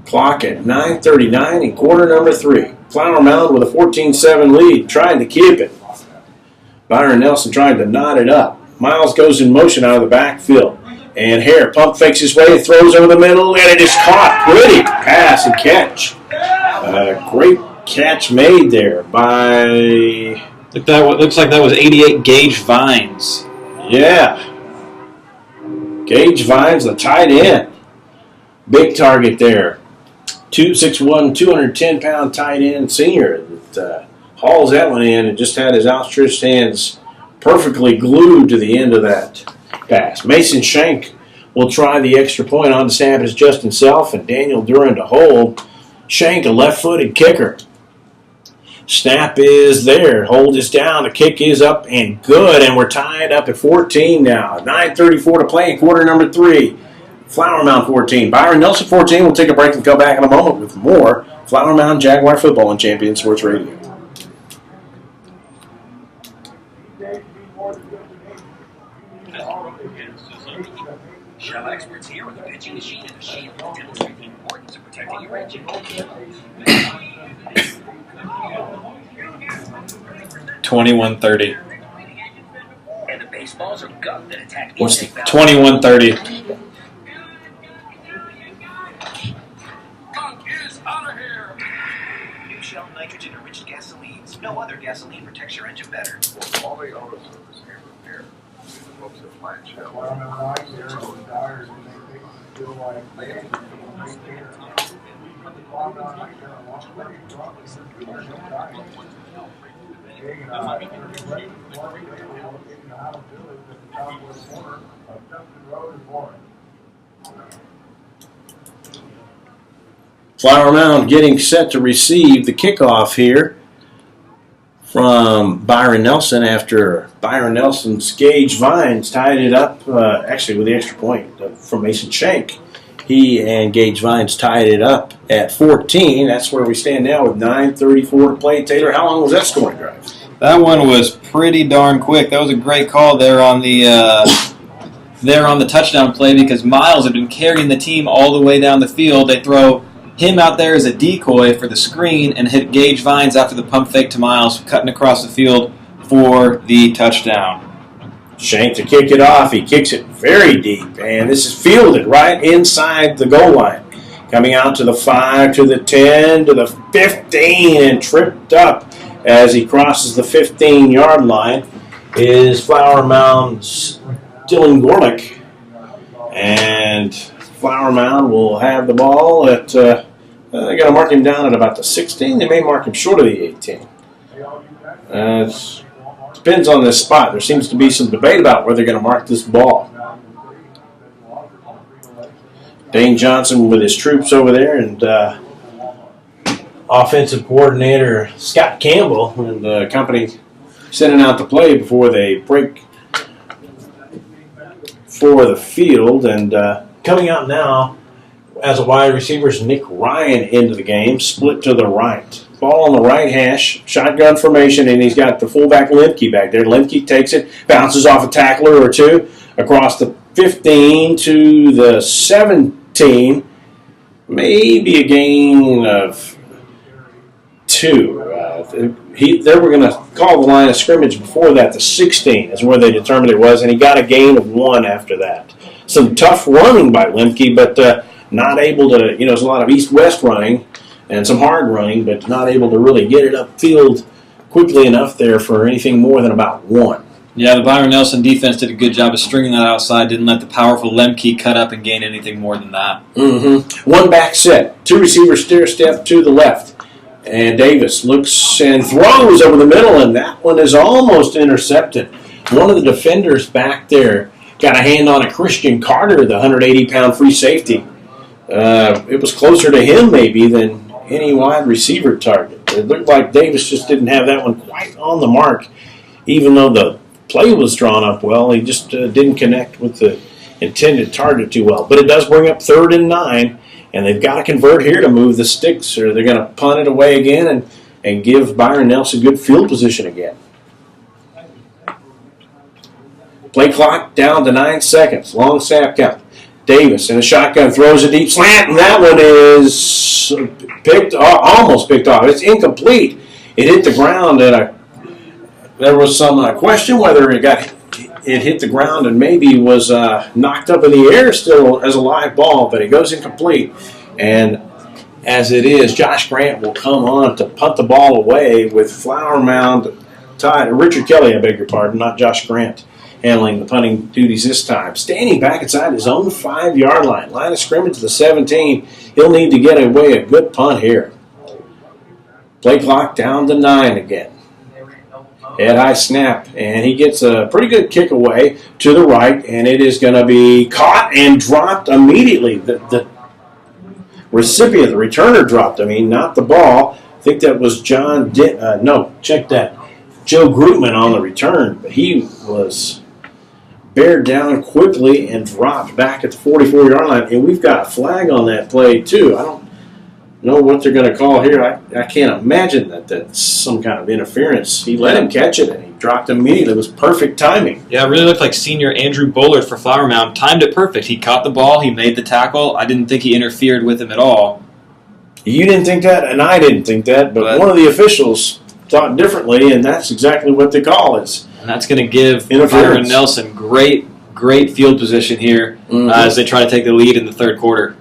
A: Clock at 9:39 in quarter number 3. Flower Mound with a 14-7 lead, trying to keep it. Byron Nelson trying to knot it up. Miles goes in motion out of the backfield. And Hare pump fakes his way, throws over the middle, and it is caught. Pretty pass and catch. Great catch made there by...
B: Looks like that was 88 Gage Vines.
A: Yeah. Gage Vines, the tight end. Big target there. 6'1", 210-pound tight end senior that hauls that one in and just had his outstretched hands perfectly glued to the end of that pass. Mason Shank will try the extra point on the snap as Justin Self and Daniel Duran to hold. Shank, a left-footed kicker. Snap is there. Hold is down. The kick is up and good, and we're tied up at 14 now. 9:34 to play in quarter number 3. Flower Mound 14. Byron Nelson 14. We'll take a break and come back in a moment with more Flower Mound Jaguar football on Champion Sports Radio.
H: Shell experts here with a pitching machine and a shield to demonstrate the importance of protecting your engine.
B: 21-30.
H: And the baseballs are gut that attack
A: What's the
B: 21-30.
H: Gunk is out of here. New Shell nitrogen-enriched gasolines. No other gasoline protects your engine better.
F: Quality auto service and repair. Folks at Plant Shell. Well, I'm not there, so tired, and they feel like they have to maintain it. We put the clock on right there, and watch what he's dropping. There's no time. Taking a ready to play, they were looking at how to do it at the southwest corner of Tempton Road and Warren.
A: Flower Mound getting set to receive the kickoff here from Byron Nelson after Byron Nelson's Gage Vines tied it up, actually with the extra point from Mason Shank. He and Gage Vines tied it up at 14. That's where we stand now with 9:34 to play. Taylor, how long was that scoring drive?
B: That one was pretty darn quick. That was a great call there on the touchdown play because Miles had been carrying the team all the way down the field. They throw him out there as a decoy for the screen and hit Gage Vines after the pump fake to Miles, cutting across the field for the touchdown.
A: Shank to kick it off. He kicks it very deep, and this is fielded right inside the goal line. Coming out to the 5, to the 10, to the 15, and tripped up as he crosses the 15-yard line is Flower Mound's Dylan Gorlick. And Flower Mound will have the ball at, they got to mark him down at about the 16. They may mark him short of the 18. Depends on this spot. There seems to be some debate about where they're going to mark this ball. Dane Johnson with his troops over there and offensive coordinator Scott Campbell and the company sending out the play before they break for the field. And coming out now as a wide receiver is Nick Ryan into the game, split to the right. Ball on the right hash, shotgun formation, and he's got the fullback Lemke back there. Lemke takes it, bounces off a tackler or two, across the 15 to the 17. Maybe a gain of 2. They were going to call the line of scrimmage before that. The 16 is where they determined it was, and he got a gain of 1 after that. Some tough running by Lemke, but not able to, there's a lot of east-west running and some hard running, but not able to really get it upfield quickly enough there for anything more than about 1.
B: Yeah, the Byron Nelson defense did a good job of stringing that outside, didn't let the powerful Lemke cut up and gain anything more than that.
A: Mm-hmm. One back set. Two receivers stair step to the left. And Davis looks and throws over the middle, and that one is almost intercepted. One of the defenders back there got a hand on a Christian Carter, the 180-pound free safety. It was closer to him maybe than any wide receiver target. It looked like Davis just didn't have that one quite on the mark, even though the play was drawn up well. He just didn't connect with the intended target too well. But it does bring up 3rd and 9, and they've got to convert here to move the sticks, or they're going to punt it away again and give Byron Nelson good field position again. Play clock down to 9 seconds. Long snap count. Davis in a shotgun throws a deep slant, and that one is almost picked off. It's incomplete. It hit the ground, and there was some question whether it hit the ground and maybe was knocked up in the air still as a live ball, but it goes incomplete. And as it is, Josh Grant will come on to punt the ball away with Flower Mound tied. Richard Kelly, I beg your pardon, not Josh Grant, handling the punting duties this time. Standing back inside his own 5-yard line. Line of scrimmage to the 17. He'll need to get away a good punt here. Play clock down to 9 again. Head high snap, and he gets a pretty good kick away to the right, and it is going to be caught and dropped immediately. The recipient, the returner dropped, not the ball. I think that was Joe Grootman on the return, but he was bared down quickly and dropped back at the 44-yard line, and we've got a flag on that play too. I don't know what they're going to call here. I can't imagine that that's some kind of interference. He let him catch it, and he dropped immediately. It was perfect timing.
B: Yeah, it really looked like senior Andrew Bullard for Flower Mound timed it perfect. He caught the ball. He made the tackle. I didn't think he interfered with him at all.
A: You didn't think that, and I didn't think that, but one of the officials thought differently, and that's exactly what they call it.
B: And that's going to give Byron Nelson great field position here as they try to take the lead in the third quarter.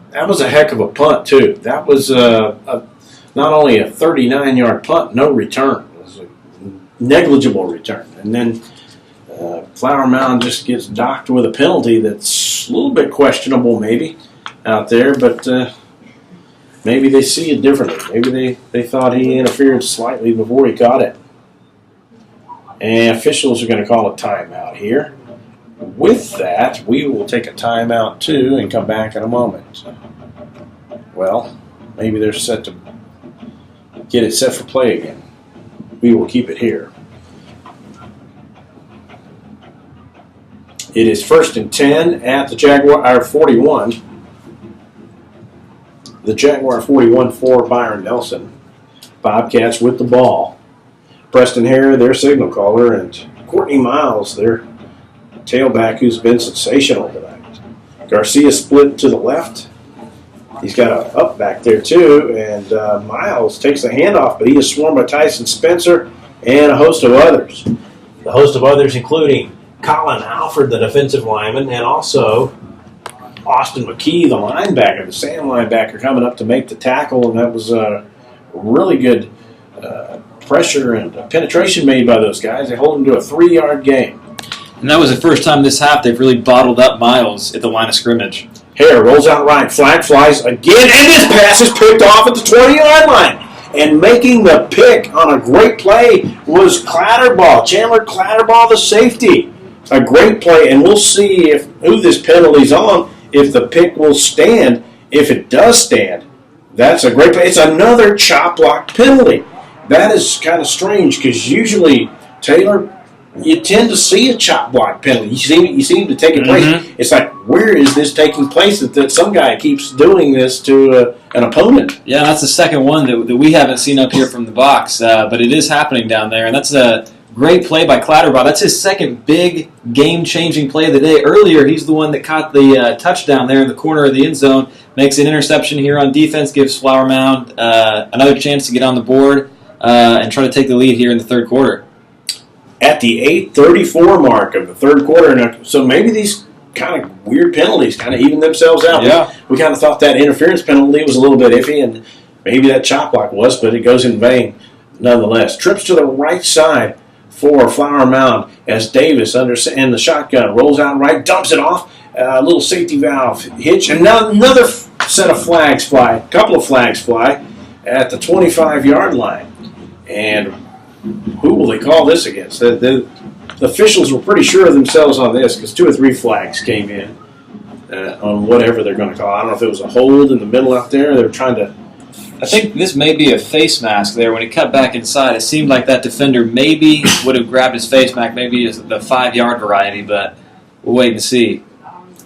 A: That was a heck of a punt, too. That was not only a 39-yard punt, no return. It was a negligible return. And then Flower Mound just gets docked with a penalty that's a little bit questionable maybe out there, but maybe they see it differently. Maybe they thought he interfered slightly before he caught it. And officials are going to call a timeout here. With that, we will take a timeout too and come back in a moment. Well, maybe they're set to get it set for play again. We will keep it here. It is 1st and 10 at the Jaguar 41. The Jaguar 41 for Byron Nelson. Bobcats with the ball. Preston Hare, their signal caller, and Courtney Miles, their tailback, who's been sensational tonight. Garcia split to the left. He's got a up back there too, and Miles takes the handoff, but he is swarmed by Tyson Spencer and a host of others. The host of others including Colin Alford, the defensive lineman, and also Austin McKee, the linebacker, the Sam linebacker, coming up to make the tackle, and that was a really good pressure and penetration made by those guys. They hold him to a 3-yard gain.
B: And that was the first time this half they've really bottled up Miles at the line of scrimmage.
A: Hare rolls out right, flag flies again, and this pass is picked off at the 20-yard line. And making the pick on a great play was Clatterball, Chandler Clatterball, the safety. A great play, and we'll see who this penalty's on, if the pick will stand. If it does stand, that's a great play. It's another chop block penalty. That is kind of strange because usually, Taylor, you tend to see a chop block penalty. You seem to take it place. Mm-hmm. It's like, where is this taking place that some guy keeps doing this to an opponent?
B: Yeah, that's the second one that we haven't seen up here from the box, but it is happening down there, and that's a great play by Clatterball. That's his second big game-changing play of the day. Earlier, he's the one that caught the touchdown there in the corner of the end zone, makes an interception here on defense, gives Flower Mound another chance to get on the board and try to take the lead here in the third quarter.
A: At the 8:34 mark of the third quarter, so maybe these kind of weird penalties kind of even themselves out.
B: Yeah.
A: We kind of thought that interference penalty was a little bit iffy, and maybe that chop block was, but it goes in vain nonetheless. Trips to the right side for Flower Mound as Davis in the shotgun rolls out right, dumps it off. A little safety valve hitch, and now another set of flags fly. A couple of flags fly at the 25-yard line. And who will they call this against? The officials were pretty sure of themselves on this because 2 or 3 flags came in on whatever they're going to call. I don't know if it was a hold in the middle out there. They were trying to.
B: I think this may be a face mask there. When he cut back inside, it seemed like that defender maybe would have grabbed his face mask, maybe the 5-yard variety, but we'll wait and see.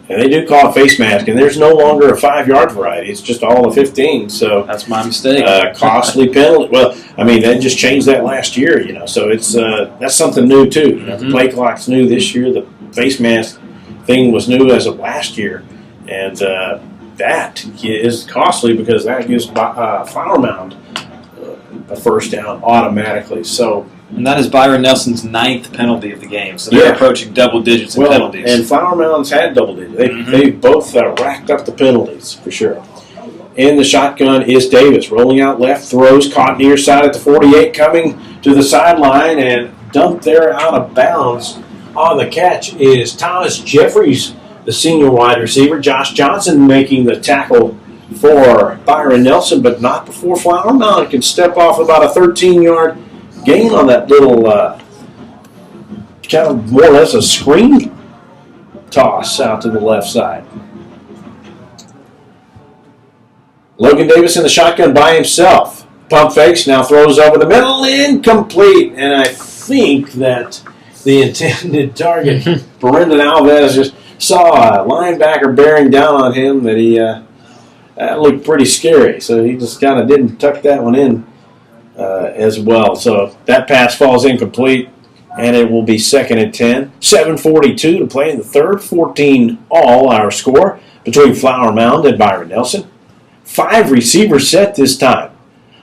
A: And they do call it face mask, and there's no longer a 5-yard variety. It's just all the 15. So
B: that's my mistake.
A: Costly penalty. Well, I mean, they just changed that last year, you know. So it's that's something new too. You know, the play clock's new this year. The face mask thing was new as of last year, and that is costly because that gives Flower Mound a first down automatically. So.
B: And that is Byron Nelson's 9th penalty of the game. So they're approaching double digits in penalties.
A: And Flower Mound's had double digits. They both racked up the penalties, for sure. In the shotgun is Davis. Rolling out left, throws, caught near side at the 48, coming to the sideline and dumped there out of bounds. On the catch is Thomas Jeffries, the senior wide receiver. Josh Johnson making the tackle for Byron Nelson, but not before Flower Mound can step off about a 13-yard gain on that little kind of more or less a screen toss out to the left side. Logan Davis in the shotgun by himself. Pump fakes, now throws over the middle, incomplete. And I think that the intended target, Brendan Alves, just saw a linebacker bearing down on him that he that looked pretty scary. So he just kind of didn't tuck that one in. As well. So that pass falls incomplete, and it will be 2nd and 10. 7:42 to play in the third. 14 all our score between Flower Mound and Byron Nelson. 5 receivers set this time.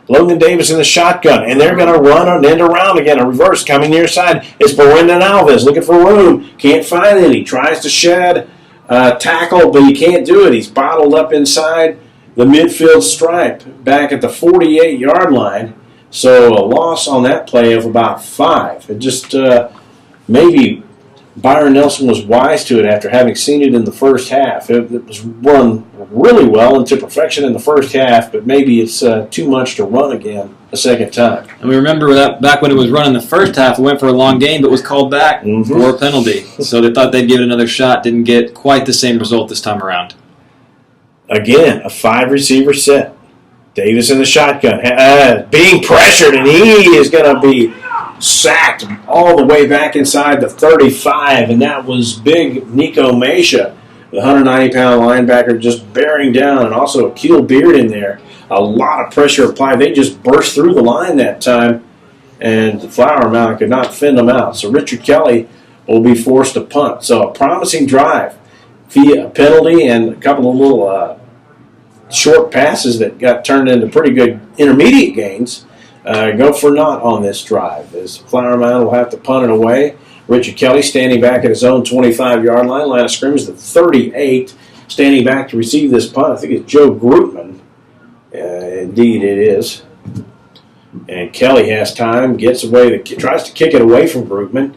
A: Logan Davis in the shotgun, and they're going to run an end around again. A reverse coming near side. It's Brendan Alves looking for room. Can't find any. Tries to shed tackle, but he can't do it. He's bottled up inside the midfield stripe back at the 48-yard line. So a loss on that play of about 5. It just maybe Byron Nelson was wise to it after having seen it in the first half. It was run really well into perfection in the first half, but maybe it's too much to run again a second time.
B: And we remember that back when it was run in the first half, it went for a long game, but was called back for a penalty. So they thought they'd give it another shot, didn't get quite the same result this time around.
A: Again, a 5-receiver set. Davis in the shotgun, being pressured, and he is going to be sacked all the way back inside the 35, and that was big Nico Mesha, the 190-pound linebacker, just bearing down, and also Akil Beard in there. A lot of pressure applied. They just burst through the line that time, and the Flower Mound could not fend them out. So Richard Kelly will be forced to punt. So a promising drive via a penalty and a couple of little short passes that got turned into pretty good intermediate gains go for naught on this drive. As Flower Mound will have to punt it away. Richard Kelly standing back at his own 25-yard line. Line of scrimmage, the 38. Standing back to receive this punt, I think it's Joe Grootman. Indeed it is. And Kelly has time, gets away, tries to kick it away from Grootman.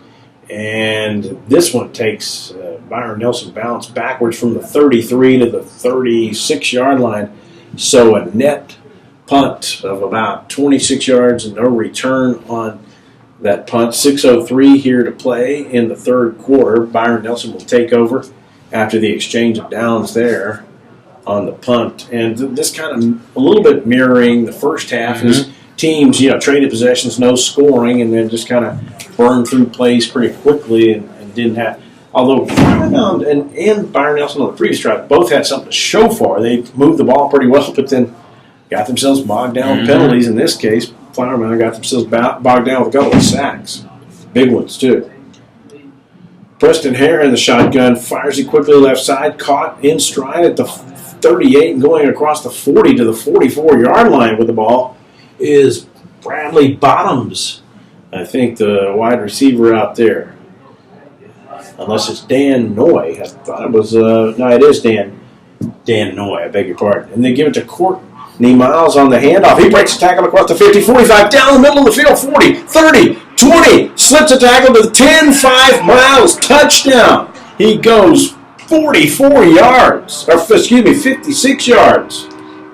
A: And this one takes Byron Nelson bounce backwards from the 33 to the 36-yard line. So a net punt of about 26 yards and no return on that punt. 6:03 here to play in the third quarter. Byron Nelson will take over after the exchange of downs there on the punt. And this kind of a little bit mirroring the first half is teams, traded possessions, no scoring, and then just kind of burned through plays pretty quickly and didn't have. Although Flower Mound and Byron Nelson on the previous drive both had something to show for. They moved the ball pretty well, but then got themselves bogged down with penalties. In this case, Flower Mound got themselves bogged down with a couple of sacks. Big ones, too. Preston Hare in the shotgun, fires it quickly left side, caught in stride at the 38 and going across the 40 to the 44-yard line with the ball is Bradley Bottoms. I think the wide receiver out there. Unless it's Dan Noy. I thought it was, no, it is Dan Noy, I beg your pardon. And they give it to Courtney Miles on the handoff. He breaks the tackle across the 50, 45, down the middle of the field, 40, 30, 20, slips a tackle to the 10, 5 miles, touchdown. He goes 44 yards, or 56 yards.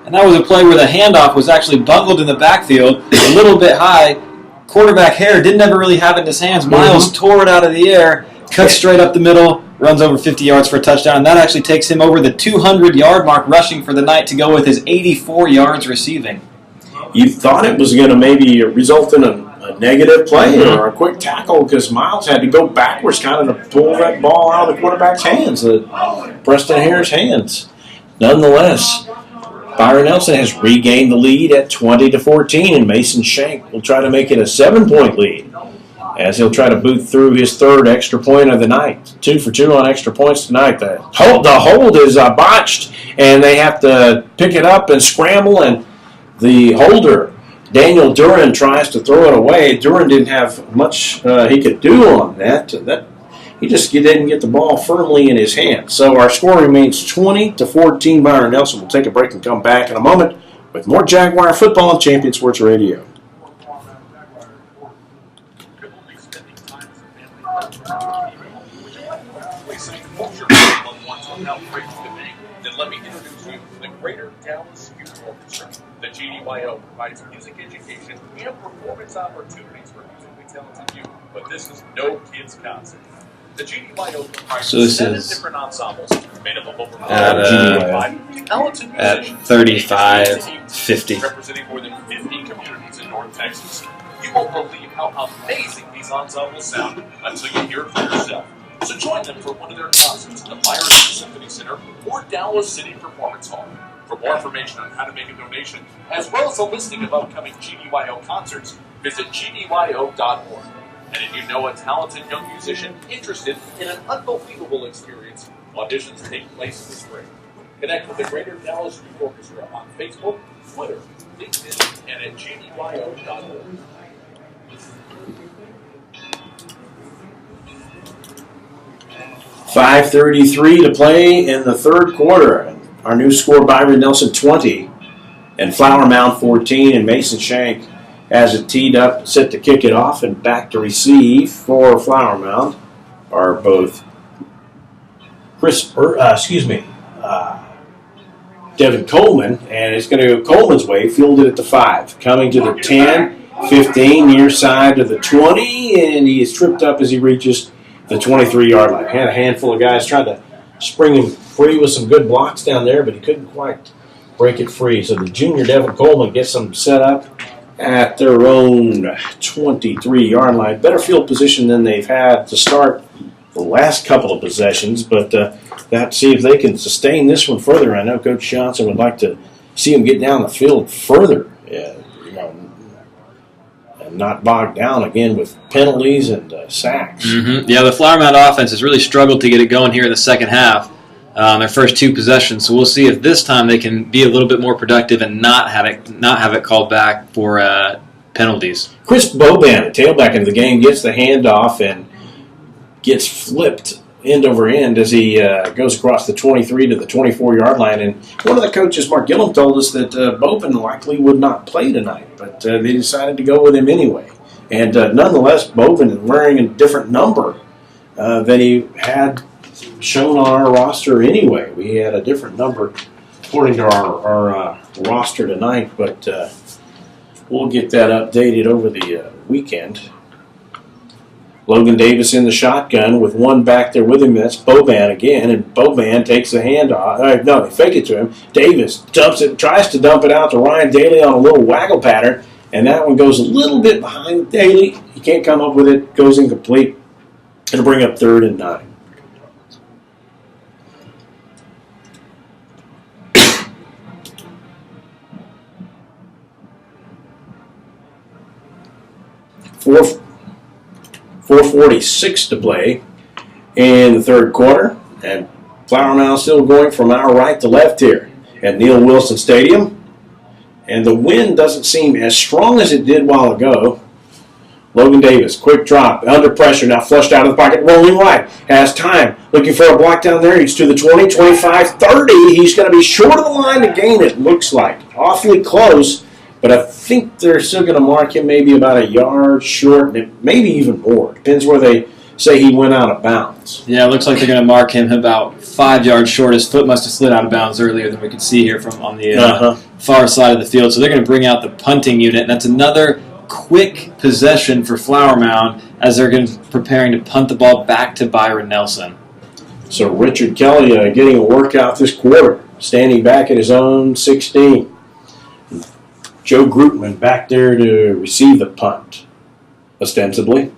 B: And that was a play where the handoff was actually bungled in the backfield, a little bit high. Quarterback Hare didn't ever really have it in his hands. Miles tore it out of the air, cut straight up the middle, runs over 50 yards for a touchdown, and that actually takes him over the 200-yard mark rushing for the night to go with his 84 yards receiving.
A: You thought it was going to maybe result in a negative play or a quick tackle because Miles had to go backwards kind of to pull that ball out of the quarterback's hands, Preston Hare's hands. Nonetheless, Byron Nelson has regained the lead at 20-14, and Mason Shank will try to make it a 7-point lead as he'll try to boot through his third extra point of the night. 2 for 2 on extra points tonight. The hold is botched, and they have to pick it up and scramble, and the holder, Daniel Duran, tries to throw it away. Duran didn't have much he could do on that. He just didn't get the ball firmly in his hands. So our score remains 20-14. Byron Nelson will take a break and come back in a moment with more Jaguar football on Champion Sports Radio.
C: Then let me introduce you to the Greater Dallas Youth Orchestra. The GDYO provides music education and performance opportunities for musically talented youth, but this is no kids' concert. The GDYO comprises 7 different ensembles made up of over 35 talented musicians.
B: At 35-50.
C: Representing more than 50 communities in North Texas. You won't believe how amazing these ensembles sound until you hear it for yourself. So join them for one of their concerts at the Byron Symphony Center or Dallas City Performance Hall. For more information on how to make a donation, as well as a listing of upcoming GDYO concerts, visit gdyo.org. And if you know a talented young musician interested in an unbelievable experience, auditions take place in the spring. Connect with the Greater Dallas Youth Orchestra on Facebook, Twitter, LinkedIn, and at gdyo.org.
A: .5:33 to play in the third quarter. Our new score, Byron Nelson 20 and Flower Mound 14, and Mason Shank has it teed up, set to kick it off, and back to receive for Flower Mound are both Devin Coleman, and it's going to go Coleman's way, fielded at the 5, coming to the 10, 15, near side to the 20, and he is tripped up as he reaches the 23-yard line. Had a handful of guys trying to spring him free with some good blocks down there, but he couldn't quite break it free. So the junior Devin Coleman gets them set up at their own 23-yard line. Better field position than they've had to start the last couple of possessions, but let's see if they can sustain this one further. I know Coach Johnson would like to see them get down the field further, and not bogged down again with penalties and sacks.
B: Yeah, the Flower Mound offense has really struggled to get it going here in the second half. Their first 2 possessions, so we'll see if this time they can be a little bit more productive and not have it called back for penalties.
A: Chris Boban, the tailback of the game, gets the handoff and gets flipped end over end as he goes across the 23 to the 24-yard line. And one of the coaches, Mark Gillum, told us that Boban likely would not play tonight, but they decided to go with him anyway. And nonetheless, Boban is wearing a different number than he had shown on our roster anyway. We had a different number according to our roster tonight, but we'll get that updated over the weekend. Logan Davis in the shotgun with one back there with him. That's Boban again, and Boban takes the handoff. No, they fake it to him. Davis dumps it, tries to dump it out to Ryan Daly on a little waggle pattern, and that one goes a little bit behind Daly. He can't come up with it, goes incomplete. It'll bring up 3rd and 9. Four 4:46 to play in the third quarter, and Flower Mound still going from our right to left here at Neil Wilson Stadium. And the wind doesn't seem as strong as it did a while ago. Logan Davis, quick drop, under pressure, now flushed out of the pocket, rolling right, has time, looking for a block down there. He's to the 20, 25, 30. He's going to be short of the line to gain it, looks like. Awfully close, but I think they're still going to mark him maybe about a yard short, maybe even more. Depends where they say he went out of bounds.
B: Yeah, it looks like they're going to mark him about 5 yards short. His foot must have slid out of bounds earlier than we could see here from on the far side of the field. So they're going to bring out the punting unit, and that's another quick possession for Flower Mound as they're going to preparing to punt the ball back to Byron Nelson.
A: So Richard Kelly getting a workout this quarter, standing back at his own 16. Joe Grootman back there to receive the punt, ostensibly.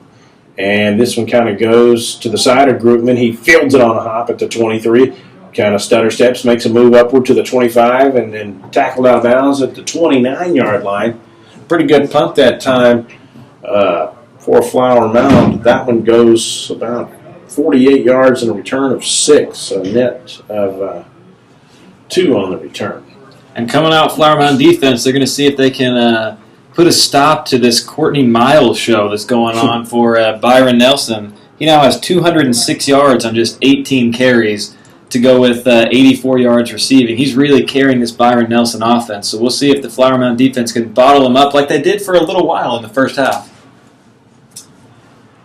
A: And this one kind of goes to the side of Grootman. He fields it on a hop at the 23. Kind of stutter steps, makes a move upward to the 25, and then tackled out of bounds at the 29-yard line. Pretty good punt that time for Flower Mound. That one goes about 48 yards and a return of 6, a net of 2 on the return.
B: And coming out Flower Mound defense, they're going to see if they can put a stop to this Courtney Miles show that's going on for Byron Nelson. He now has 206 yards on just 18 carries to go with 84 yards receiving. He's really carrying this Byron Nelson offense. So we'll see if the Flower Mound defense can bottle him up like they did for a little while in the first half.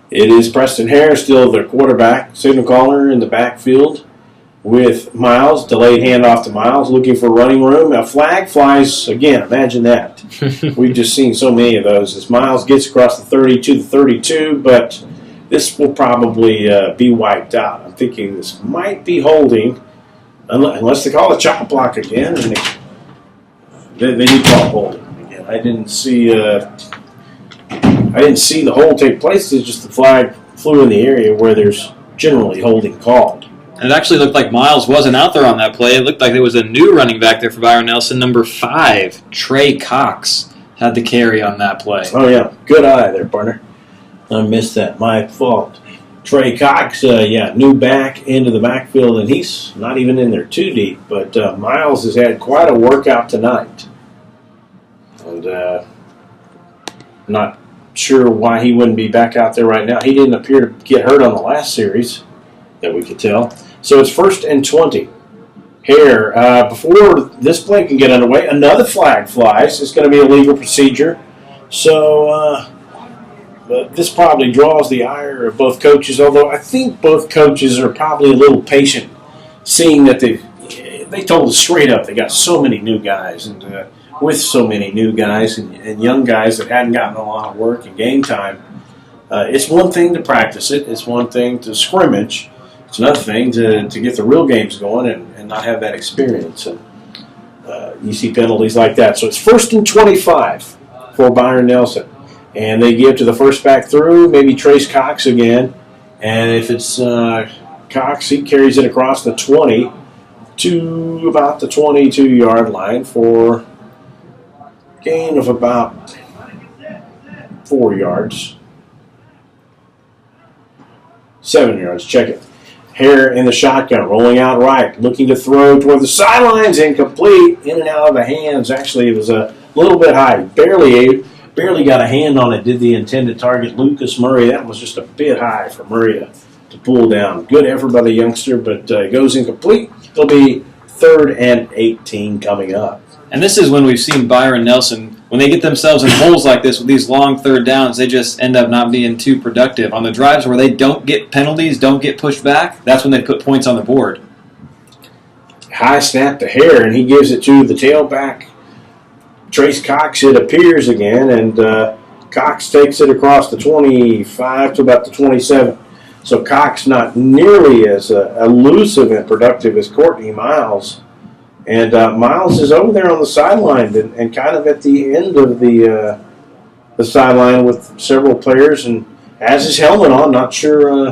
A: It is Preston Hare, still their quarterback, signal caller in the backfield with Miles. Delayed handoff to Miles, looking for running room. A flag flies again. Imagine that. We've just seen so many of those as Miles gets across the 30 to the 32, but this will probably be wiped out. I'm thinking this might be holding, unless they call a chop block again, and they need to call holding again. I didn't see the hold take place. It's just the flag flew in the area where there's generally holding called.
B: And it actually looked like Miles wasn't out there on that play. It looked like there was a new running back there for Byron Nelson. Number 5, Trey Cox, had the carry on that play.
A: Oh, yeah. Good eye there, partner. I missed that. My fault. Trey Cox, new back into the backfield, and he's not even in there too deep. But Miles has had quite a workout tonight. And not sure why he wouldn't be back out there right now. He didn't appear to get hurt on the last series that we could tell. So it's 1st and 20. Here, before this play can get underway, another flag flies. It's going to be a legal procedure. So this probably draws the ire of both coaches, although I think both coaches are probably a little patient, seeing that they told us straight up they got so many new guys, and with so many new guys and young guys that hadn't gotten a lot of work and game time, it's one thing to practice it. It's one thing to scrimmage. It's another thing to get the real games going and not have that experience. And you see penalties like that. So it's 1st and 25 for Byron Nelson. And they give to the first back through, maybe Trace Cox again. And if it's Cox, he carries it across the 20 to about the 22-yard line for a gain of about 4 yards. 7 yards, check it. Hare in the shotgun, rolling out right, looking to throw toward the sidelines, incomplete, in and out of the hands. Actually, it was a little bit high. Barely got a hand on it, did the intended target, Lucas Murray. That was just a bit high for Murray to pull down. Good effort by the youngster, but it goes incomplete. It'll be 3rd and 18 coming up.
B: And this is when we've seen Byron Nelson, when they get themselves in holes like this with these long third downs, they just end up not being too productive. On the drives where they don't get penalties, don't get pushed back, that's when they put points on the board.
A: High snap to Hare, and he gives it to the tailback, Trace Cox, it appears again, and Cox takes it across the 25 to about the 27. So Cox not nearly as elusive and productive as Courtney Miles. And Miles is over there on the sideline and kind of at the end of the sideline with several players and has his helmet on. Not sure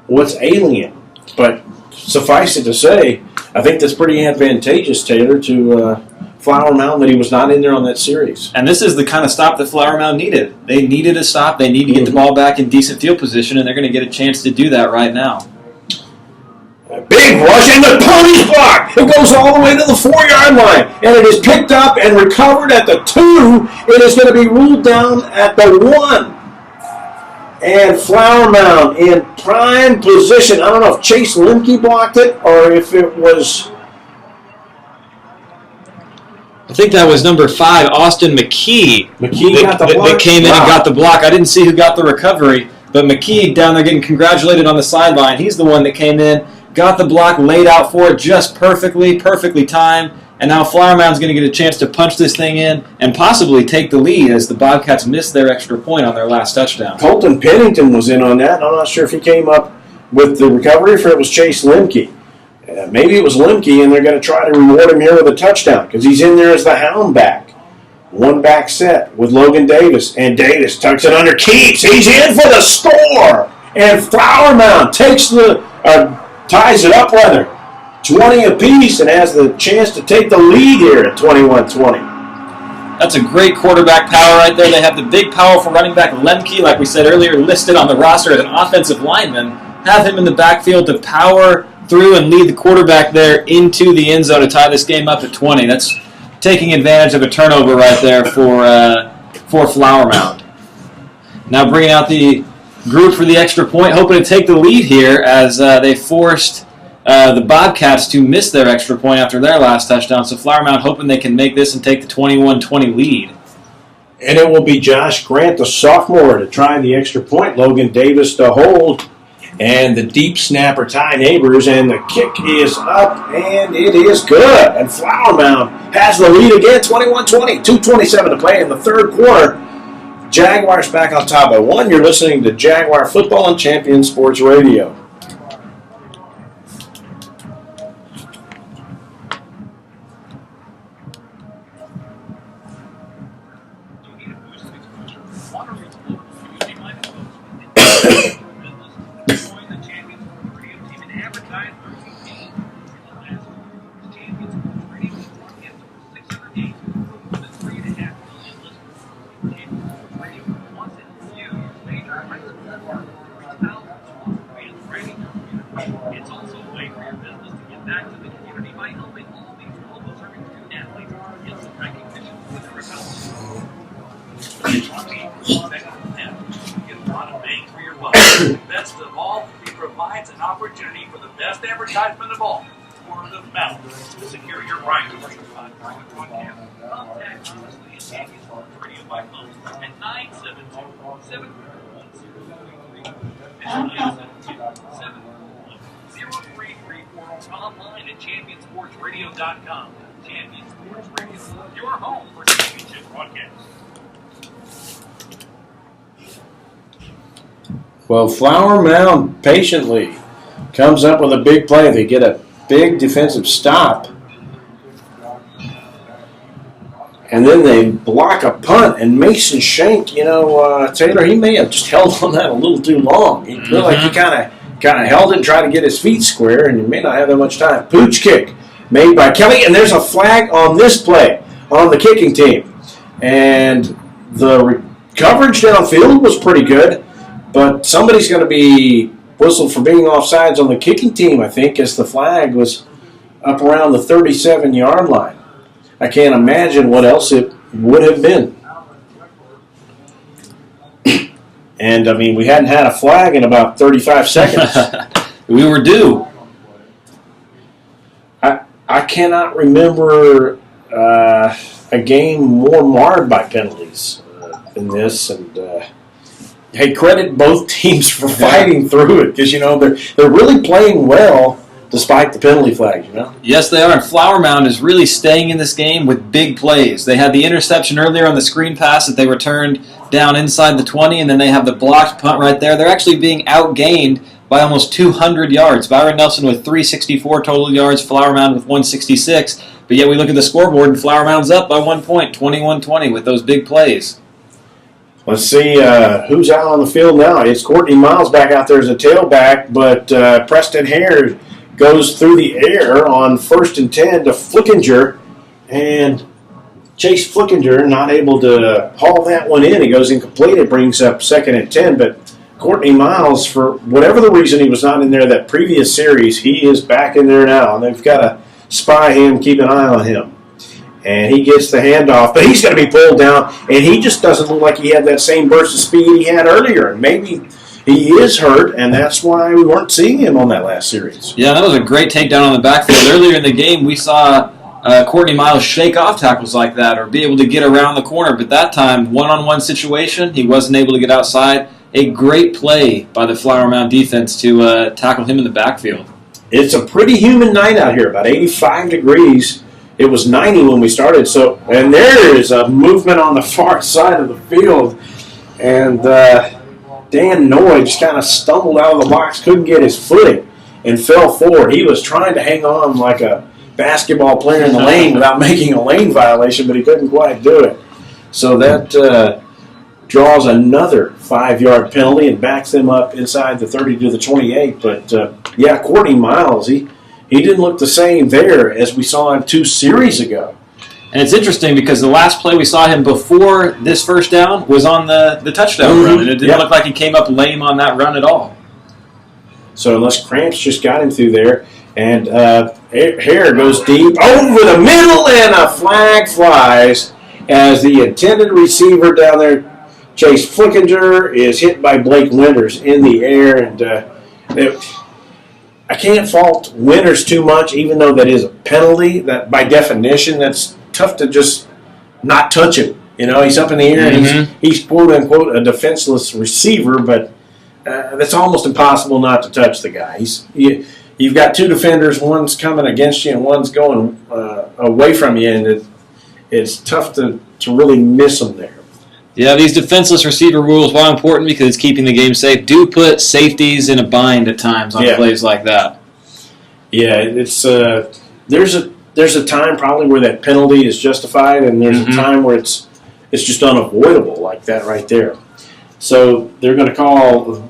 A: what's ailing him. But suffice it to say, I think that's pretty advantageous, Taylor, to Flower Mound that he was not in there on that series.
B: And this is the kind of stop that Flower Mound needed. They needed a stop. They need to get the ball back in decent field position, and they're going to get a chance to do that right now.
A: A big rush, and the pony's blocked. It goes all the way to the 4-yard line, and it is picked up and recovered at the 2. It is going to be ruled down at the 1. And Flower Mound in prime position. I don't know if Chase Lemke blocked it or if it was
B: I think that was number 5, Austin McKee.
A: McKee got the block?
B: That came in
A: Wow.
B: and got the block. I didn't see who got the recovery, but McKee down there getting congratulated on the sideline. He's the one that came in, got the block, laid out for it just perfectly timed, and now Flower Mound's going to get a chance to punch this thing in and possibly take the lead as the Bobcats missed their extra point on their last touchdown.
A: Colton Pennington was in on that. I'm not sure if he came up with the recovery or if it was Chase Lemke. Maybe it was Lemke, and they're going to try to reward him here with a touchdown because he's in there as the hound back. One back set with Logan Davis, and Davis tucks it under Keats. He's in for the score, and Flower Mound ties it up rather, 20 apiece, and has the chance to take the lead here at 21-20.
B: That's a great quarterback power right there. They have the big, powerful running back Lemke, like we said earlier, listed on the roster as an offensive lineman. Have him in the backfield to power through and lead the quarterback there into the end zone to tie this game up at 20. That's taking advantage of a turnover right there for Flower Mound. Now bringing out the group for the extra point, hoping to take the lead here as they forced the Bobcats to miss their extra point after their last touchdown. So Flower Mound hoping they can make this and take the 21-20 lead.
A: And it will be Josh Grant, the sophomore, to try the extra point. Logan Davis to hold. And the deep snapper, Ty Neighbors, and the kick is up, and it is good. And Flower Mound has the lead again, 21-20, 2:27 to play in the third quarter. Jaguars back on top by 1. You're listening to Jaguar Football on Champion Sports Radio.
C: It's also a way for your business to give back to the community by helping all these well-deserving student athletes get some recognition for their accomplishments. You get a lot of bang for your buck. Best of all, it provides an opportunity for the best advertisement of all, word of mouth. To secure your right to work on private broadcast, contact Leslie and Champion Sports Radio by phone at 972-741-0333. Online at championsportsradio.com. Champion Sports Radio, your home for championship broadcasts.
A: Well, Flower Mound patiently comes up with a big play. They get a big defensive stop. And then they block a punt. And Mason Shank, Taylor, he may have just held on that a little too long. He felt like he kind of held it and tried to get his feet square, and you may not have that much time. Pooch kick made by Kelly, and there's a flag on this play on the kicking team. And the coverage downfield was pretty good, but somebody's going to be whistled for being offsides on the kicking team, I think, as the flag was up around the 37-yard line. I can't imagine what else it would have been. And, we hadn't had a flag in about 35 seconds.
B: We were due.
A: I cannot remember a game more marred by penalties than this. And, hey, credit both teams for fighting through it because, they're really playing well despite the penalty flags,
B: Yes, they are. And Flower Mound is really staying in this game with big plays. They had the interception earlier on the screen pass that they returned down inside the 20, and then they have the blocked punt right there. They're actually being outgained by almost 200 yards. Byron Nelson with 364 total yards, Flower Mound with 166. But yet we look at the scoreboard, and Flower Mound's up by 1 point, 21-20 with those big plays.
A: Let's see who's out on the field now. It's Courtney Miles back out there as a tailback, but Preston Hare goes through the air on 1st and 10 to Flickinger, and Chase Flickinger not able to haul that one in. He goes incomplete. It brings up 2nd and 10, but Courtney Miles, for whatever the reason he was not in there that previous series, he is back in there now, and they've got to spy him, keep an eye on him. And he gets the handoff, but he's going to be pulled down, and he just doesn't look like he had that same burst of speed he had earlier. And maybe he is hurt, and that's why we weren't seeing him on that last series.
B: Yeah, that was a great takedown on the backfield. Earlier in the game, we saw Courtney Miles shake off tackles like that or be able to get around the corner. But that time, one-on-one situation, he wasn't able to get outside. A great play by the Flower Mound defense to tackle him in the backfield.
A: It's a pretty humid night out here, about 85 degrees. It was 90 when we started. And there is a movement on the far side of the field. And Dan Noy just kind of stumbled out of the box, couldn't get his footing, and fell forward. He was trying to hang on like a basketball player in the lane without making a lane violation, but he couldn't quite do it. So that draws another 5-yard penalty and backs them up inside the 30 to the 28. But, Courtney Miles, he didn't look the same there as we saw him 2 series ago.
B: And it's interesting because the last play we saw him before this first down was on the touchdown run, and it didn't look like he came up lame on that run at all.
A: So unless cramps just got him through there, and Hare goes deep over the middle, and a flag flies as the intended receiver down there, Chase Flickinger, is hit by Blake Winters in the air. And I can't fault Winters too much, even though that is a penalty. That by definition, that's tough to just not touch him. He's up in the air, and he's quote-unquote a defenseless receiver, but that's almost impossible not to touch the guy. You've got 2 defenders, one's coming against you and one's going away from you, and it's tough to really miss them there.
B: Yeah, these defenseless receiver rules, while important because it's keeping the game safe, do put safeties in a bind at times on plays like that.
A: Yeah, it's there's a time probably where that penalty is justified, and there's a time where it's just unavoidable, like that right there. So they're going to call.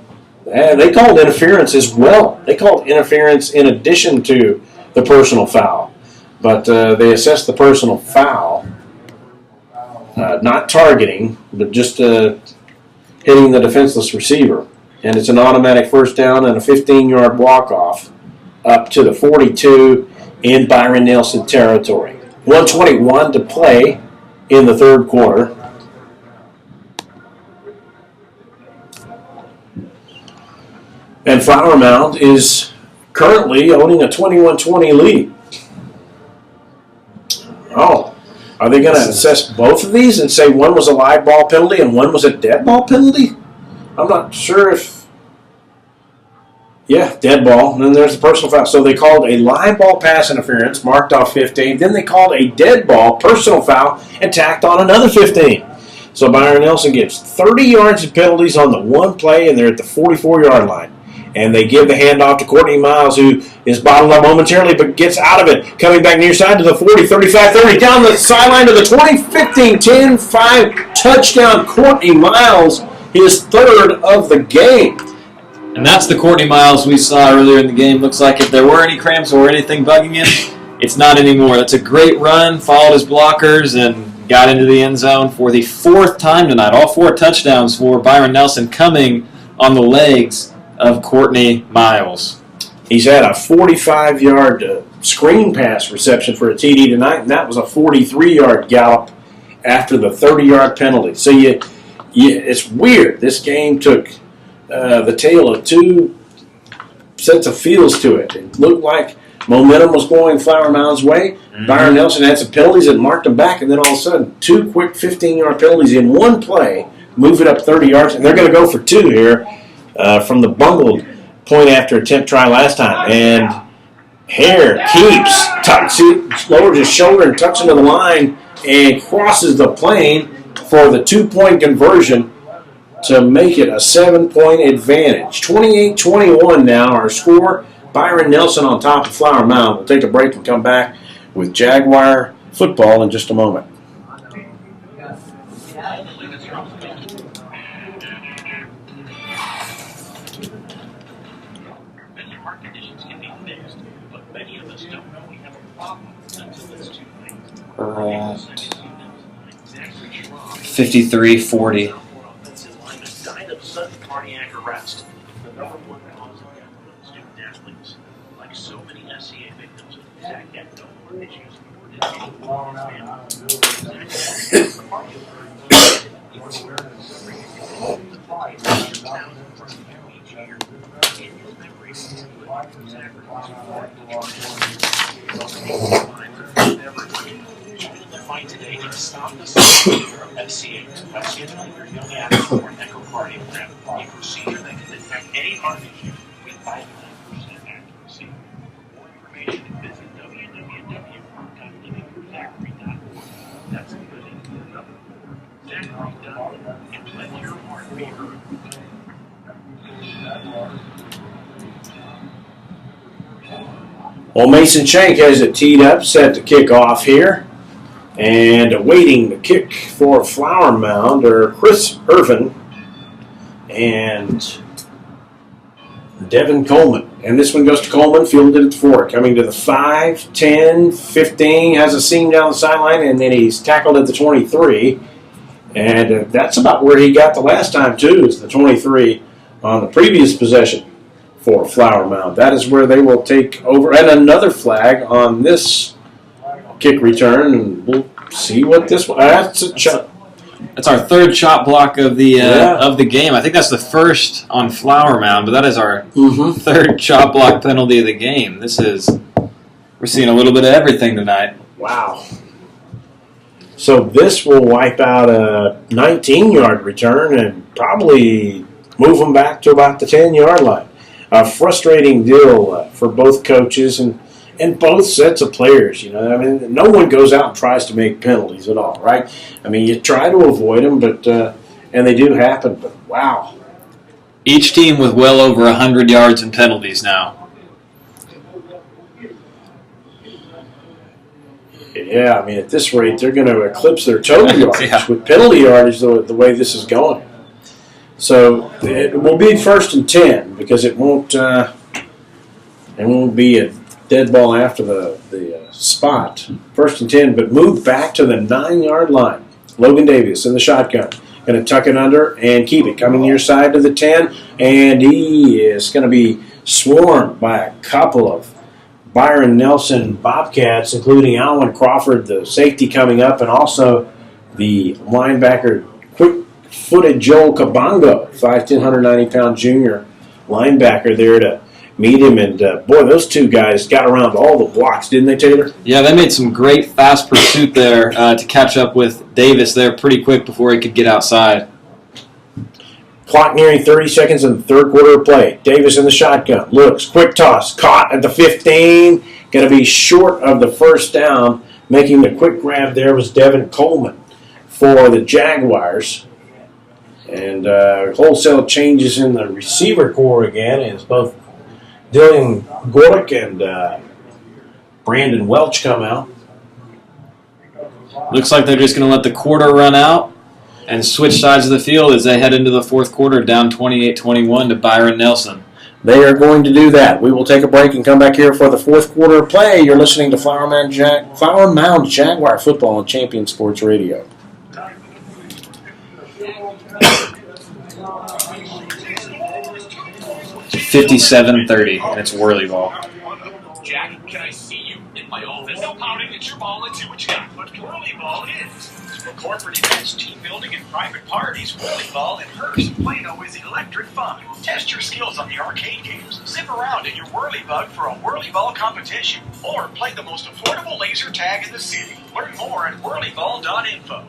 A: They called interference as well. They called interference in addition to the personal foul, but they assessed the personal foul. Not targeting, but just hitting the defenseless receiver. And it's an automatic first down and a 15-yard walk-off up to the 42 in Byron Nelson territory. 1:21 to play in the third quarter. And Flower Mound is currently owning a 21-20 lead. Oh. Are they going to assess both of these and say one was a live ball penalty and one was a dead ball penalty? I'm not sure if... Yeah, dead ball. And then there's the personal foul. So they called a live ball pass interference, marked off 15. Then they called a dead ball personal foul and tacked on another 15. So Byron Nelson gets 30 yards of penalties on the one play, and they're at the 44-yard line. And they give the handoff to Courtney Miles, who is bottled up momentarily but gets out of it. Coming back near side to the 40, 35, 30, down the sideline to the 20, 15, 10, 5, touchdown Courtney Miles, his third of the game.
B: And that's the Courtney Miles we saw earlier in the game. Looks like if there were any cramps or anything bugging him, it's not anymore. That's a great run, followed his blockers, and got into the end zone for the 4th time tonight. All 4 touchdowns for Byron Nelson coming on the legs of Courtney Miles.
A: He's had a 45-yard screen pass reception for a TD tonight, and that was a 43-yard gallop after the 30-yard penalty. So it's weird. This game took the tale of 2 sets of feels to it. It looked like momentum was going Flower Mound's way. Byron Nelson had some penalties that marked him back, and then all of a sudden 2 quick 15-yard penalties in one play, move it up 30 yards, and they're going to go for 2 here. From the bungled point after attempt try last time. And Hare keeps, lowers his shoulder and tucks into the line and crosses the plane for the 2-point conversion to make it a 7-point advantage. 28-21 now our score. Byron Nelson on top of Flower Mound. We'll take a break and come back with Jaguar football in just a moment.
B: Right. 53-40.
I: Died of sudden cardiac arrest. The number 1 cause of death among student athletes. Like so many SCA victims, Zach had no more issues or Fight today can stop the spread of SCAs by scheduling your young athlete for an echocardiogram, a procedure that can detect any heart issue with 99% accuracy. For more information, visit www.livingforzachary.org. That's living for number 4, Zachary.org, and let your heart be heard.
A: Well, Mason Shank has it teed up, set to kick off here. And awaiting the kick for Flower Mound are Chris Irvin and Devin Coleman. And this one goes to Coleman, fielded at the 4. Coming to the 5, 10, 15, has a seam down the sideline, and then he's tackled at the 23. And that's about where he got the last time, too, is the 23 on the previous possession for Flower Mound. That is where they will take over. And another flag on this kick return, and we'll see what this one. That's a chop.
B: That's our third chop block of the game. I think that's the first on Flower Mound, but that is our third chop block penalty of the game. We're seeing a little bit of everything tonight.
A: Wow. So this will wipe out a 19-yard return and probably move them back to about the 10-yard line. A frustrating deal for both coaches and both sets of players. You know, I mean, no one goes out and tries to make penalties at all, right? I mean, you try to avoid them, but and they do happen. But wow,
B: each team with well over 100 yards in penalties now.
A: Yeah, I mean, at this rate, they're going to eclipse their total yardage with penalty yardage the way this is going. So it will be 1st and 10 because it won't be a dead ball after the spot. 1st and 10, but move back to the 9-yard line. Logan Davis in the shotgun. Going to tuck it under and keep it. Coming near side to the 10, and he is going to be swarmed by a couple of Byron Nelson Bobcats, including Alwyn Crawford, the safety coming up, and also the linebacker, quick-footed Joel Kabongo, 5'10", 190-pound junior linebacker there to meet him. And, boy, those two guys got around all the blocks, didn't they, Taylor?
B: Yeah, they made some great fast pursuit there to catch up with Davis there pretty quick before he could get outside.
A: Clock nearing 30 seconds in the third quarter of play. Davis in the shotgun. Looks. Quick toss. Caught at the 15. Going to be short of the first down. Making the quick grab there was Devin Coleman for the Jaguars. And wholesale changes in the receiver core again as both Dylan Gorlick and Brandon Welch come out.
B: Looks like they're just going to let the quarter run out and switch sides of the field as they head into the fourth quarter, down 28-21 to Byron Nelson.
A: They are going to do that. We will take a break and come back here for the fourth quarter of play. You're listening to Flower Mound Jaguar Football on Champion Sports Radio.
B: 57-30, and it's whirly ball.
C: Jack, can I see you in my office? No pouting, it's your ball, let's see what you got. But whirly ball is.
H: For corporate events, team building, and private parties, whirly ball and Hearst Plano is electric fun. Test your skills on the arcade games. Zip around in your whirly bug for a whirly ball competition, or play the most affordable laser tag in the city. Learn more at whirlyball.info.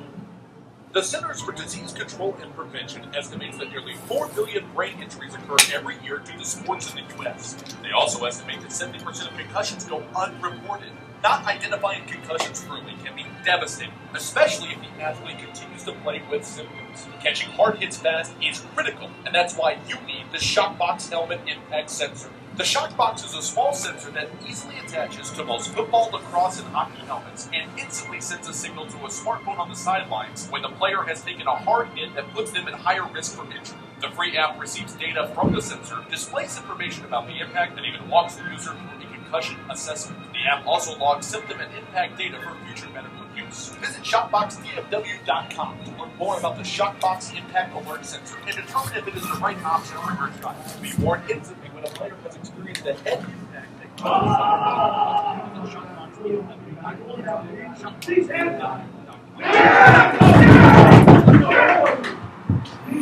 C: The Centers for Disease Control and Prevention estimates that nearly 4 billion brain injuries occur every year due to sports in the U.S. They also estimate that 70% of concussions go unreported. Not identifying concussions early can be devastating, especially if the athlete continues to play with symptoms. Catching hard hits fast is critical, and that's why you need the Shockbox Helmet Impact Sensor. The Shockbox is a small sensor that easily attaches to most football, lacrosse, and hockey helmets and instantly sends a signal to a smartphone on the sidelines when the player has taken a hard hit that puts them at higher risk for injury. The free app receives data from the sensor, displays information about the impact, and even walks the user through a concussion assessment. The app also logs symptom and impact data for future medical use. Visit ShockboxDFW.com to learn more about the Shockbox Impact Alert Sensor and determine if it is the right option for your child. Be warned instantly when a player has experienced a head impact that causes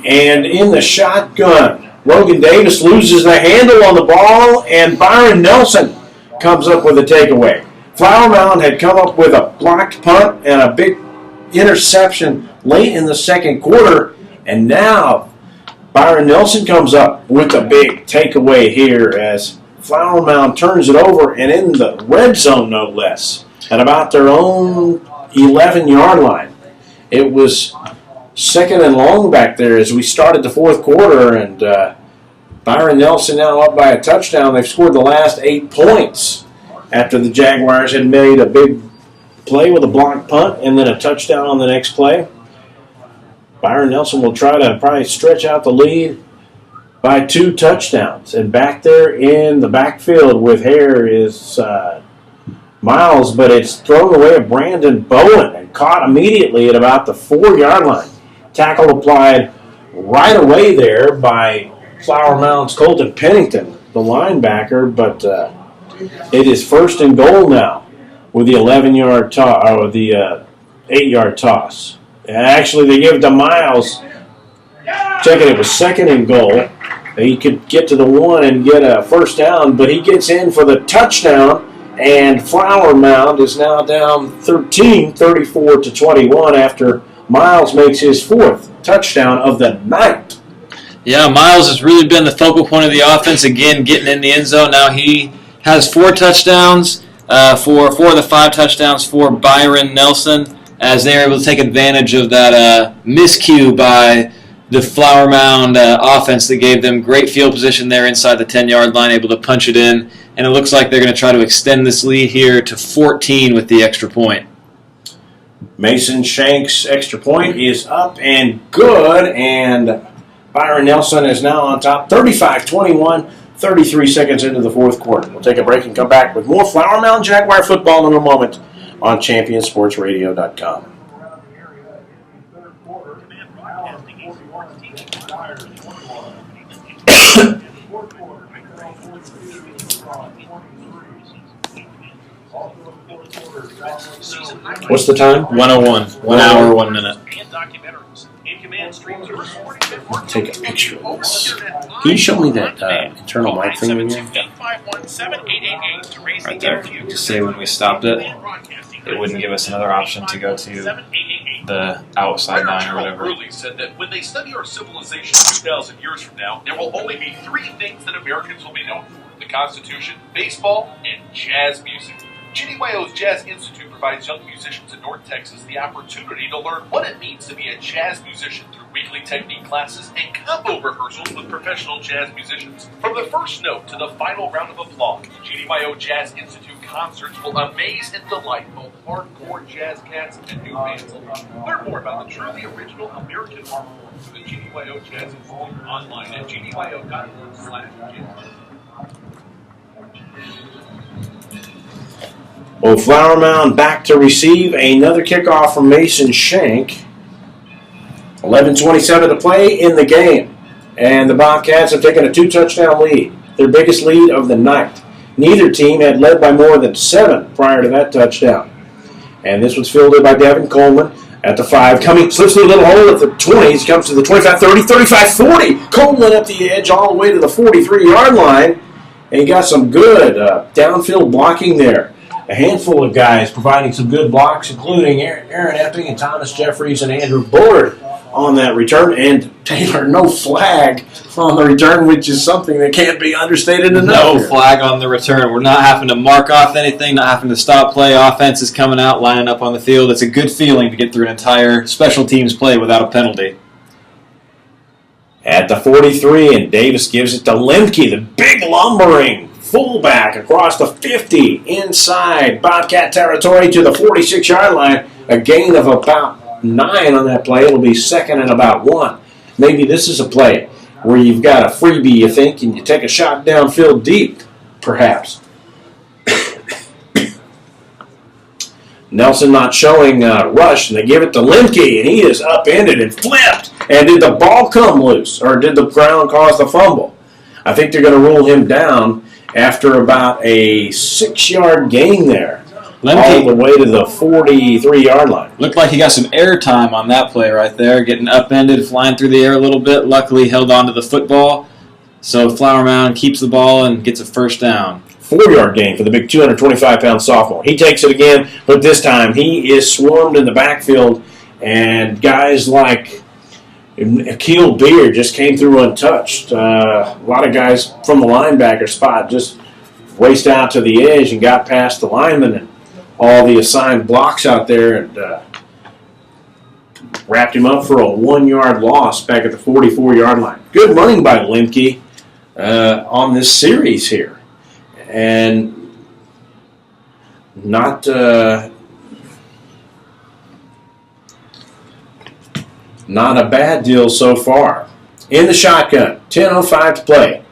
A: And in the shotgun, Logan Davis loses the handle on the ball, and Byron Nelson comes up with a takeaway. Flower Mound had come up with a blocked punt and a big interception late in the second quarter, and now Byron Nelson comes up with a big takeaway here as Flower Mound turns it over, and in the red zone no less, at about their own 11-yard line. It was second and long back there as we started the fourth quarter, and Byron Nelson now up by a touchdown. They've scored the last 8 points after the Jaguars had made a big play with a blocked punt and then a touchdown on the next play. Byron Nelson will try to probably stretch out the lead by 2 touchdowns. And back there in the backfield with Hare is Miles, but it's thrown away at Brandon Bowen and caught immediately at about the 4-yard line. Tackle applied right away there by Flower Mound's Colton Pennington, the linebacker, but it is first and goal now with the 11-yard toss, or the 8-yard toss. Actually, they give it to Miles. Checking it was second and goal. He could get to the 1 and get a first down, but he gets in for the touchdown, and Flower Mound is now down 13, 34-21 after Miles makes his 4th touchdown of the night.
B: Yeah, Miles has really been the focal point of the offense, again, getting in the end zone. Now he has 4 touchdowns, 4 of the 5 touchdowns for Byron Nelson, as they're able to take advantage of that miscue by the Flower Mound offense that gave them great field position there inside the 10-yard line, able to punch it in. And it looks like they're going to try to extend this lead here to 14 with the extra point.
A: Mason Shank's extra point is up and good, and Byron Nelson is now on top, 35-21, 33 seconds into the fourth quarter. We'll take a break and come back with more Flower Mound Jaguar football in a moment on ChampionSportsRadio.com. What's the time?
B: 1:01. 1 hour, 1 minute.
A: Take a picture of this. Can you show me that internal mic thing again?
B: Right there. To say when we stopped it, it wouldn't give us another option to go to the outside line or whatever.
C: Early said that when they study our civilization 2,000 years from now, there will only be 3 things that Americans will be known for: the Constitution, baseball, and jazz music. GDYO's Jazz Institute provides young musicians in North Texas the opportunity to learn what it means to be a jazz musician through weekly technique classes and combo rehearsals with professional jazz musicians. From the first note to the final round of applause, GDYO Jazz Institute concerts will amaze and delight both hardcore jazz cats and new fans alike. Learn more about the truly original American art form through the GDYO Jazz Institute online at gdyo.org/jazz.
A: Well, Flower Mound back to receive another kickoff from Mason Shank. 11:27 to play in the game. And the Bobcats have taken a 2-touchdown lead, their biggest lead of the night. Neither team had led by more than 7 prior to that touchdown. And this was fielded by Devin Coleman at the 5. Slips through a little hole at the 20s, comes to the 25, 30, 35, 40. Coleman up the edge all the way to the 43-yard line. And he got some good downfield blocking there. A handful of guys providing some good blocks, including Aaron Epping and Thomas Jeffries and Andrew Bullard on that return. And Taylor, no flag on the return, which is something that can't be understated enough.
B: No flag on the return. We're not having to mark off anything, not having to stop play. Offense is coming out, lining up on the field. It's a good feeling to get through an entire special teams play without a penalty.
A: At the 43, and Davis gives it to Lemke, the big lumbering fullback across the 50 inside Bobcat territory to the 46-yard line. A gain of about 9 on that play. It'll be second and about 1. Maybe this is a play where you've got a freebie, you think, and you take a shot downfield deep, perhaps. Nelson not showing rush, and they give it to Lemke, and he is upended and flipped. And did the ball come loose, or did the ground cause the fumble? I think they're going to rule him down after about a 6-yard gain there. Lemke all the way to the 43-yard line.
B: Looked like he got some air time on that play right there, getting upended, flying through the air a little bit. Luckily held on to the football, so Flower Mound keeps the ball and gets a first down.
A: 4-yard gain for the big 225-pound sophomore. He takes it again, but this time he is swarmed in the backfield, and guys like Akil Beard just came through untouched. A lot of guys from the linebacker spot just raced out to the edge and got past the lineman and all the assigned blocks out there and wrapped him up for a 1-yard loss back at the 44-yard line. Good running by Lemke on this series here. And not a bad deal so far. In the shotgun, 10:05 to play.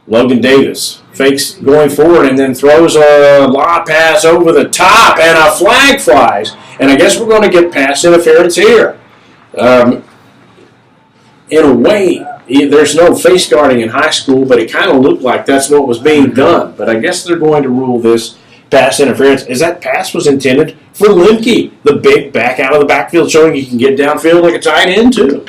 A: Logan Davis fakes going forward and then throws a lob pass over the top, and a flag flies. And I guess we're going to get pass interference here. In a way, there's no face guarding in high school, but it kind of looked like that's what was being done. But I guess they're going to rule this pass interference, as that pass was intended for Lemke, the big back out of the backfield, showing you can get downfield like a tight end too.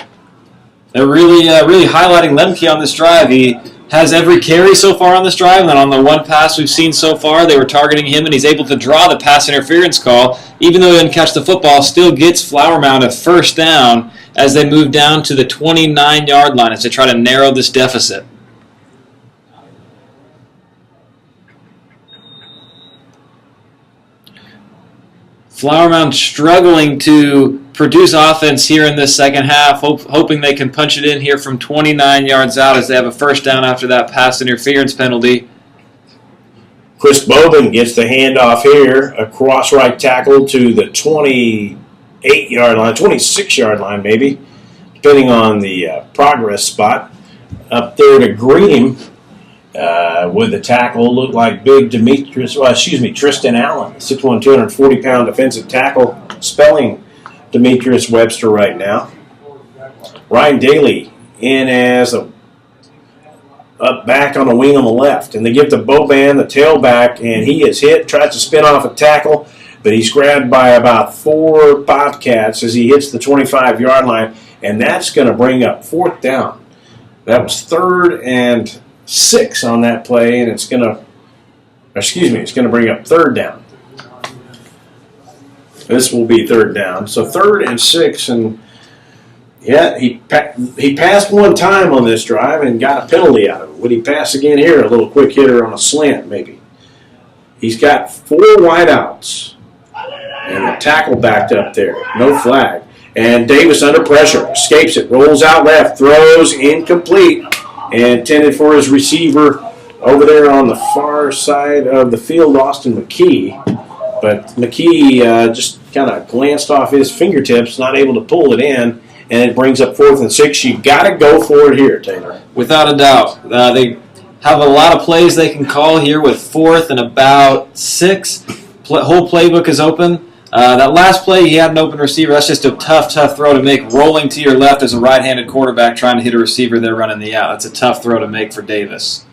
B: They're really highlighting Lemke on this drive. He has every carry so far on this drive, and on the one pass we've seen so far, they were targeting him, and he's able to draw the pass interference call. Even though he didn't catch the football, still gets Flower Mound a first down as they move down to the 29-yard line as they try to narrow this deficit. Flower Mound struggling to produce offense here in this second half, hoping they can punch it in here from 29 yards out as they have a first down after that pass interference penalty.
A: Chris Bobin gets the handoff here, across right tackle to the 28-yard line, 26-yard line maybe, depending on the progress spot. Up there to greet him with the tackle looked like big Tristan Allen, 6'1", 240-pound defensive tackle, spelling Demetrius Webster right now. Ryan Daly in as a up back on the wing on the left. And they give to Boban, the tailback, and he is hit, tries to spin off a tackle, but he's grabbed by about 4 Bobcats as he hits the 25-yard line, and that's going to bring up 4th down. That was 3rd and 6 on that play, and it's going to bring up 3rd down. This will be 3rd down. So 3rd and 6, and yeah, he passed one time on this drive and got a penalty out of it. Would he pass again here? A little quick hitter on a slant, maybe. He's got 4 wideouts, and the tackle backed up there. No flag. And Davis under pressure, escapes it, rolls out left, throws incomplete, and intended for his receiver over there on the far side of the field, Austin McKee. But McKee just kind of glanced off his fingertips, not able to pull it in, and it brings up 4th and 6. You got to go for it here, Taylor.
B: Without a doubt. They have a lot of plays they can call here with 4th and about 6. Whole playbook is open. That last play, he had an open receiver. That's just a tough throw to make. Rolling to your left as a right-handed quarterback trying to hit a receiver there running the out. That's a tough throw to make for Davis.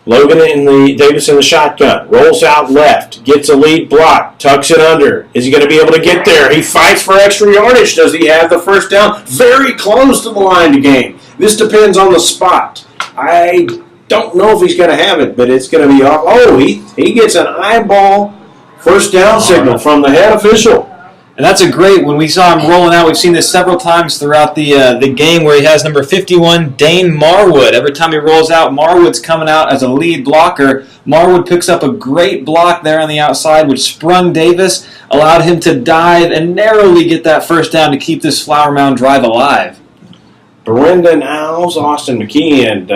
A: Davis in the shotgun, rolls out left, gets a lead block, tucks it under. Is he going to be able to get there? He fights for extra yardage. Does he have the first down? Very close to the line to gain. This depends on the spot. I don't know if he's going to have it, but it's going to be off. Oh, he gets an eyeball first down signal from the head official.
B: And that's a great, when we saw him rolling out, we've seen this several times throughout the game where he has number 51, Dane Marwood. Every time he rolls out, Marwood's coming out as a lead blocker. Marwood picks up a great block there on the outside, which sprung Davis, allowed him to dive and narrowly get that first down to keep this Flower Mound drive alive.
A: Brendan Owls, Austin McKee, and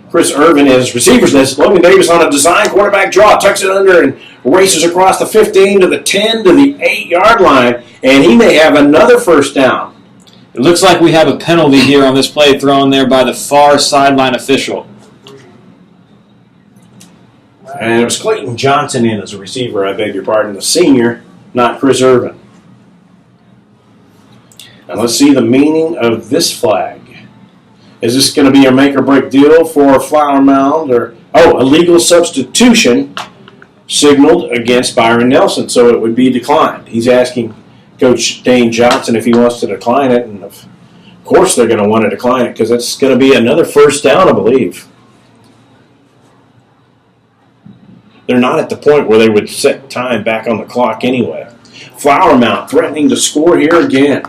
A: Chris Irvin is receivers list. Logan Davis on a design quarterback draw, tucks it under and races across the 15 to the 10 to the 8-yard line, and he may have another first down.
B: It looks like we have a penalty here on this play thrown there by the far sideline official.
A: And it was Clayton Johnson in as a receiver, I beg your pardon, the senior, not Chris Irvin. Now let's see the meaning of this flag. Is this going to be a make-or-break deal for Flower Mound? Illegal substitution signaled against Byron Nelson, so it would be declined. He's asking Coach Dane Johnson if he wants to decline it. And of course they're going to want to decline it because it's going to be another first down, I believe. They're not at the point where they would set time back on the clock anyway. Flower Mound threatening to score here again.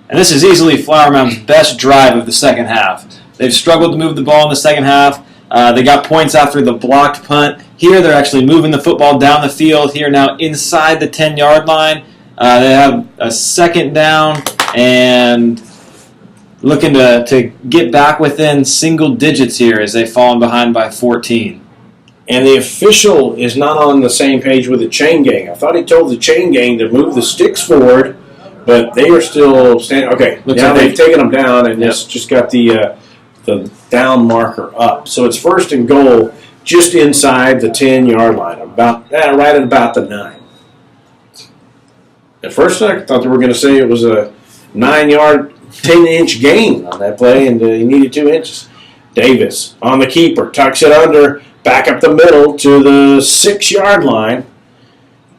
B: And this is easily Flower Mound's best drive of the second half. They've struggled to move the ball in the second half. They got points after the blocked punt. Here they're actually moving the football down the field. Here now inside the 10-yard line. They have a second down and looking to get back within single digits here as they've fallen behind by 14.
A: And the official is not on the same page with the chain gang. I thought he told the chain gang to move the sticks forward, but they are still standing. Okay, now they've taken them down, and it's just got the down marker up. So it's first and goal just inside the 10-yard line, right at about the 9. At first I thought they were going to say it was a 9-yard, 10-inch gain on that play, and he needed 2 inches. Davis on the keeper, tucks it under, back up the middle to the 6-yard line.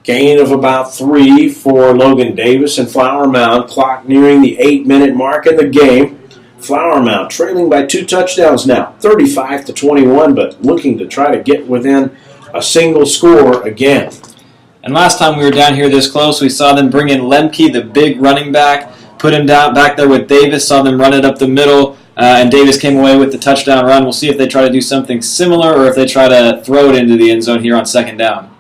A: Gain of about 3 for Logan Davis and Flower Mound. Clock nearing the 8-minute mark in the game. Flower Mound trailing by 2 touchdowns now, 35-21, but looking to try to get within a single score again.
B: And last time we were down here this close, we saw them bring in Lemke, the big running back, put him down back there with Davis, saw them run it up the middle, and Davis came away with the touchdown run. We'll see if they try to do something similar or if they try to throw it into the end zone here on second down.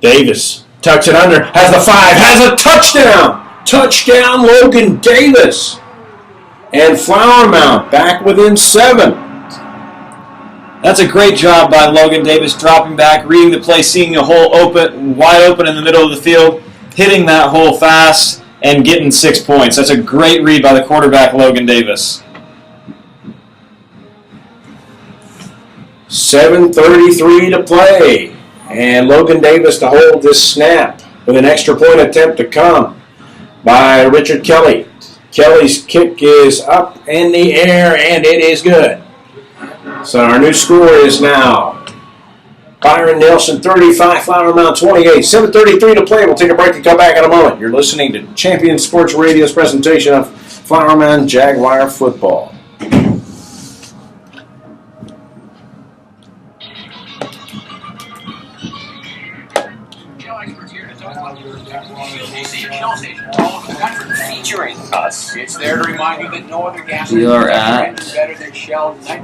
A: Davis tucks it under, has the 5, has a touchdown! Touchdown, Logan Davis. And Flower Mound back within 7.
B: That's a great job by Logan Davis, dropping back, reading the play, seeing a hole wide open in the middle of the field, hitting that hole fast, and getting 6 points. That's a great read by the quarterback, Logan Davis.
A: 7:33 to play. And Logan Davis to hold this snap with an extra point attempt to come by Richard Kelly. Kelly's kick is up in the air, and it is good. So our new score is now Byron Nelson 35, Flower Mound 28. 7:33 to play. We'll take a break and come back in a moment. You're listening to Champion Sports Radio's presentation of Flower Mound Jaguar football.
G: Featuring us. It's there to remind you that no other gas
B: We are at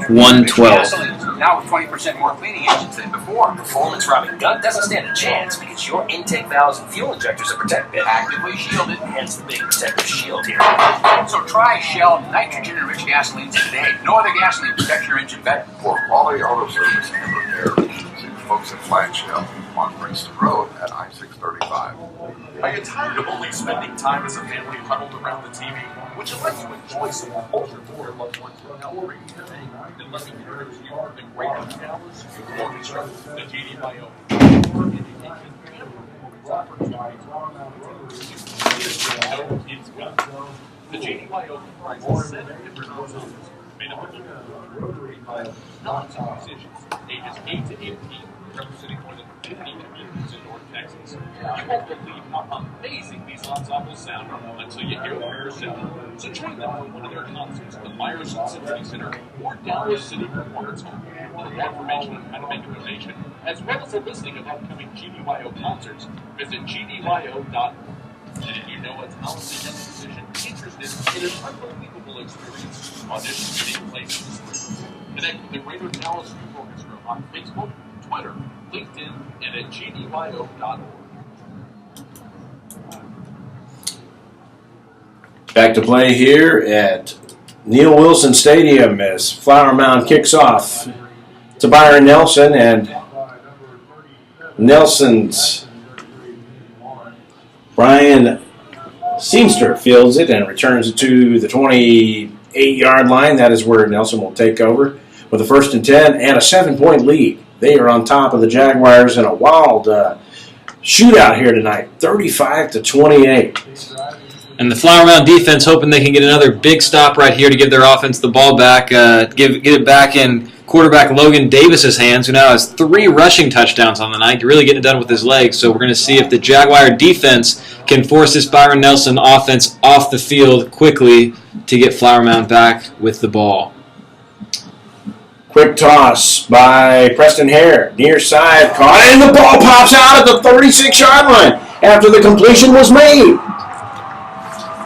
B: 112.
G: Now with 20% more cleaning agents than before.
J: Performance robbing gun doesn't stand a chance because your intake valves and fuel injectors are protected.
G: Actively shielded.
J: Hence the big protective shield here.
G: So try Shell nitrogen-enriched gasolines today. No other gasoline protects your engine better.
K: For quality auto service and repair, see the folks at Flat Shell on Princeton Road at I-635.
C: Are you tired of only spending time as a family huddled around the TV? Would you like to enjoy some culture for your loved ones without worrying? Then let me introduce you to the Greater Dallas Youth Orchestra, the GDYO. The GDYO comprises 7 different ensembles made up of non-musicians ages 8 to 18, representing more than 50 communities in North Texas. You won't believe how amazing these ensembles sound until you hear them for yourself. So join them for one of their concerts at the Myerson Symphony Center or Dallas City Performance Hall. For more information on how to make a donation, as well as a listing of upcoming GDYO concerts, visit gdyo.org. And if you know a talented young musician interested in an unbelievable experience, auditions take place this spring. Connect with the Greater Dallas Youth Orchestra on Facebook, Twitter, LinkedIn, and at gdyo.org.
A: Back to play here at Neil Wilson Stadium as Flower Mound kicks off to Byron Nelson, and Nelson's Brian Seamster fields it and returns it to the 28-yard line. That is where Nelson will take over with a 1st and 10 and a 7-point lead. They are on top of the Jaguars in a wild shootout here tonight, 35-28.
B: And the Flower Mound defense hoping they can get another big stop right here to give their offense the ball back, get it back in quarterback Logan Davis's hands, who now has 3 rushing touchdowns on the night. Really getting it done with his legs. So we're going to see if the Jaguar defense can force this Byron Nelson offense off the field quickly to get Flower Mound back with the ball.
A: Quick toss by Preston Hare. Near side, caught, and the ball pops out at the 36-yard line after the completion was made.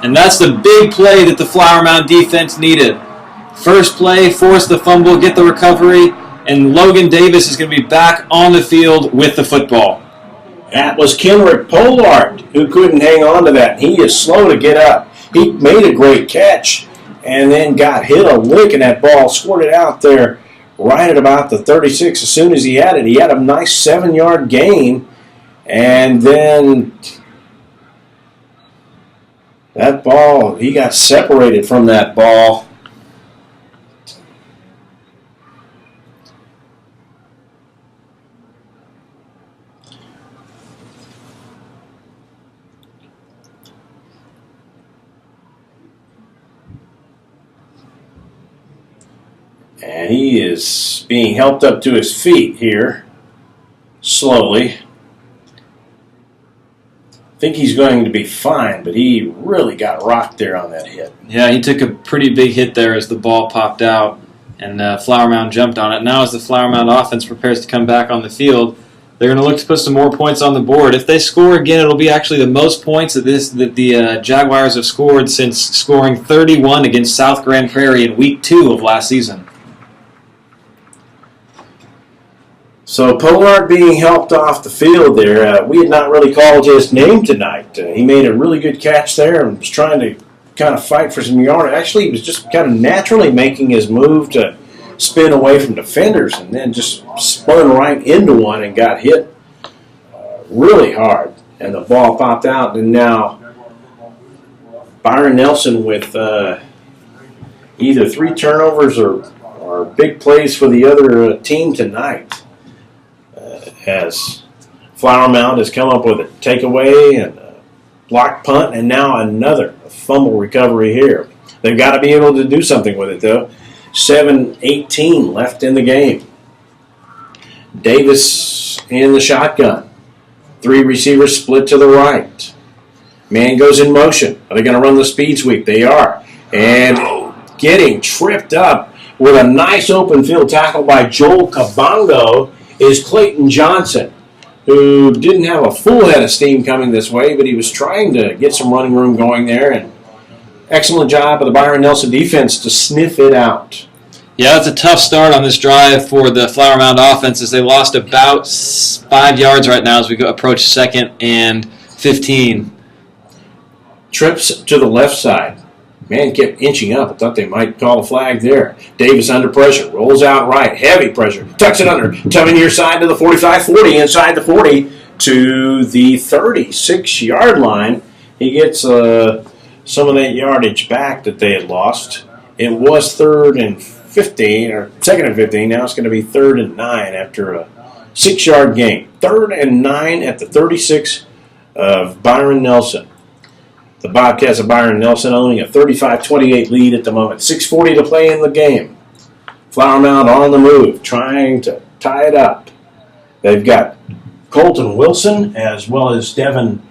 B: And that's the big play that the Flower Mound defense needed. First play, force the fumble, get the recovery, and Logan Davis is going to be back on the field with the football.
A: That was Kenrick Pollard who couldn't hang on to that. He is slow to get up. He made a great catch and then got hit a lick, and that ball squirted out there right at about the 36. As soon as he had it, he had a nice 7-yard gain, and then that ball, he got separated from that ball. And he is being helped up to his feet here, slowly. I think he's going to be fine, but he really got rocked there on that hit.
B: Yeah, he took a pretty big hit there as the ball popped out, and Flower Mound jumped on it. Now as the Flower Mound offense prepares to come back on the field, they're going to look to put some more points on the board. If they score again, it'll be actually the most points that the Jaguars have scored since scoring 31 against South Grand Prairie in Week 2 of last season.
A: So Pollard being helped off the field there. We had not really called his name tonight. He made a really good catch there and was trying to kind of fight for some yardage. Actually, he was just kind of naturally making his move to spin away from defenders, and then just spun right into one and got hit really hard. And the ball popped out, and now Byron Nelson with either 3 turnovers or big plays for the other team tonight. As Flower Mound has come up with a takeaway and a blocked punt, and now another fumble recovery here. They've got to be able to do something with it, though. 7:18 left in the game. Davis in the shotgun. 3 receivers split to the right. Man goes in motion. Are they going to run the speed sweep? They are. And getting tripped up with a nice open field tackle by Joel Kabongo is Clayton Johnson, who didn't have a full head of steam coming this way, but he was trying to get some running room going there, and excellent job of the Byron Nelson defense to sniff it out.
B: Yeah, it's a tough start on this drive for the Flower Mound offense, as they lost about 5 yards right now as we approach 2nd and 15.
A: Trips to the left side. Man kept inching up. I thought they might call a flag there. Davis under pressure. Rolls out right. Heavy pressure. Tucks it under. Tugging near side to the 45, 40. Inside the 40 to the 36-yard line. He gets some of that yardage back that they had lost. It was 3rd and 15, or 2nd and 15. Now it's going to be 3rd and 9 after a 6-yard gain. 3rd and 9 at the 36 of Byron Nelson. The Bobcats of Byron Nelson owning a 35-28 lead at the moment. 6:40 to play in the game. Flower Mound on the move, trying to tie it up. They've got Colton Wilson as well as Devin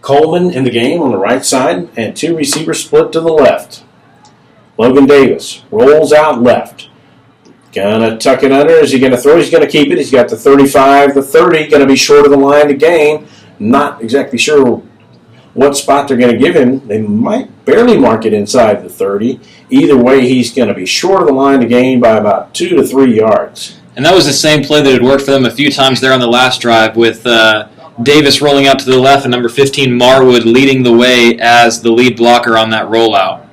A: Coleman in the game on the right side, and 2 receivers split to the left. Logan Davis rolls out left. Gonna tuck it under. Is he going to throw? He's going to keep it. He's got the 35, the 30. Going to be short of the line to gain. Not exactly sure what spot they're going to give him. They might barely mark it inside the 30. Either way, he's going to be short of the line to gain by about 2 to 3 yards.
B: And that was the same play that had worked for them a few times there on the last drive, with Davis rolling out to the left and number 15 Marwood leading the way as the lead blocker on that rollout.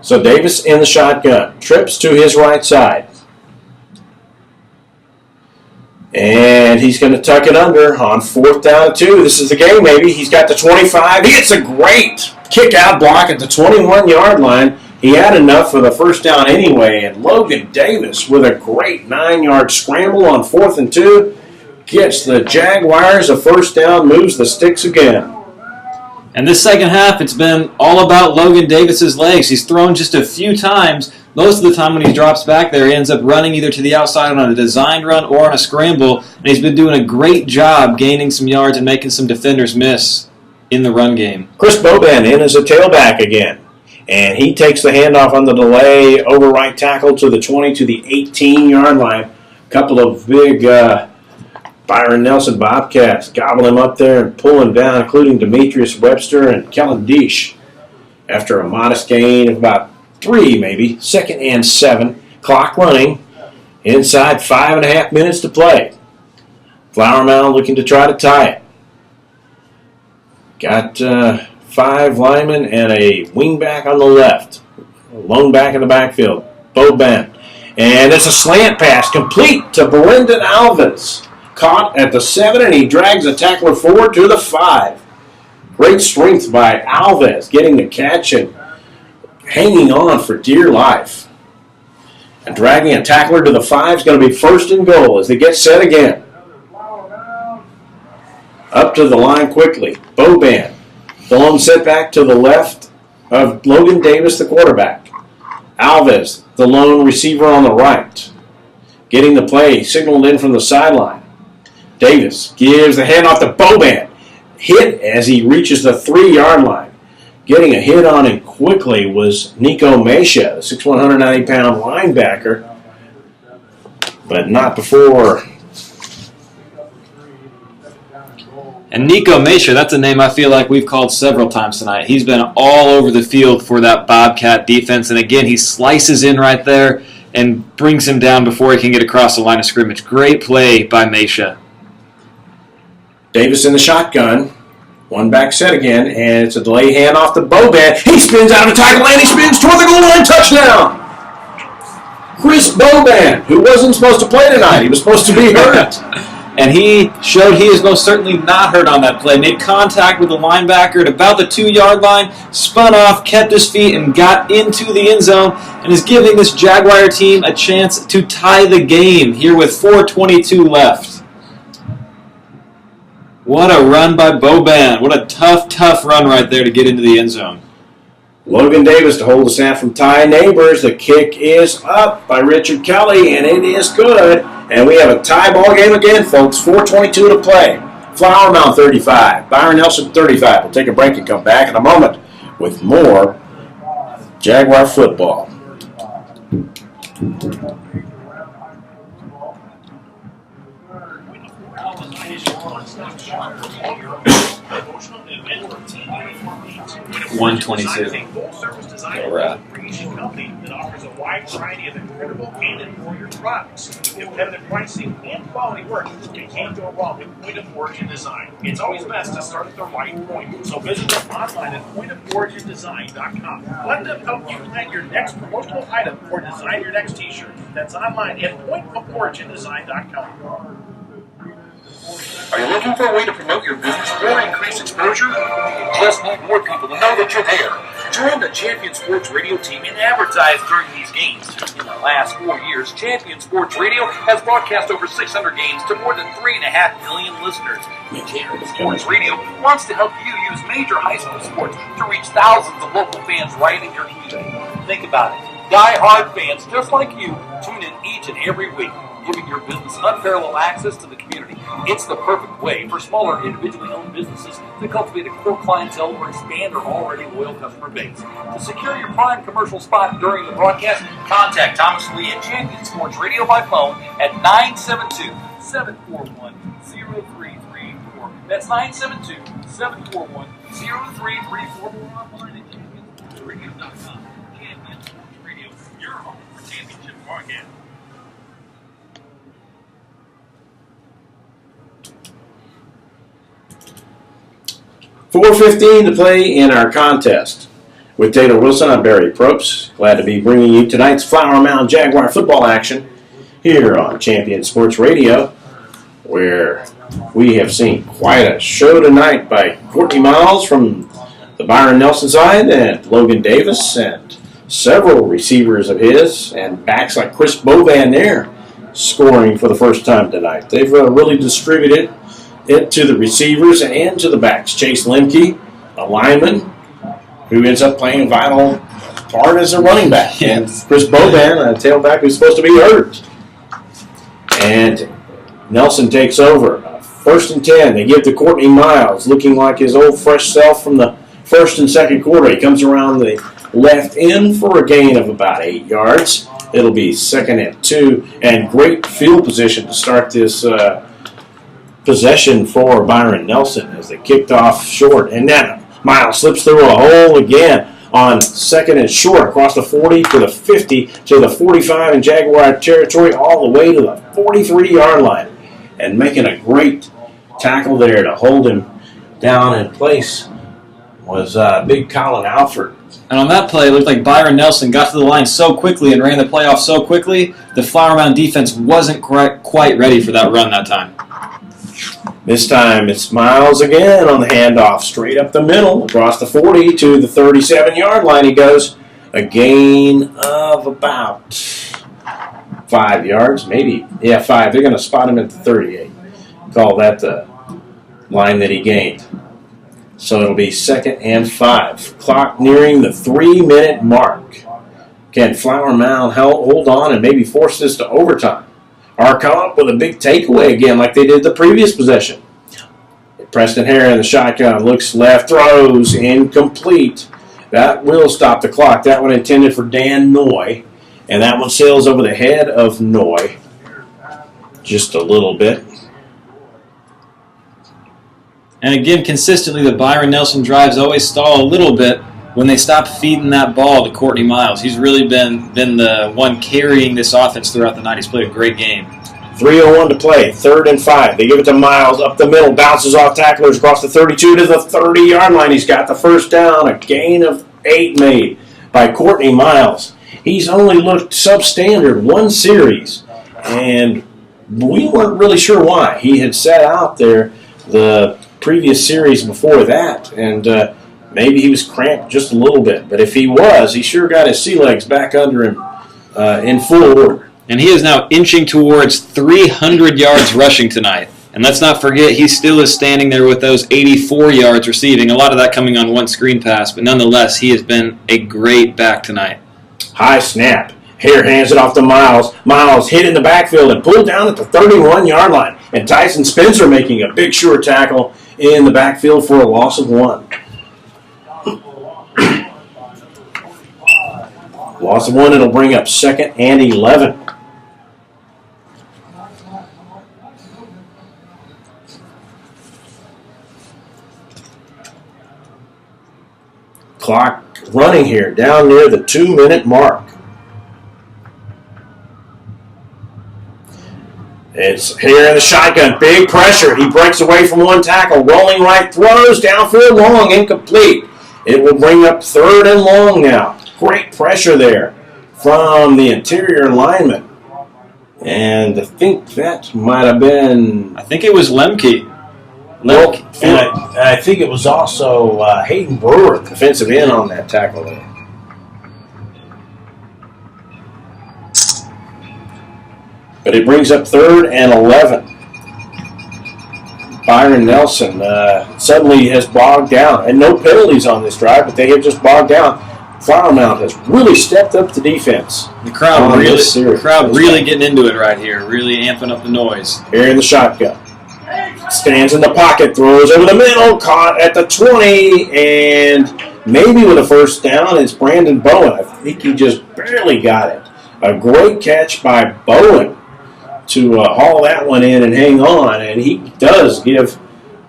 A: So Davis in the shotgun. Trips to his right side. And he's going to tuck it under on 4th down and 2. This is the game, maybe. He's got the 25. He gets a great kick-out block at the 21-yard line. He had enough for the first down anyway. And Logan Davis with a great 9-yard scramble on 4th and 2 gets the Jaguars a first down, moves the sticks again.
B: And this second half, it's been all about Logan Davis's legs. He's thrown just a few times. Most of the time when he drops back there, he ends up running either to the outside on a designed run or on a scramble. And he's been doing a great job gaining some yards and making some defenders miss in the run game.
A: Chris Boban in as a tailback again. And he takes the handoff on the delay over right tackle to the 20 to the 18-yard line. A couple of big Byron Nelson Bobcats gobble him up there and pull him down, including Demetrius Webster and Kellen Deesh. After a modest gain of about 3, maybe, 2nd and 7. Clock running. Inside 5.5 minutes to play. Flower Mound looking to try to tie it. Got 5 linemen and a wingback on the left. Lone back in the backfield. Boban. And it's a slant pass complete to Brendan Alves. Caught at the 7, and he drags the tackler forward to the 5. Great strength by Alves, getting the catch and hanging on for dear life. And dragging a tackler to the 5 is going to be 1st and goal as they get set again. Up to the line quickly. Boban. The lone setback to the left of Logan Davis, the quarterback. Alves, the lone receiver on the right. Getting the play signaled in from the sideline. Davis gives the handoff to Boban. Hit as he reaches the 3-yard line. Getting a hit on him quickly was Nico Mesha, the 6'1", 190-pound linebacker. But not before.
B: And Nico Mesha, that's a name I feel like we've called several times tonight. He's been all over the field for that Bobcat defense. And again, he slices in right there and brings him down before he can get across the line of scrimmage. Great play by Mesha.
A: Davis in the shotgun. One back set again, and it's a delay handoff to Boban. He spins out of the tackle, and he spins toward the goal line. Touchdown! Chris Boban, who wasn't supposed to play tonight. He was supposed to be hurt.
B: And he showed he is most certainly not hurt on that play. Made contact with the linebacker at about the 2-yard line, spun off, kept his feet, and got into the end zone, and is giving this Jaguar team a chance to tie the game here with 4:22 left. What a run by Boban. What a tough run right there to get into the end zone.
A: Logan Davis to hold the snap from Ty Neighbors. The kick is up by Richard Kelly, and it is good. And we have a tie ball game again, folks. 4:22 to play. Flower Mound 35. Byron Nelson 35. We'll take a break and come back in a moment with more Jaguar football.
I: Company that offers a wide variety of incredible and embroidered products. Competitive pricing and quality work, you can't go wrong with Point of Origin Design. It's always best to start at the right point. So visit them online at pointoforigindesign.com. Let them help you plan your next promotional item or design your next t-shirt. That's online at pointoforigindesign.com.
C: Are you looking for a way to promote your business or increase exposure? Just need more people to know that you're there. Join the Champion Sports Radio team and advertise during these games. In the last 4 years, Champion Sports Radio has broadcast over 600 games to more than 3.5 million listeners. Champion Sports Radio wants to help you use major high school sports to reach thousands of local fans right in your community. Think about it. Die-hard fans just like you tune in each and every week, giving your business unparalleled access to the community. It's the perfect way for smaller individually owned businesses to cultivate a core clientele or expand their already loyal customer base. To secure your prime commercial spot during the broadcast, contact Thomas Lee at Champion Sports Radio by phone at 972-741-0334. That's 972-741-0334 or online at championsportsradio.com. Champion Sports Radio, your home for championship broadcast.
A: 4:15 to play in our contest. With Taylor Wilson, I'm Barry Probst. Glad to be bringing you tonight's Flower Mound Jaguar football action here on Champion Sports Radio, where we have seen quite a show tonight by Courtney Miles from the Byron Nelson side and Logan Davis and several receivers of his and backs like Chris Boban there scoring for the first time tonight. They've really distributed it to the receivers and to the backs. Chase Lemke a lineman who ends up playing a vital part as a running back. And Chris Boban, a tailback who's supposed to be hurt. And Nelson takes over. 1st and 10. They give to Courtney Miles, looking like his old fresh self from the first and second quarter. He comes around the left end for a gain of about 8 yards. It'll be 2nd and 2, and great field position to start this possession for Byron Nelson as they kicked off short. And then Miles slips through a hole again on 2nd and short across the 40 to the 50 to the 45 in Jaguar territory, all the way to the 43-yard line. And making a great tackle there to hold him down in place was big Colin Alford.
B: And on that play, it looked like Byron Nelson got to the line so quickly and ran the play off so quickly, the Flower Mound defense wasn't quite ready for that run that time.
A: This time it's Miles again on the handoff, straight up the middle, across the 40 to the 37-yard line he goes. A gain of about 5 yards, maybe. Yeah, 5. They're going to spot him at the 38. Call that the line that he gained. So it'll be 2nd and 5. Clock nearing the 3-minute mark. Can Flower Mound hold on and maybe force this to overtime? Or come up with a big takeaway again like they did the previous possession? Preston Hare in the shotgun, looks left, throws, incomplete. That will stop the clock. That one intended for Dan Noy. And that one sails over the head of Noy just a little bit.
B: And again, consistently, the Byron Nelson drives always stall a little bit when they stop feeding that ball to Courtney Miles. He's really been the one carrying this offense throughout the night. He's played a great game.
A: 3:01 to play, 3rd and 5. They give it to Miles up the middle, bounces off tacklers across the 32 to the 30-yard line. He's got the first down, a gain of 8 made by Courtney Miles. He's only looked substandard one series, and we weren't really sure why. He had sat out there the previous series before that, and maybe he was cramped just a little bit. But if he was, he sure got his sea legs back under him in full order.
B: And he is now inching towards 300 yards rushing tonight. And let's not forget, he still is standing there with those 84 yards receiving, a lot of that coming on one screen pass. But nonetheless, he has been a great back tonight.
A: High snap. Hare hands it off to Miles. Miles hit in the backfield and pulled down at the 31-yard line. And Tyson Spencer making a big sure tackle in the backfield for a loss of 1. Loss of 1, it'll bring up 2nd and 11. Clock running here down near the 2-minute mark. It's here in the shotgun. Big pressure. He breaks away from one tackle. Rolling right, throws downfield long, incomplete. It will bring up 3rd and long now. Great pressure there from the interior lineman. And I think that might have been...
B: I think it was Lemke.
A: Well, and I think it was also Hayden Brewer, defensive end, on that tackle there. But it brings up 3rd and 11. Byron Nelson suddenly has bogged down. And no penalties on this drive, but they have just bogged down. Flower Mound has really stepped up the defense.
B: The crowd really getting into it right here, really amping up the noise.
A: Here in the shotgun. Stands in the pocket, throws over the middle, caught at the 20, and maybe with a first down, it's Brandon Bowen. I think he just barely got it. A great catch by Bowen to haul that one in and hang on, and he does give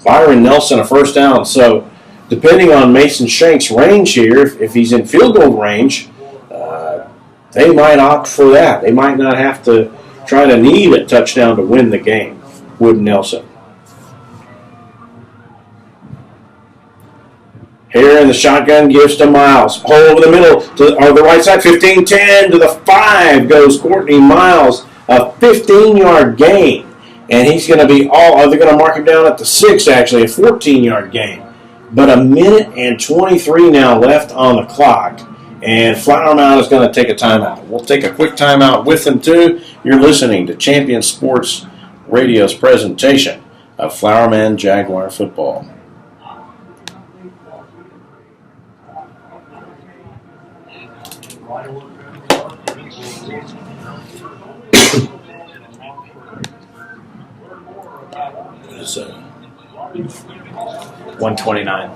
A: Byron Nelson a first down. So depending on Mason Shank's range here, if he's in field goal range, they might opt for that. They might not have to try to need a touchdown to win the game with Nelson. Here in the shotgun gives to Miles. Hole over the middle to the right side. 15-10 to the 5 goes Courtney Miles. A 15-yard gain. And he's going to be they're going to mark him down at the 6, actually, a 14-yard gain. But 1:23 now left on the clock. And Flower Mound is going to take a timeout. We'll take a quick timeout with them, too. You're listening to Champion Sports Radio's presentation of Flower Mound Jaguar football. It's
B: 129.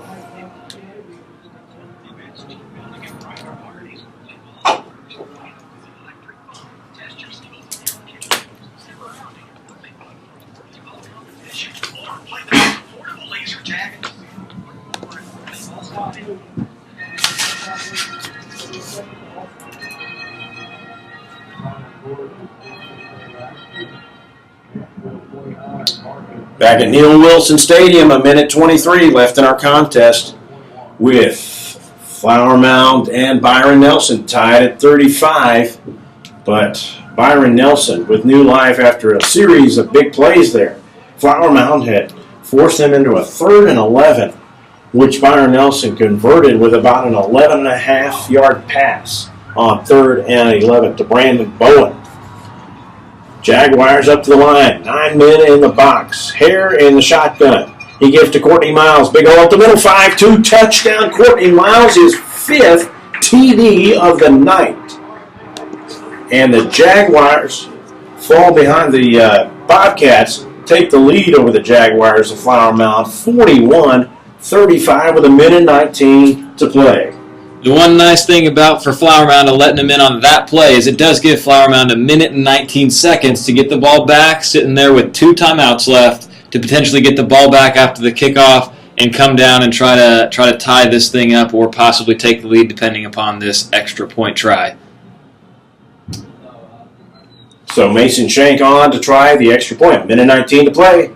A: Back at Neil Wilson Stadium, a minute 23 left in our contest with Flower Mound and Byron Nelson tied at 35. But Byron Nelson with new life after a series of big plays there. Flower Mound had forced them into a 3rd and 11, which Byron Nelson converted with about an 11.5-yard pass on 3rd and 11 to Brandon Bowen. Jaguars up to the line. 9 men in the box. Hare in the shotgun. He gives to Courtney Miles. Big hole up the middle. 5-2 touchdown. Courtney Miles, his 5th TD of the night. And the Jaguars fall behind the Bobcats. Take the lead over the Jaguars of Flower Mound. 41-35 with a minute 19 to play.
B: The one nice thing for Flower Mound and letting them in on that play is it does give Flower Mound a minute and 19 seconds to get the ball back, sitting there with 2 timeouts left to potentially get the ball back after the kickoff and come down and try to tie this thing up or possibly take the lead depending upon this extra point try.
A: So Mason Shank on to try the extra point. Minute 19 to play.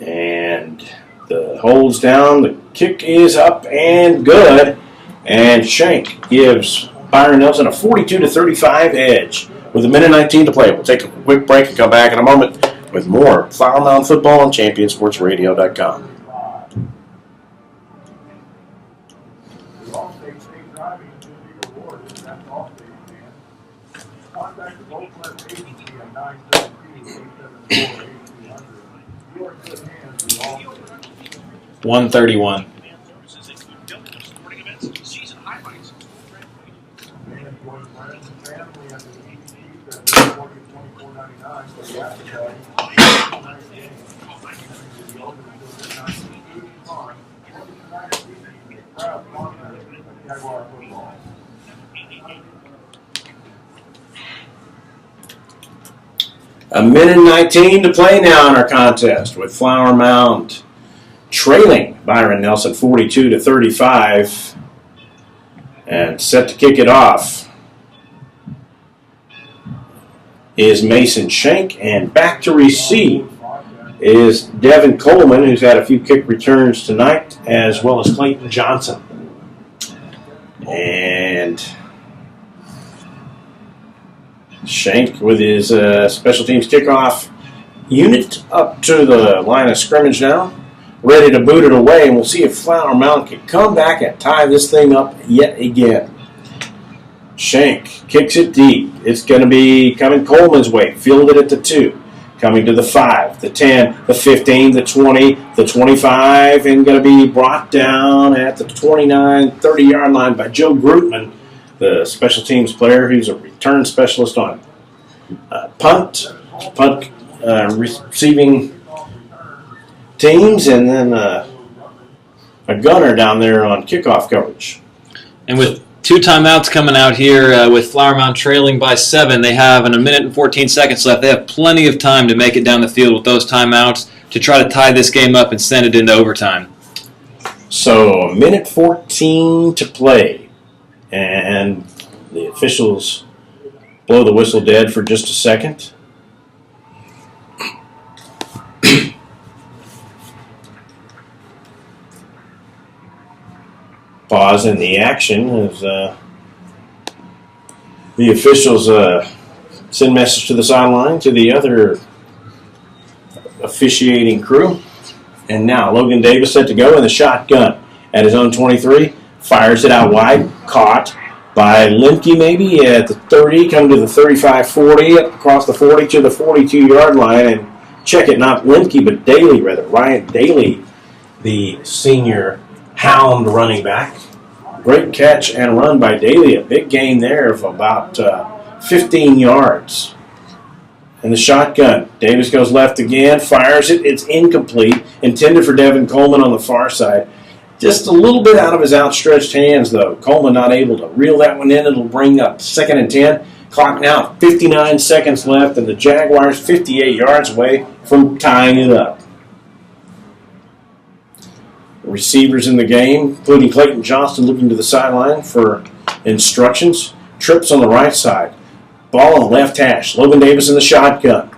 A: And the hold's down. The kick is up and good. And Shank gives Byron Nelson a 42-35 edge with a minute 19 to play. We'll take a quick break and come back in a moment with more Flower Mound football on ChampionSportsRadio.com.
F: Contact the Gold Plus Agency at 972-874-8200. You are in good hands with all
B: 131.
A: A minute 19 to play now in our contest with Flower Mound trailing Byron Nelson 42-35 and set to kick it off is Mason Shank, and back to receive is Devin Coleman, who's had a few kick returns tonight, as well as Clayton Johnson. And Shank with his special teams kickoff unit up to the line of scrimmage now, ready to boot it away, and we'll see if Flower Mound can come back and tie this thing up yet again. Shank kicks it deep. It's going to be coming Coleman's way, fielded at the 2, coming to the 5, the 10, the 15, the 20, the 25, and going to be brought down at the 29, 30-yard line by Joe Grootman, the special teams player who's a return specialist on punt receiving teams, and then a gunner down there on kickoff coverage.
B: And with 2 timeouts coming out here with Flower Mound trailing by 7, they have in a minute and 14 seconds left. They have plenty of time to make it down the field with those timeouts to try to tie this game up and send it into overtime.
A: So a minute 14 to play. And the officials blow the whistle dead for just a second. Pause in the action as the officials send message to the sideline to the other officiating crew. And now Logan Davis set to go in the shotgun at his own 23. Fires it out wide. Caught by Lemke maybe at the 30. Come to the 35-40. Across the 40 to the 42-yard line. And check it, not Lemke, but Daly rather. Ryan Daly, the senior Hound running back. Great catch and run by Daly. A big gain there of about 15 yards. in the shotgun. Davis goes left again, fires it. It's incomplete. Intended for Devin Coleman on the far side. Just a little bit out of his outstretched hands, though. Coleman not able to reel that one in. It'll bring up 2nd and 10. Clock now 59 seconds left, and the Jaguars 58 yards away from tying it up. Receivers in the game, including Clayton Johnston, looking to the sideline for instructions. Trips on the right side. Ball on the left hash. Logan Davis in the shotgun.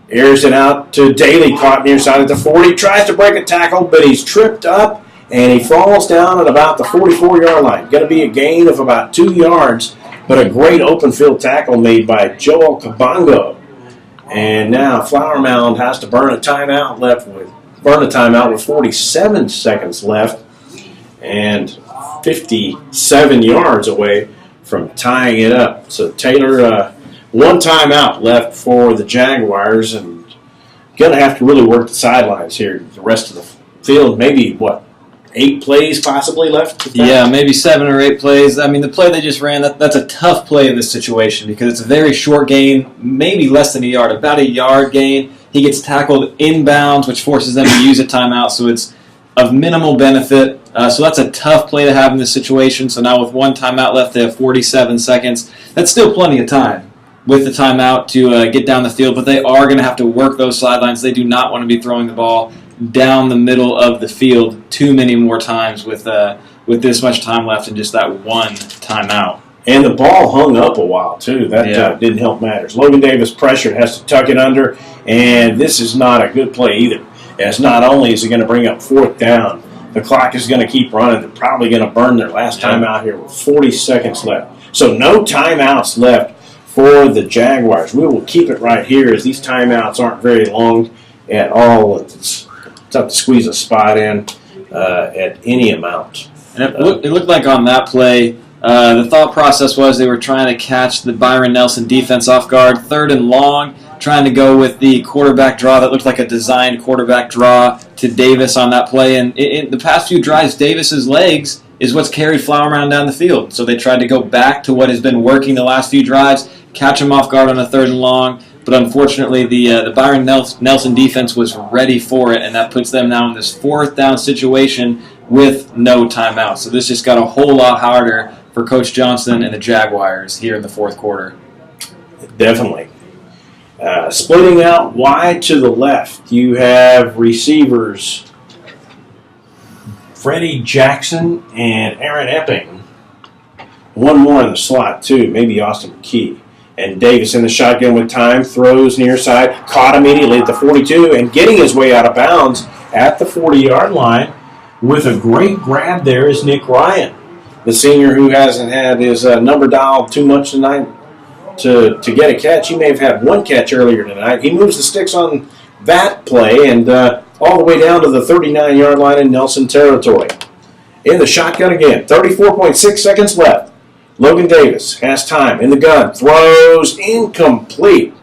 A: Airs it out to Daly, caught near side at the 40. Tries to break a tackle, but he's tripped up, and he falls down at about the 44-yard line. Going to be a gain of about 2 yards, but a great open field tackle made by Joel Kabongo. And now Flower Mound has to burn a timeout with 47 seconds left and 57 yards away from tying it up. So Taylor, one timeout left for the Jaguars, and going to have to really work the sidelines here. The rest of the field, maybe, 8 plays possibly left?
B: Yeah, maybe 7 or 8 plays. I mean, the play they just ran, that's a tough play in this situation because it's a very short gain, maybe less than a yard, about a yard gain. He gets tackled inbounds, which forces them to use a timeout, so it's of minimal benefit. So that's a tough play to have in this situation. So now with 1 timeout left, they have 47 seconds. That's still plenty of time with the timeout to get down the field, but they are going to have to work those sidelines. They do not want to be throwing the ball down the middle of the field too many more times with this much time left and just that 1 timeout.
A: And the ball hung up a while, too. That didn't help matters. Logan Davis pressured, has to tuck it under, and this is not a good play either. As not only is it going to bring up 4th down, the clock is going to keep running. They're probably going to burn their last timeout here with 40 seconds left. So no timeouts left for the Jaguars. We will keep it right here as these timeouts aren't very long at all. It's tough to squeeze a spot in at any amount.
B: And it looked like on that play, the thought process was they were trying to catch the Byron Nelson defense off guard, 3rd and long, trying to go with the quarterback draw that looked like a designed quarterback draw to Davis on that play. And in the past few drives, Davis's legs is what's carried Flower Mound down the field. So they tried to go back to what has been working the last few drives, catch him off guard on a 3rd and long. But unfortunately, the Byron Nelson defense was ready for it, and that puts them now in this 4th down situation with no timeout. So this just got a whole lot harder for Coach Johnson and the Jaguars here in the 4th quarter.
A: Definitely. Splitting out wide to the left, you have receivers Freddie Jackson and Aaron Epping. One more in the slot, too, maybe Austin McKee. And Davis in the shotgun with time, throws near side, caught immediately at the 42, and getting his way out of bounds at the 40-yard line with a great grab there is Nick Ryan, the senior who hasn't had his number dialed too much tonight to get a catch. He may have had 1 catch earlier tonight. He moves the sticks on that play and all the way down to the 39-yard line in Nelson territory. In the shotgun again, 34.6 seconds left. Logan Davis has time in the gun, throws incomplete,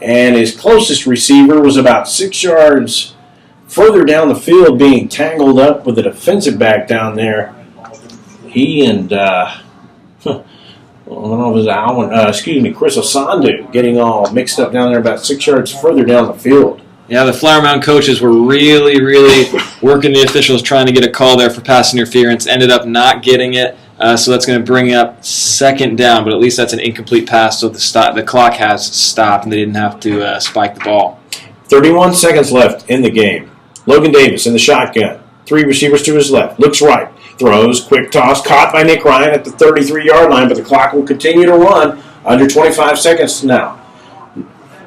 A: and his closest receiver was about 6 yards further down the field, being tangled up with the defensive back down there. He and Chris Osandu getting all mixed up down there about 6 yards further down the field.
B: Yeah, the Flower Mound coaches were really, really working the officials trying to get a call there for pass interference. Ended up not getting it. So that's going to bring up 2nd down, but at least that's an incomplete pass, so the clock has stopped and they didn't have to spike the ball.
A: 31 seconds left in the game. Logan Davis in the shotgun. 3 receivers to his left. Looks right. Throws, quick toss, caught by Nick Ryan at the 33-yard line, but the clock will continue to run under 25 seconds now.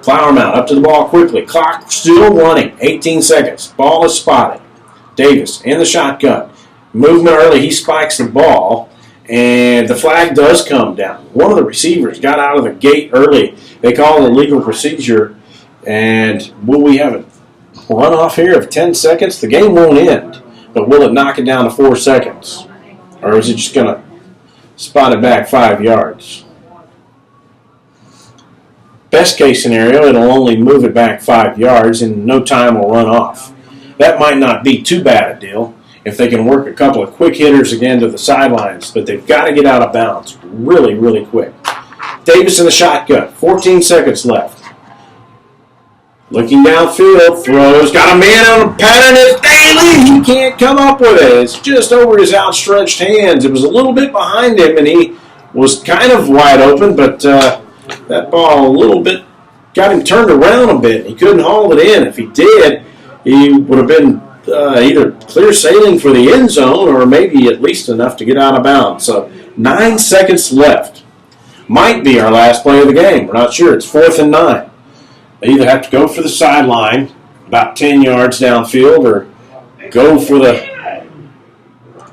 A: Flower Mound up to the ball quickly. Clock still running. 18 seconds. Ball is spotted. Davis in the shotgun. Movement early. He spikes the ball. And the flag does come down. One of the receivers got out of the gate early. They call it a legal procedure. And will we have a runoff here of 10 seconds? The game won't end. But will it knock it down to 4 seconds? Or is it just going to spot it back 5 yards? Best case scenario, it'll only move it back 5 yards and no time will run off. That might not be too bad a deal if they can work a couple of quick hitters again to the sidelines, but they've got to get out of bounds really, really quick. Davis in the shotgun, 14 seconds left. Looking downfield, throws, got a man on a pattern. It's Daly. He can't come up with it. It's just over his outstretched hands. It was a little bit behind him, and he was kind of wide open, but that ball a little bit got him turned around a bit. He couldn't haul it in. If he did, he would have been either clear sailing for the end zone or maybe at least enough to get out of bounds. So 9 seconds left. Might be our last play of the game. We're not sure. It's 4th and 9. They either have to go for the sideline about 10 yards downfield or go for the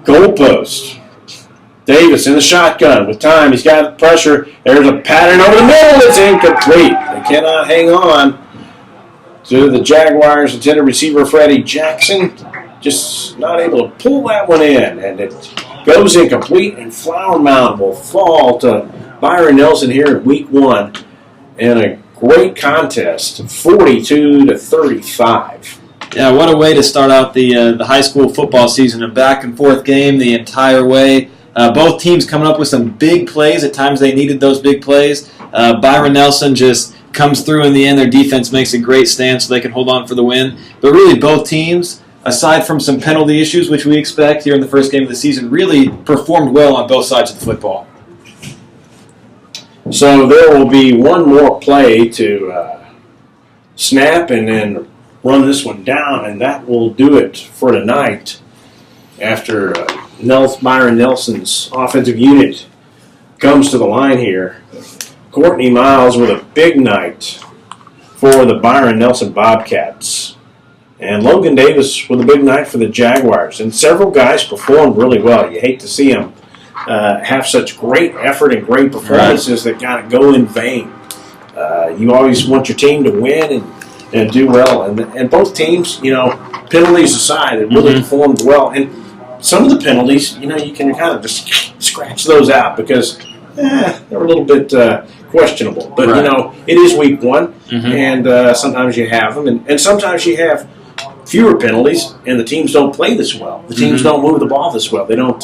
A: goalpost. Davis in the shotgun with time. He's got pressure. There's a pattern over the middle. It's incomplete. They cannot hang on to the Jaguars' intended receiver, Freddie Jackson. Just not able to pull that one in. And it goes incomplete, and Flower Mound will fall to Byron Nelson here in week 1 in a great contest, 42-35.
B: Yeah, what a way to start out the high school football season. A back-and-forth game the entire way. Both teams coming up with some big plays. At times they needed those big plays. Byron Nelson just comes through in the end. Their defense makes a great stand so they can hold on for the win. But really both teams, aside from some penalty issues, which we expect here in the first game of the season, really performed well on both sides of the football.
A: So there will be one more play to snap and then run this one down, and that will do it for tonight after Byron Nelson's offensive unit comes to the line here. Courtney Miles with a big night for the Byron Nelson Bobcats. And Logan Davis with a big night for the Jaguars. And several guys performed really well. You hate to see them have such great effort and great performances that kind of go in vain. You always want your team to win and do well. And both teams, penalties aside, they really performed well. And some of the penalties, you can kind of just scratch those out because they're a little bit questionable. But, it is week 1, and sometimes you have them. And sometimes you have fewer penalties, and the teams don't play this well. The teams don't move the ball this well. They don't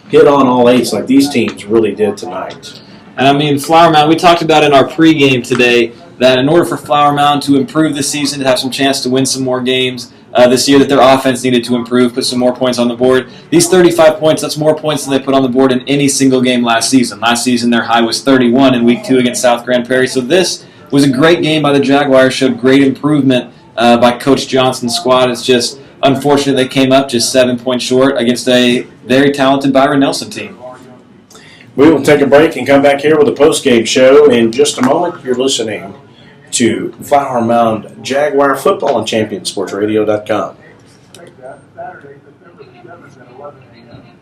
A: hit on all 8s like these teams really did tonight.
B: And Flower Mound, we talked about in our pregame today that in order for Flower Mound to improve this season, to have some chance to win some more games this year, that their offense needed to improve, put some more points on the board. These 35 points, that's more points than they put on the board in any single game last season. Last season, their high was 31 in week 2 against South Grand Prairie. So this was a great game by the Jaguars, showed great improvement by Coach Johnson's squad. It's just unfortunate they came up just 7 points short against a very talented Byron Nelson team.
A: We will take a break and come back here with a post-game show in just a moment. You're listening to Flower Mound Jaguar Football on ChampionSportsRadio.com.
F: Saturday, September 7th at 11 a.m.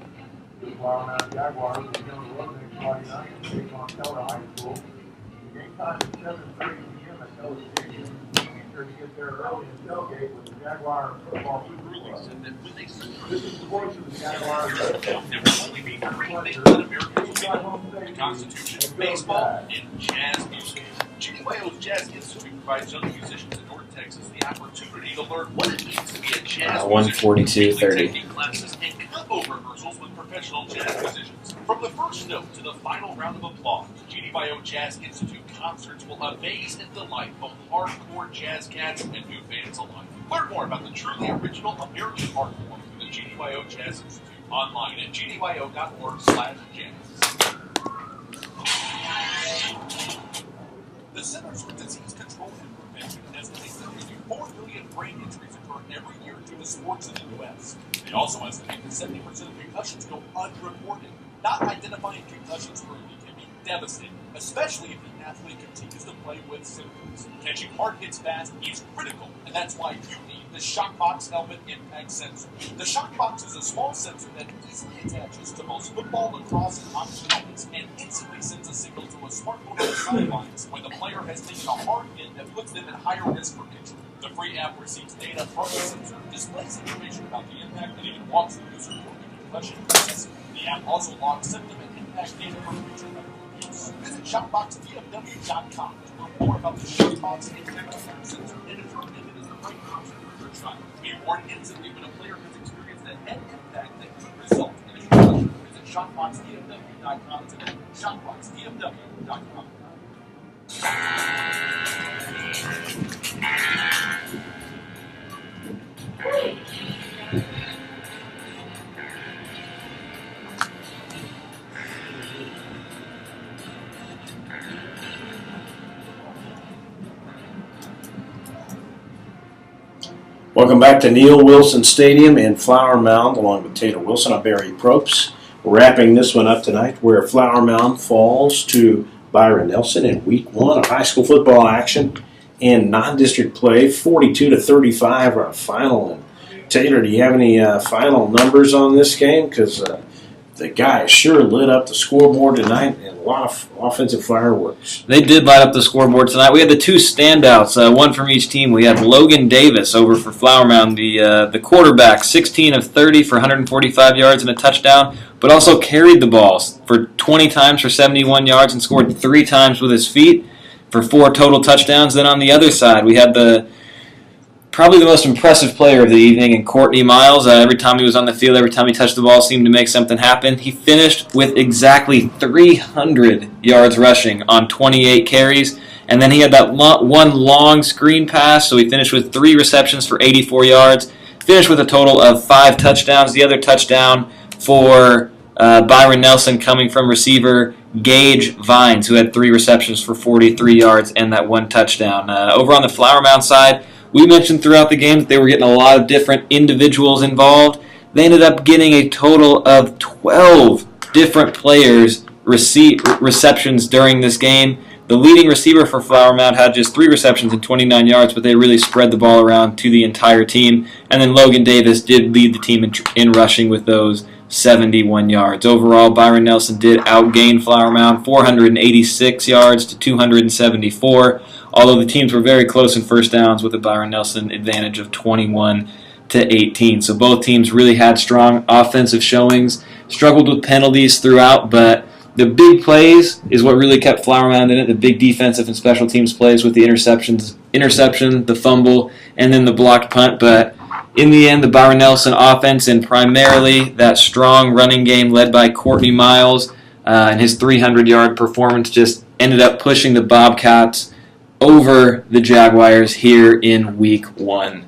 F: The Flower Mound Jaguars will be on the road next Friday night to take on Keller High School. The game time is 7:30 p.m. at Keller Stadium. Be sure to get there early and tailgate with the Jaguar Football Club. This is the voice of the Jaguars.
C: The Constitution, baseball, and jazz music. GYO's Jazz Institute provides young musicians in North Texas the opportunity to learn what it means to be a jazz musician.
B: 142.30.
C: Taking classes and combo rehearsals with professional jazz musicians. From the first note to the final round of applause, GYO Jazz Institute concerts will amaze and delight both hardcore jazz cats and new fans alike. Learn more about the truly original American art form through the GYO Jazz Institute online at gdyo.org/jazz. The Centers for Disease Control and Prevention estimates that nearly 4 million brain injuries occur every year due to sports in the U.S. They also estimate that 70% of concussions go unreported. Not identifying concussions early can be devastating, especially if the athlete continues to play with symptoms. Catching hard hits fast is critical, and that's why you need the Shockbox Helmet Impact Sensor. The Shockbox is a small sensor that easily attaches to most football, lacrosse, and hockey helmets and instantly sends a signal to a smartphone on the sidelines when the player has taken a hard hit that puts them at higher risk for injury. The free app receives data from the sensor, displays information about the impact, and even walks the user through the concussion process. The app also logs symptom and impact data for future medical use. Visit ShockboxDFW.com to learn more about the Shockbox Impact Sensor and determine if it is the right option for your child. Be warned instantly when a player has experienced a head impact that could result in a concussion. Visit ShockboxDFW.com today. ShockboxDFW.com.
A: Welcome back to Neil Wilson Stadium in Flower Mound, along with Taylor Wilson. I'm Barry Probst. We're wrapping this one up tonight, where Flower Mound falls to Byron Nelson in Week 1 of high school football action in non-district play, 42-35 our final. And Taylor, do you have any final numbers on this game? Because the guys sure lit up the scoreboard tonight, and a lot of offensive fireworks.
B: They did light up the scoreboard tonight. We had the two standouts, one from each team. We had Logan Davis over for Flower Mound, the quarterback, 16 of 30 for 145 yards and a touchdown, but also carried the ball for 20 times for 71 yards and scored 3 times with his feet for 4 total touchdowns. Then on the other side, we had probably the most impressive player of the evening in Courtney Miles. Every time he was on the field, every time he touched the ball, seemed to make something happen. He finished with exactly 300 yards rushing on 28 carries. And then he had that one long screen pass, so he finished with 3 receptions for 84 yards. Finished with a total of 5 touchdowns. The other touchdown for Byron Nelson coming from receiver Gage Vines, who had 3 receptions for 43 yards and that 1 touchdown. Over on the Flower Mound side, we mentioned throughout the game that they were getting a lot of different individuals involved. They ended up getting a total of 12 different players receptions during this game. The leading receiver for Flower Mound had just 3 receptions and 29 yards, but they really spread the ball around to the entire team. And then Logan Davis did lead the team in rushing with those 71 yards. Overall, Byron Nelson did outgain Flower Mound 486 yards to 274. Although the teams were very close in first downs with a Byron Nelson advantage of 21-18. So both teams really had strong offensive showings, struggled with penalties throughout, but the big plays is what really kept Flower Mound in it, the big defensive and special teams plays with the interception, the fumble, and then the blocked punt. But in the end, the Byron Nelson offense and primarily that strong running game led by Courtney Miles and his 300-yard performance just ended up pushing the Bobcats over the Jaguars here in Week 1.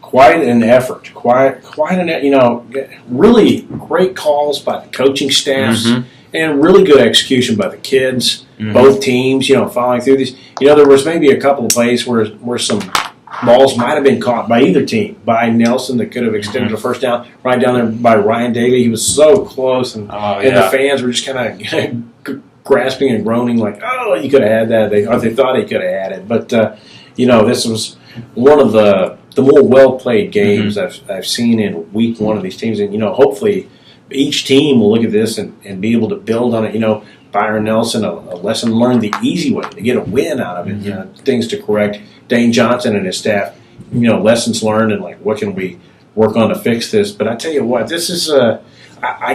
A: Quite an effort. Really great calls by the coaching staffs and really good execution by the kids, both teams, following through these. There was maybe a couple of plays where some balls might have been caught by either team, by Nelson that could have extended a first down, right down there by Ryan Daly. He was so close, and the fans were just kind of grasping and groaning like, oh, he could have had that. They thought he could have had it. But, this was one of the more well-played games I've seen in Week 1 of these teams. And, hopefully each team will look at this and be able to build on it. Byron Nelson, a lesson learned the easy way to get a win out of it, things to correct. Dane Johnson and his staff, lessons learned and, what can we work on to fix this. But I tell you what, this is I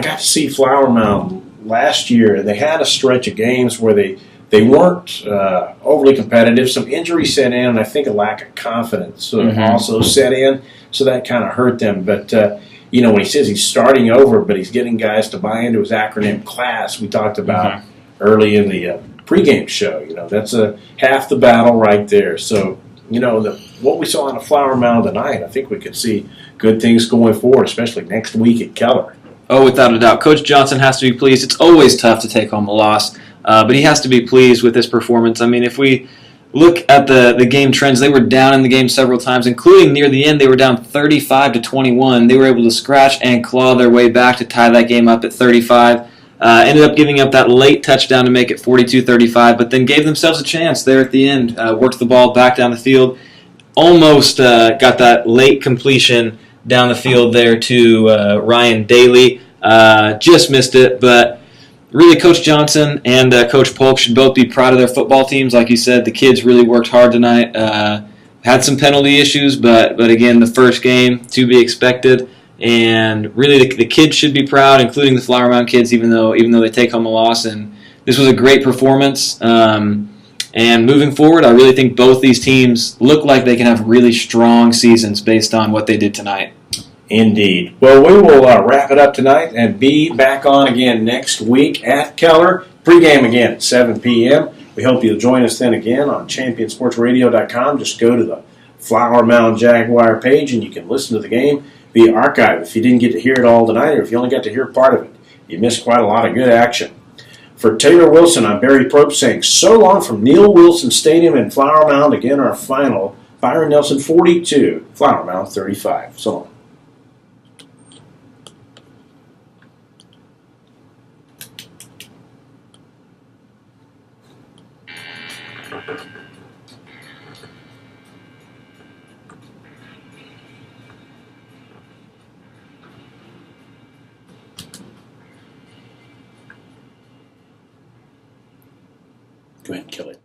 A: got to see Flower Mound last year. They had a stretch of games where they weren't overly competitive. Some injuries set in, and I think a lack of confidence also set in, so that kind of hurt them. But, when he says he's starting over, but he's getting guys to buy into his acronym CLASS we talked about early in the pregame show, that's half the battle right there. So, what we saw on the Flower Mound tonight, I think we could see good things going forward, especially next week at Keller.
B: Oh, without a doubt. Coach Johnson has to be pleased. It's always tough to take home a loss, but he has to be pleased with this performance. I mean, if we look at the game trends, they were down in the game several times, including near the end. They were down 35-21. They were able to scratch and claw their way back to tie that game up at 35. Ended up giving up that late touchdown to make it 42-35, but then gave themselves a chance there at the end. Worked the ball back down the field. Almost got that late completion down the field there to Ryan Daly. Just missed it, but really Coach Johnson and Coach Polk should both be proud of their football teams. Like you said, the kids really worked hard tonight. Had some penalty issues, but again, the first game, to be expected. And really the kids should be proud, including the Flower Mound kids, even though they take home a loss. And this was a great performance. And moving forward, I really think both these teams look like they can have really strong seasons based on what they did tonight.
A: Indeed. Well, we will wrap it up tonight and be back on again next week at Keller. Pre-game again at 7 p.m. We hope you'll join us then again on ChampionSportsRadio.com. Just go to the Flower Mound Jaguar page, and you can listen to the game via archive if you didn't get to hear it all tonight, or if you only got to hear part of it. You missed quite a lot of good action. For Taylor Wilson, I'm Barry Probst saying so long from Neil Wilson Stadium in Flower Mound. Again, our final, Byron Nelson 42, Flower Mound 35. So long. Go ahead and kill it.